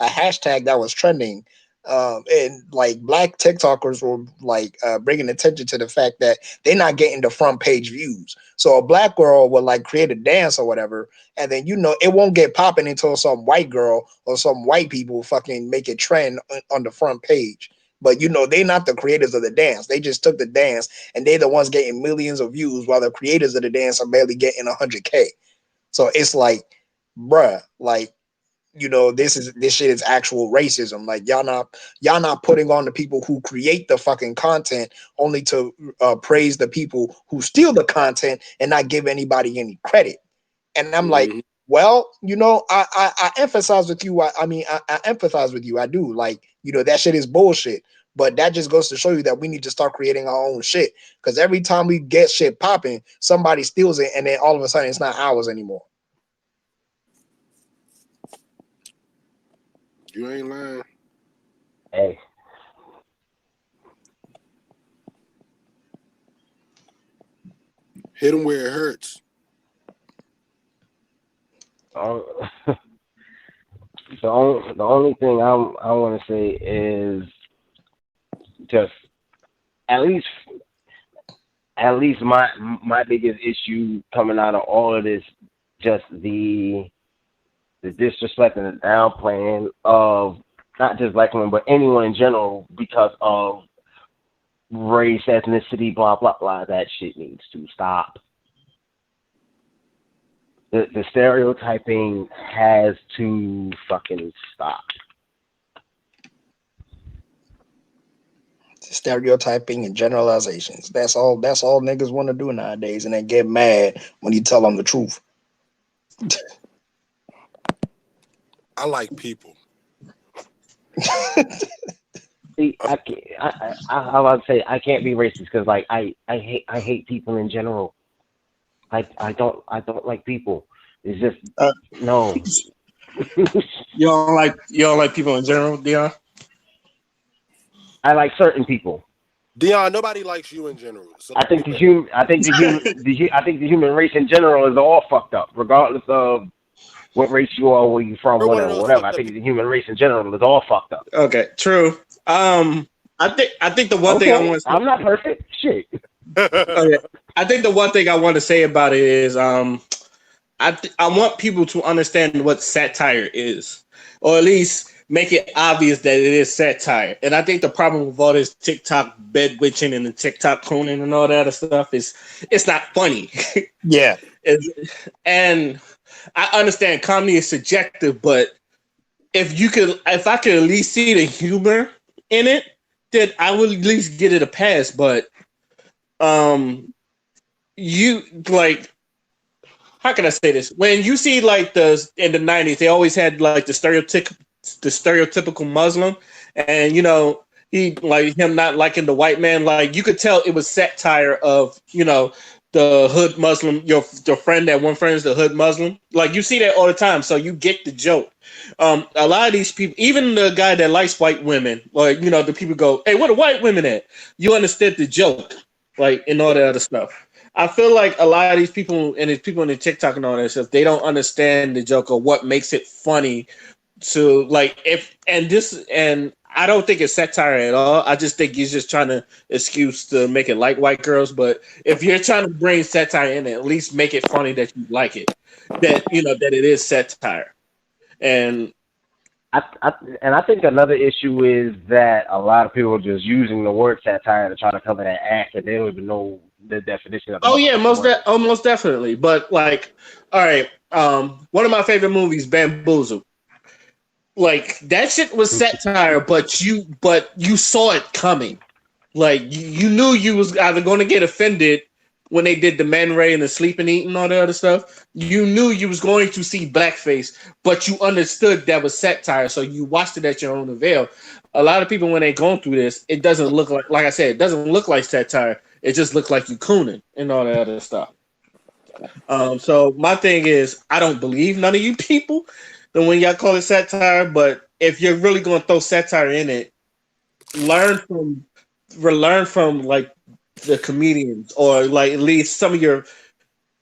[SPEAKER 3] hashtag that was trending And like black TikTokers were like bringing attention to the fact that they're not getting the front page views. So a black girl will like create a dance or whatever, and then it won't get popping until some white girl or some white people fucking make it trend on the front page. But they're not the creators of the dance. They just took the dance and they're the ones getting millions of views while the creators of the dance are barely getting 100K. So it's like, bruh, like this shit is actual racism. Like y'all not putting on the people who create the fucking content only to praise the people who steal the content and not give anybody any credit. And I'm like, well, I emphasize with you. I mean, I empathize with you. I do. Like, that shit is bullshit. But that just goes to show you that we need to start creating our own shit. Because every time we get shit popping, somebody steals it, and then all of a sudden it's not ours anymore.
[SPEAKER 6] You ain't lying.
[SPEAKER 4] Hey.
[SPEAKER 6] Hit them where it hurts.
[SPEAKER 4] The only thing I want to say is just at least my biggest issue coming out of all of this, just the disrespect and the downplaying of not just black women but anyone in general because of race, ethnicity, blah blah blah. That shit needs to stop. The stereotyping has to fucking stop.
[SPEAKER 3] Stereotyping and generalizations. That's all niggas want to do nowadays, and they get mad when you tell them the truth.
[SPEAKER 6] I like people.
[SPEAKER 4] See, I would say I can't be racist because like I hate people in general. I don't like people. It's just no.
[SPEAKER 2] You don't like people in general, Dion?
[SPEAKER 4] I like certain people.
[SPEAKER 6] Dion, nobody likes you in general. So
[SPEAKER 4] I think the human race in general is all fucked up, regardless of what race you are, where you from, whatever. I think the human race in general is all fucked up.
[SPEAKER 2] Okay, true. I think the one thing I want to say,
[SPEAKER 4] I'm not perfect. Shit.
[SPEAKER 2] Okay. I think the one thing I want to say about it is I want people to understand what satire is, or at least make it obvious that it is satire. And I think the problem with all this TikTok bed witching and the TikTok cloning and all that other stuff is it's not funny.
[SPEAKER 3] Yeah.
[SPEAKER 2] And I understand comedy is subjective, but if I could at least see the humor in it, then I would at least get it a pass. But you like, how can I say this? When you see like in the 90s, they always had like the stereotypical Muslim, and he like him not liking the white man. Like you could tell it was satire of the hood Muslim. Your friend, that one friend is the hood Muslim. Like you see that all the time, so you get the joke. A lot of these people, even the guy that likes white women, like the people go, "Hey, where the white women at?" You understood the joke, like and all that other stuff. I feel like a lot of these people and these people in the TikTok and all that stuff, they don't understand the joke or what makes it funny. To like and I don't think it's satire at all. I just think he's just trying to excuse to make it like white girls. But if you're trying to bring satire in, at least make it funny that you like it, that that it is satire. And
[SPEAKER 4] I think another issue is that a lot of people are just using the word satire to try to cover that act, and they don't even know the definition of.
[SPEAKER 2] Oh yeah, most definitely. But like, all right, one of my favorite movies, Bamboozled. Like that shit was satire, but you saw it coming. Like you knew you was either going to get offended when they did the Man Ray and the Sleep and Eat and all that other stuff. You knew you was going to see blackface, but you understood that was satire, so you watched it at your own avail. A lot of people when they going through this, it doesn't look like I said, it doesn't look like satire. It just looks like you cooning and all that other stuff. So my thing is, I don't believe none of you people. Then when y'all call it satire, but if you're really going to throw satire in it, learn from like the comedians or like at least some of your.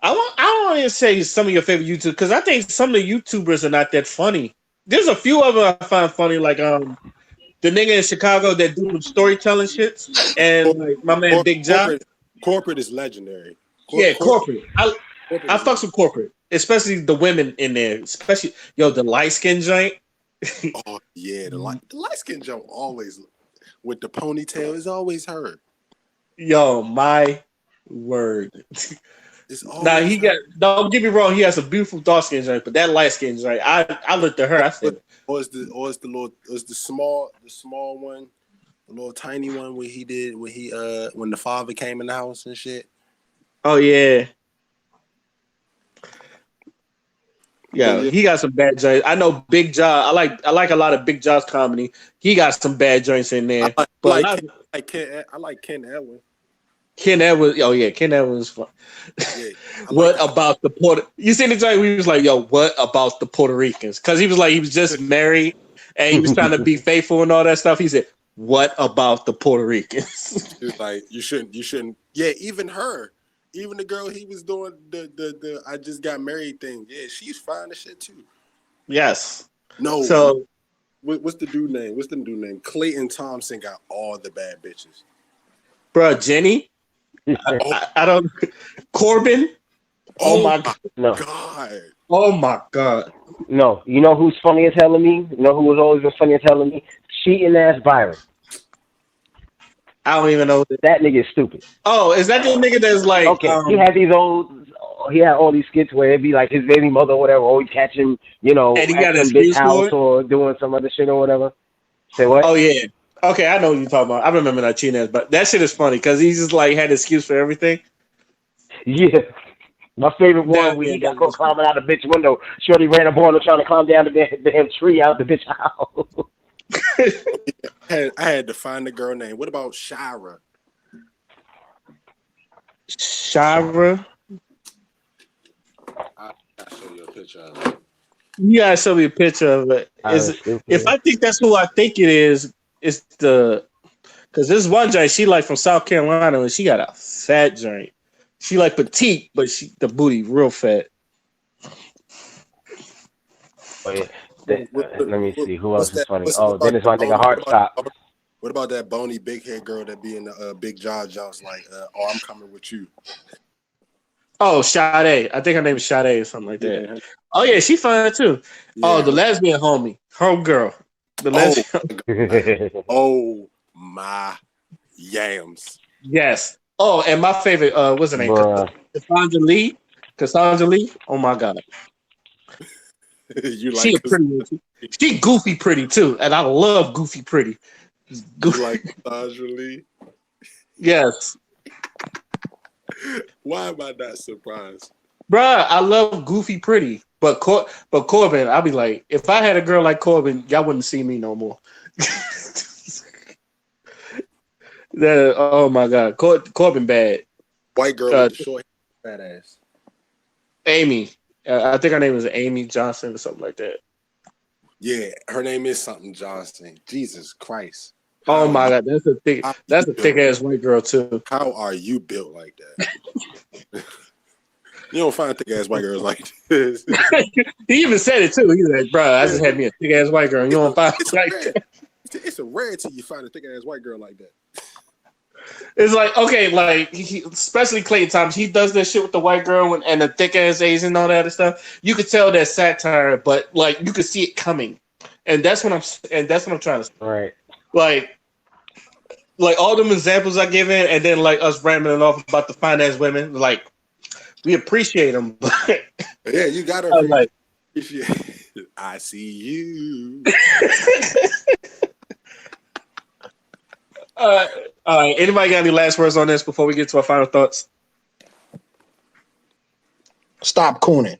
[SPEAKER 2] I don't want to say some of your favorite YouTubers because I think some of the YouTubers are not that funny. There's a few of them I find funny, like the the nigga in Chicago that do the storytelling shits, and like my man Big John.
[SPEAKER 6] Corporate is legendary.
[SPEAKER 2] Corporate. I
[SPEAKER 6] Corporate
[SPEAKER 2] fucks with corporate, especially the women in there. Especially the light skin joint.
[SPEAKER 6] Oh yeah, the light skin joint always with the ponytail is always her.
[SPEAKER 2] Yo, my word.
[SPEAKER 6] It's
[SPEAKER 2] Now
[SPEAKER 6] always
[SPEAKER 2] he got. Don't get me wrong. He has a beautiful dark skin joint, but that light skin joint, I looked at her. I said,
[SPEAKER 6] it's the small one, the little tiny one when when the father came in the house and shit.
[SPEAKER 2] oh yeah. Yeah, he got some bad joints. I know Big Jaw. I like a lot of Big Jaw's comedy. He got some bad joints in there.
[SPEAKER 6] I
[SPEAKER 2] but
[SPEAKER 6] like Ken Edwin.
[SPEAKER 2] Ken Edwards. Oh yeah, Ken Edwards. Fun.
[SPEAKER 6] Yeah,
[SPEAKER 2] What about the Puerto? You seen the joint? We was like, yo, what about the Puerto Ricans? Because he was just married and he was trying to be faithful and all that stuff. He said, what about the Puerto Ricans?
[SPEAKER 6] He was like, you shouldn't. Yeah, even her. Even the girl he was doing the I just got married thing. Yeah, she's fine as shit too.
[SPEAKER 2] Yes.
[SPEAKER 6] No.
[SPEAKER 2] So
[SPEAKER 6] what's the dude name? What's the dude name? Clayton Thompson got all the bad bitches.
[SPEAKER 2] Bro, Jenny. I don't. Corbin. Oh my
[SPEAKER 6] God.
[SPEAKER 2] Oh my God.
[SPEAKER 4] No, you know who's funny as hell to me? You know who was always been funny as hell to me? Cheating ass Byron.
[SPEAKER 2] I don't even know
[SPEAKER 4] that nigga is stupid.
[SPEAKER 2] Oh, is that the nigga that's like?
[SPEAKER 4] Okay, he had all these skits where it'd be like his baby mother or whatever always catching,
[SPEAKER 2] and he got
[SPEAKER 4] at
[SPEAKER 2] his
[SPEAKER 4] house or doing some other shit or whatever. Say what?
[SPEAKER 2] Oh yeah. Okay, I know what you're talking about. I remember that cheating ass, but that shit is funny because he just like had an excuse for everything.
[SPEAKER 4] Yeah. My favorite one when he got caught climbing out the bitch window. Shorty ran up on him trying to climb down the damn tree out the bitch house.
[SPEAKER 6] I had to find the girl name. What about Shira?
[SPEAKER 2] Shira?
[SPEAKER 6] I'll show you a picture of it.
[SPEAKER 2] You gotta show me a picture of it. If I think that's who I think it is, it's because this one giant, she like from South Carolina and she got a fat joint. She like petite, but the booty real fat.
[SPEAKER 4] Oh, yeah. Let me see. Who else is funny? Then it's my nigga Heartstop.
[SPEAKER 6] What about that bony big head girl that be in the Big Jaw Jones like, I'm coming with you?
[SPEAKER 2] Oh, Sade. I think her name is Sade or something like that. Yeah. Oh yeah, she fine too. Yeah. Oh, the lesbian homie, her girl. The lesbian.
[SPEAKER 6] Oh my yams.
[SPEAKER 2] Yes. Oh, and my favorite, what's her name? Cassandra Lee. Oh my God.
[SPEAKER 6] You like
[SPEAKER 2] she pretty. She goofy pretty too, and I love goofy pretty.
[SPEAKER 6] You like Cassandra Lee?
[SPEAKER 2] Yes.
[SPEAKER 6] Why am I not surprised?
[SPEAKER 2] Bruh, I love goofy pretty. But Corbin, I'll be like, if I had a girl like Corbin, y'all wouldn't see me no more. Oh my God. Corbin bad.
[SPEAKER 6] White girl with the short fat ass.
[SPEAKER 2] Amy. I think her name is Amy Johnson or something like that.
[SPEAKER 6] Yeah, her name is something Johnson. Jesus Christ.
[SPEAKER 2] Oh my God, that's a thick ass white girl too.
[SPEAKER 6] How are you built like that? You don't find thick ass white girls like this.
[SPEAKER 2] He even said it too. He's like, bro, I just had me a thick ass white girl. You don't find it like that.
[SPEAKER 6] It's a rarity you find a thick ass white girl like that.
[SPEAKER 2] It's like, okay, like especially Clayton Thomas, he does that shit with the white girl and the thick ass Asian and all that other stuff. You could tell that satire, but like you could see it coming, and that's what I'm trying to say.
[SPEAKER 4] Right.
[SPEAKER 2] Like all them examples I give in, and then like us rambling off about the fine ass women, like we appreciate them. But
[SPEAKER 6] yeah, you gotta appreciate. I see you.
[SPEAKER 2] All right. Anybody got any last words on this before we get to our final thoughts?
[SPEAKER 3] Stop cooning.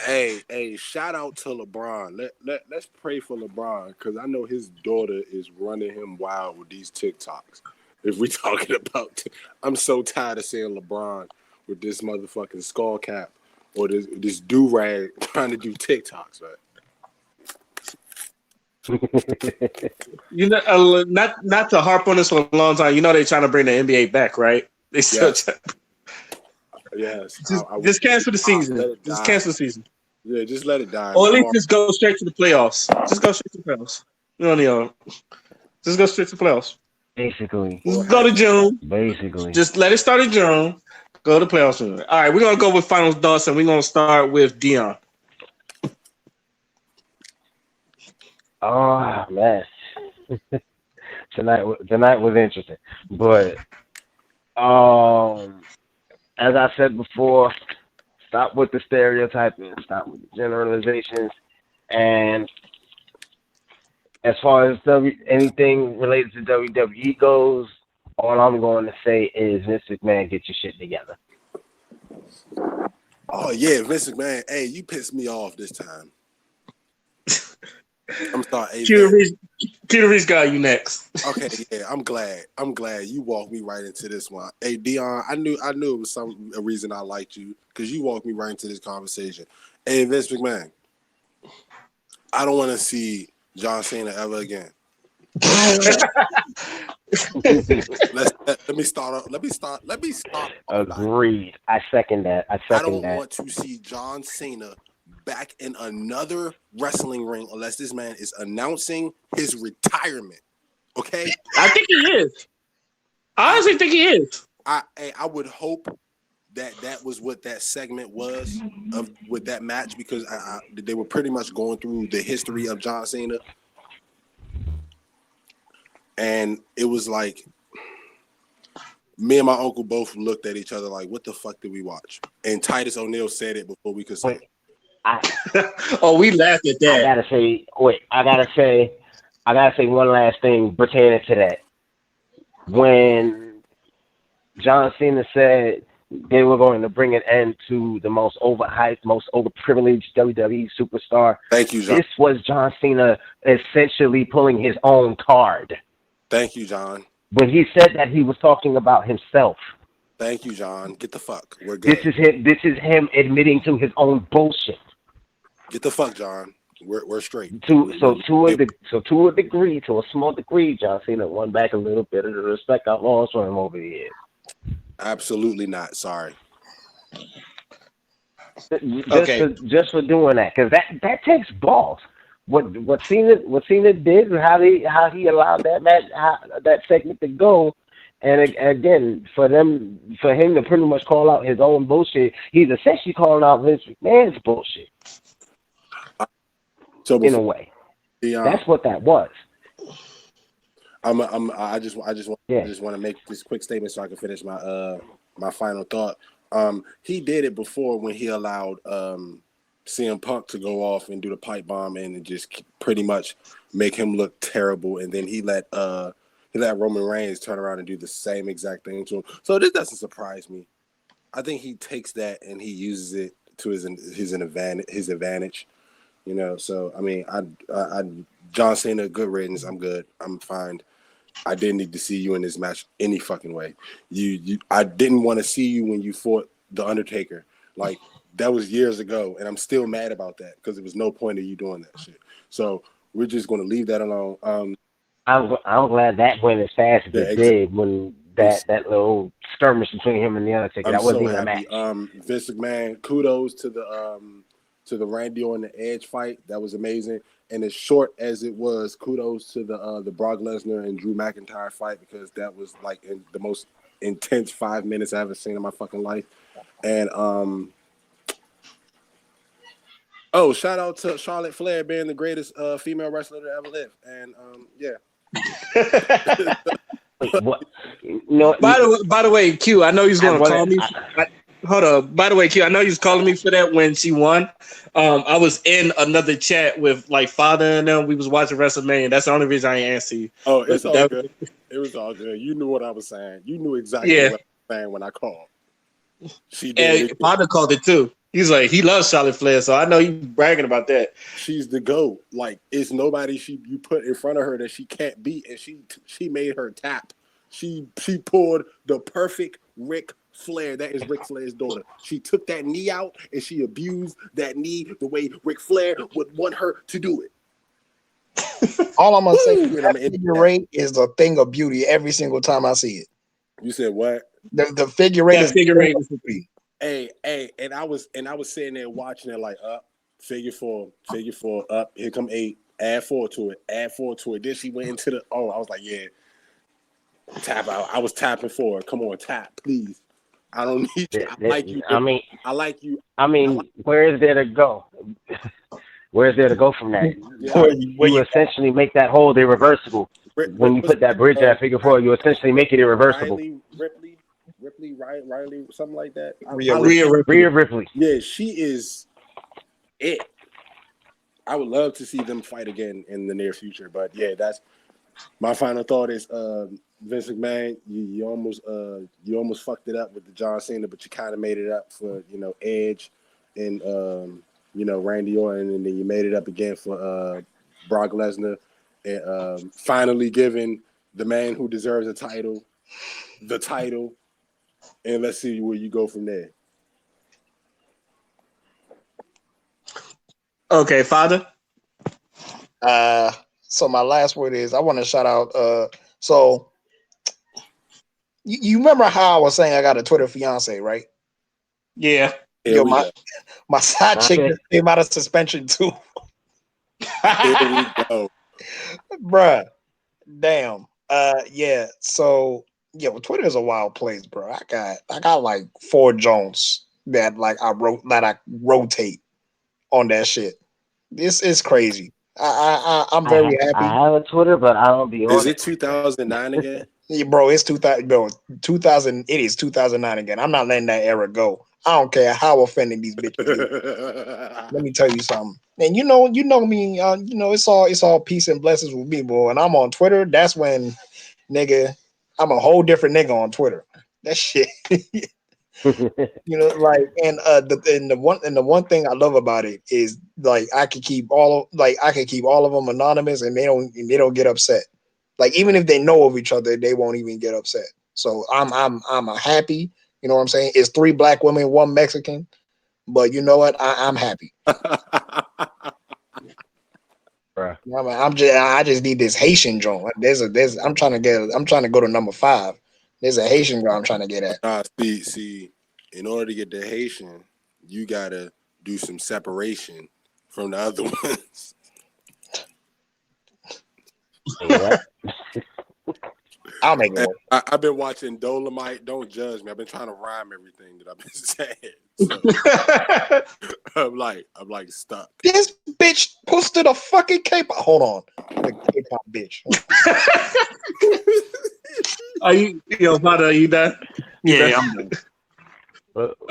[SPEAKER 6] Hey, shout out to LeBron. Let's pray for LeBron because I know his daughter is running him wild with these TikToks. If we talking about, I'm so tired of seeing LeBron with this motherfucking skull cap or this do-rag trying to do TikToks, right?
[SPEAKER 2] You know, not to harp on this for a long time. You know they're trying to bring the NBA back, right? They still
[SPEAKER 6] yes.
[SPEAKER 2] Just cancel the season. Just cancel the season.
[SPEAKER 6] Yeah, just let it die.
[SPEAKER 2] Or at least just go straight to the playoffs. Just go straight to the playoffs. We don't need all. Just go straight to playoffs.
[SPEAKER 4] Basically.
[SPEAKER 2] Just go to June.
[SPEAKER 4] Basically.
[SPEAKER 2] Just let it start in June. Go to playoffs. All right, we're gonna go with final thoughts, and we're gonna start with Dion.
[SPEAKER 4] Oh man. tonight was interesting. But as I said before, stop with the stereotyping, stop with the generalizations, and as far as anything related to WWE goes, all I'm going to say is Vince McMahon, get your shit together.
[SPEAKER 6] Oh yeah, Vince McMahon. Hey, you pissed me off this time. I'm sorry. Hey,
[SPEAKER 2] Q Reese got you next.
[SPEAKER 6] Okay, yeah, I'm glad you walked me right into this one. Hey, Dion, I knew it was a reason I liked you because you walked me right into this conversation. Hey, Vince McMahon, I don't want to see John Cena ever again. Let me start.
[SPEAKER 4] Agreed. I second that.
[SPEAKER 6] I don't want to see John Cena back in another wrestling ring unless this man is announcing his retirement. Okay?
[SPEAKER 2] I think he is. I honestly think he is.
[SPEAKER 6] I would hope that was what that segment was with that match because they were pretty much going through the history of John Cena. And it was like me and my uncle both looked at each other like, what the fuck did we watch? And Titus O'Neil said it before we could say it.
[SPEAKER 2] We laughed at that.
[SPEAKER 4] I gotta say one last thing pertaining to that. When John Cena said they were going to bring an end to the most overhyped, most overprivileged WWE superstar.
[SPEAKER 6] Thank you, John.
[SPEAKER 4] This was John Cena essentially pulling his own card.
[SPEAKER 6] Thank you, John.
[SPEAKER 4] When he said that, he was talking about himself.
[SPEAKER 6] Thank you, John. Get the fuck. We're good.
[SPEAKER 4] This is him admitting to his own bullshit.
[SPEAKER 6] Get the fuck, John. We're straight.
[SPEAKER 4] To a small degree, John Cena won back a little bit of the respect I lost from him over the years.
[SPEAKER 6] Absolutely not. Sorry.
[SPEAKER 4] Just for doing that, because that takes balls. What Cena did, and how he allowed that segment to go, and again for him to pretty much call out his own bullshit, he's essentially calling out Vince McMahon's bullshit. So in a way, that's what that was.
[SPEAKER 6] I just want to make this quick statement so I can finish my final thought. He did it before when he allowed CM Punk to go off and do the pipe bomb and just pretty much make him look terrible, and then he let Roman Reigns turn around and do the same exact thing to him. So this doesn't surprise me. I think he takes that and he uses it to his advantage. You know, so I mean, I John Cena, good riddance. I'm good. I'm fine. I didn't need to see you in this match any fucking way. I didn't want to see you when you fought The Undertaker. Like, that was years ago, and I'm still mad about that because there was no point of you doing that shit. So we're just going to leave that alone.
[SPEAKER 4] I'm glad that went as fast as it did when that little skirmish between him and The Undertaker. That wasn't even a match.
[SPEAKER 6] Vince McMahon, kudos to the Randy Orton and Edge fight. That was amazing. And as short as it was, kudos to the Brock Lesnar and Drew McIntyre fight because that was like the most intense 5 minutes I've ever seen in my fucking life. And shout out to Charlotte Flair being the greatest female wrestler to ever live. And yeah.
[SPEAKER 4] What? No.
[SPEAKER 2] By the way, Q, I know he's going to call me. Hold up. By the way, Q, I know you was calling me for that when she won. I was in another chat with like Father and them. We was watching WrestleMania. That's the only reason I ain't answer you.
[SPEAKER 6] Oh, it's all good. It was all good. You knew what I was saying. You knew exactly what I was saying when I called. She did.
[SPEAKER 2] And Father called it too. He's like, he loves Charlotte Flair, so I know you bragging about that.
[SPEAKER 6] She's the GOAT. Like, it's nobody you put in front of her that she can't beat, and she made her tap. She pulled the perfect Ric Flair. That is Ric Flair's daughter. She took that knee out and she abused that knee the way Ric Flair would want her to do it.
[SPEAKER 3] All I'm gonna say is that figure eight is a thing of beauty every single time I see it.
[SPEAKER 6] You said what?
[SPEAKER 3] The figure eight is
[SPEAKER 2] figure eight.
[SPEAKER 6] Hey, and I was sitting there watching it like figure four, up, here come 8, Add 4 to it. Then she went into the. Oh, I was like, yeah, tap out. I was tapping for her. Come on, tap, please. I don't need you. I like you. I like you.
[SPEAKER 4] Where is there to go? Where is there to go from that? You essentially make that hold irreversible. When you put that bridge at figure 4, you essentially make it irreversible.
[SPEAKER 6] Riley, something like that.
[SPEAKER 2] Rhea Ripley.
[SPEAKER 6] Yeah, she is it. I would love to see them fight again in the near future, but yeah, that's my final thought. Is Vince McMahon, you almost fucked it up with the John Cena, but you kind of made it up for Edge and Randy Orton, and then you made it up again for Brock Lesnar, and finally giving the man who deserves a title the title, and let's see where you go from there.
[SPEAKER 2] Okay, Father.
[SPEAKER 3] So my last word is I want to shout out. So you remember how I was saying I got a Twitter fiance, right?
[SPEAKER 2] Yeah.
[SPEAKER 3] Yo, my side chick just came out of suspension too.
[SPEAKER 6] Here we go,
[SPEAKER 3] bruh. Damn. Yeah. So yeah, well, Twitter is a wild place, bro. I got like 4 Jones that I rotate on that shit. This is crazy. I'm very happy.
[SPEAKER 4] I have a Twitter, but I don't be on it.
[SPEAKER 6] Is it 2009 again?
[SPEAKER 3] Yeah, bro, it's 2000. Bro, 2000. It is 2009 again. I'm not letting that era go. I don't care how offending these bitches is. Let me tell you something. And you know me. It's all peace and blessings with me, boy. And I'm on Twitter. That's when, nigga, I'm a whole different nigga on Twitter. That shit. Like, and the one thing I love about it is like I could keep all of them anonymous, and they don't get upset. Like, even if they know of each other, they won't even get upset. So I'm happy. You know what I'm saying? It's 3 black women, 1 Mexican, but you know what? I'm happy. I just need this Haitian joint. I'm trying to go to number 5. There's a Haitian girl I'm trying to get at.
[SPEAKER 6] See, in order to get the Haitian, you gotta do some separation from the other ones.
[SPEAKER 4] Yeah.
[SPEAKER 3] I'll make it work.
[SPEAKER 6] I've been watching Dolomite. Don't judge me. I've been trying to rhyme everything that I've been saying. So I'm like stuck.
[SPEAKER 3] This bitch posted a fucking K-pop. Hold on, the K-pop bitch.
[SPEAKER 2] Are you, Father? Are you done?
[SPEAKER 3] Yeah, I'm done.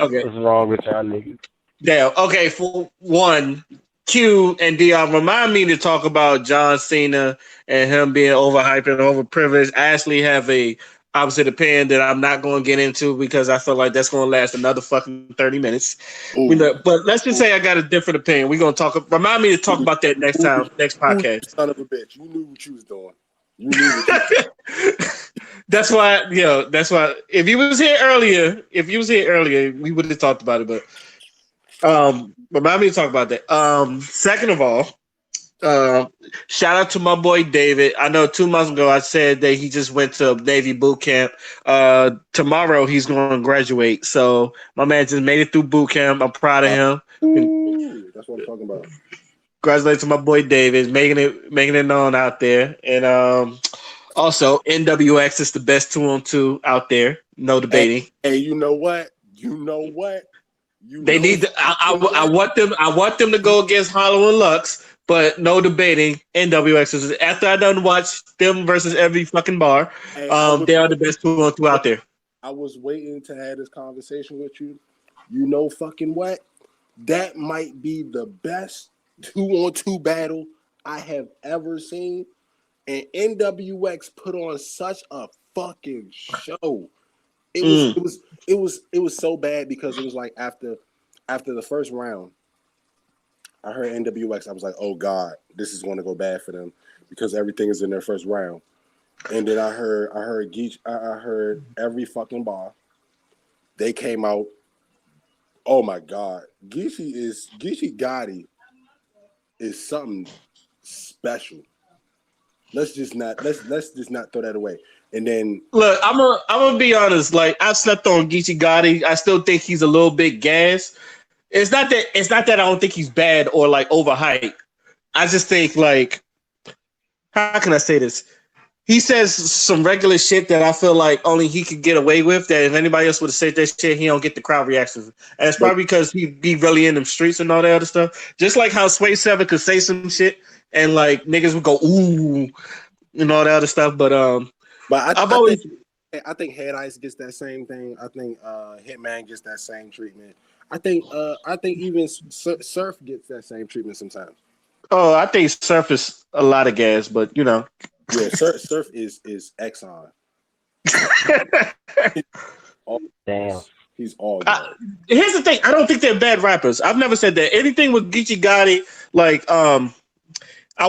[SPEAKER 2] Okay.
[SPEAKER 4] What's wrong with y'all niggas?
[SPEAKER 2] Damn. Okay, for one, Q and Dion remind me to talk about John Cena and him being overhyped and overprivileged. I actually have a opposite opinion that I'm not going to get into because I feel like that's going to last another fucking 30 minutes. But let's just say I got a different opinion. We're going to talk. Remind me to talk about that next podcast.
[SPEAKER 6] Son of a bitch. You knew what you was doing. You knew what you was doing.
[SPEAKER 2] That's why, if you was here earlier, we would have talked about it, but remind me to talk about that. Second of all, shout out to my boy David. I know 2 months ago I said that he just went to Navy boot camp. Tomorrow he's going to graduate. So my man just made it through boot camp. I'm proud of him.
[SPEAKER 6] That's what I'm talking about.
[SPEAKER 2] Congratulations to my boy David, making it known out there. And also NWX is the best 2-on-2 out there. No debating.
[SPEAKER 6] Hey, you know what?
[SPEAKER 2] They need to, I want them to go against Hollow and Lux, but no debating. NWX is after I done watch them versus every fucking bar. They are the best 2-on-2 out there.
[SPEAKER 6] I was waiting to have this conversation with you. You know fucking what? That might be the best 2-on-2 battle I have ever seen. And NWX put on such a fucking show. It was so bad because it was like after the first round, I heard NWX. I was like, oh God, this is going to go bad for them because everything is in their first round. And then I heard Geech. I heard every fucking bar. They came out. Oh my God, Geechee Gotti is something special. Let's just not throw that away. And then
[SPEAKER 2] look, I'm gonna be honest. Like, I slept on Geechee Gotti. I still think he's a little bit gas. It's not that I don't think he's bad or like overhyped. I just think like, how can I say this? He says some regular shit that I feel like only he could get away with. That if anybody else would have said that shit, he don't get the crowd reactions. And it's probably because he be really in them streets and all that other stuff. Just like how Sway Seven could say some shit and like niggas would go ooh and all that other stuff. But I've always.
[SPEAKER 6] I think Head Ice gets that same thing. I think Hitman gets that same treatment. I think even Surf gets that same treatment sometimes.
[SPEAKER 2] Oh, I think Surf is a lot of gas, but you know.
[SPEAKER 6] Yeah, Surf is Exxon.
[SPEAKER 4] Damn.
[SPEAKER 6] He's all good.
[SPEAKER 2] Here's the thing. I don't think they're bad rappers. I've never said that. Anything with Geechee Gotti, like I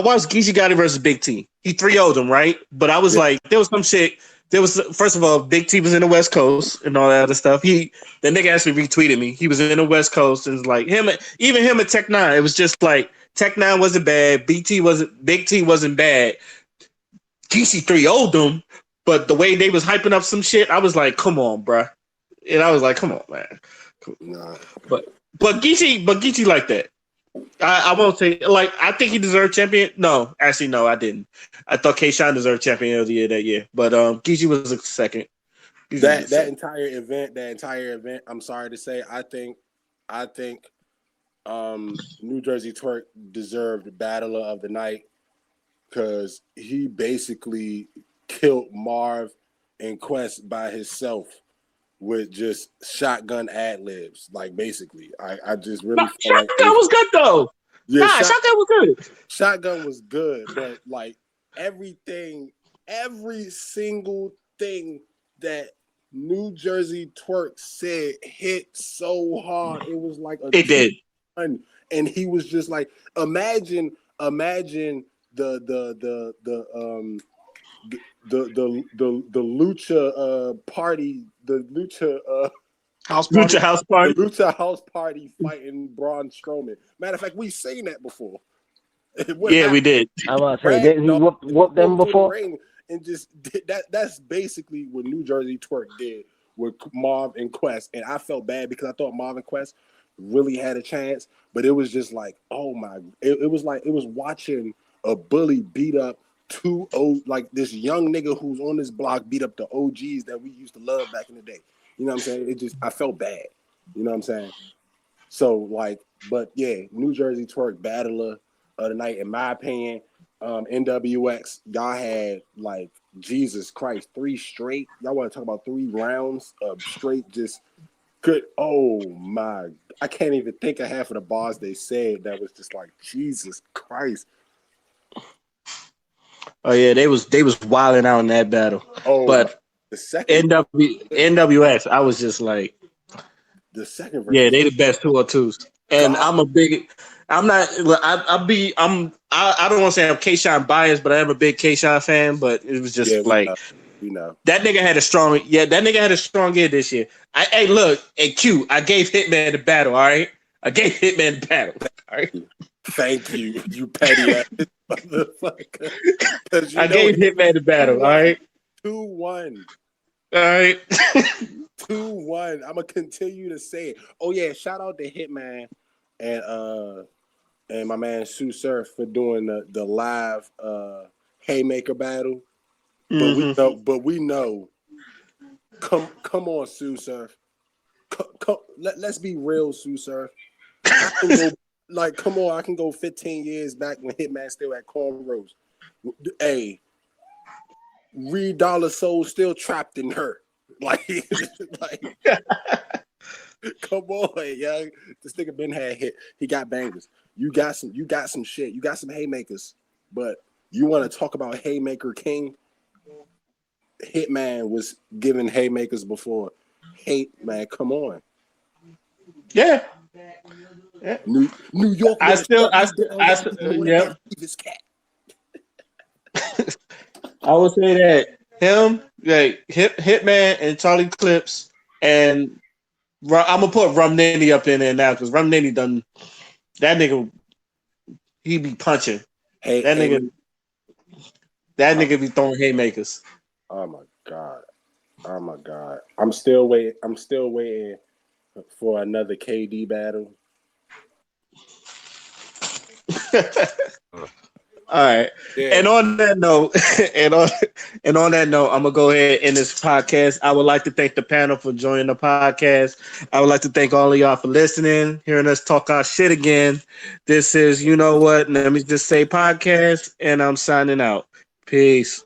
[SPEAKER 2] watched Geechee Gotti versus Big T. He 3-0'd him, right? But I was like, there was some shit. There was, first of all, Big T was in the West Coast and all that other stuff. The nigga actually retweeted me. He was in the West Coast and was like even him and Tech Nine. It was just like Tech Nine wasn't bad. Big T wasn't bad. Geechee 3-0'd him, but the way they was hyping up some shit, I was like, come on, bruh. And I was like, come on, man.
[SPEAKER 6] Nah.
[SPEAKER 2] But Geechee like that. I won't say like I think he deserved champion. No, actually, no, I didn't. I thought K-Shine deserved champion of the year that year, but Geechee was a second.
[SPEAKER 6] That entire event. I'm sorry to say, I think New Jersey Twerk deserved Battler of the Night because he basically killed Marv and Quest by himself with just shotgun ad libs. Like basically, I just really feel like
[SPEAKER 2] Shotgun was good though. Yeah, Shotgun was good.
[SPEAKER 6] Shotgun was good, but like every single thing that New Jersey Twerk said hit so hard. It was like
[SPEAKER 2] it did.
[SPEAKER 6] And he was just like, imagine the lucha party, the lucha
[SPEAKER 2] house party,
[SPEAKER 6] the lucha house party fighting Braun Strowman. Matter of fact, we've seen that before.
[SPEAKER 2] Yeah, we did.
[SPEAKER 4] I'm about to say, didn't he whoop them before?
[SPEAKER 6] And just that's basically what New Jersey Twerk did with Marv and Quest. And I felt bad because I thought Marv and Quest really had a chance, but it was just like, oh my, it was like it was watching a bully beat up like this young nigga who's on this block beat up the OGs that we used to love back in the day. You know what I'm saying? I felt bad. You know what I'm saying? So like, but yeah, New Jersey Twerk Battler of the Night, in my opinion. NWX, y'all had like Jesus Christ, 3 straight. Y'all want to talk about 3 rounds of straight just good. Oh my, I can't even think of half of the bars they said that was just like Jesus Christ.
[SPEAKER 2] Oh yeah, they was wilding out in that battle.
[SPEAKER 6] Oh,
[SPEAKER 2] but
[SPEAKER 6] the second
[SPEAKER 2] NWX, I was just like
[SPEAKER 6] the second.
[SPEAKER 2] Yeah, they the best 202s, and God. I don't want to say I'm K-Shine biased, but I am a big K-Shine fan. But it was just
[SPEAKER 6] we know
[SPEAKER 2] that nigga had a strong year this year. Q, I gave Hitman the battle. All right, I gave Hitman the battle. All right,
[SPEAKER 6] thank you, you petty ass motherfucker.
[SPEAKER 2] I gave Hitman the battle. All right,
[SPEAKER 6] 2-1.
[SPEAKER 2] All right,
[SPEAKER 6] 2-1. I'm gonna continue to say it. Oh yeah, shout out to Hitman and my man Sue Surf for doing the live haymaker battle. But we know. Come on, Sue Surf. Let's be real, Sue Surf. Come on, I can go 15 years back when Hitman still had cornrows. Hey, Reed Dollar Soul still trapped in her. Like come on, young. This nigga been had hit. He got bangers. You got some shit. You got some haymakers. But you want to talk about Haymaker King? Hitman was giving haymakers before. Man, come on.
[SPEAKER 2] Yeah.
[SPEAKER 6] New York.
[SPEAKER 2] I would say that him, like Hitman and Charlie Clips, and I'm gonna put Rum Nitty up in there now because Rum Nitty done that nigga. He be punching. That nigga be throwing haymakers.
[SPEAKER 6] Oh my god. I'm still waiting for another KD battle.
[SPEAKER 2] All right.
[SPEAKER 6] Yeah.
[SPEAKER 2] And on that note, and on that note, I'm gonna go ahead and end this podcast. I would like to thank the panel for joining the podcast. I would like to thank all of y'all for listening, hearing us talk our shit again. This is, you know what? Let me just say podcast, and I'm signing out. Peace.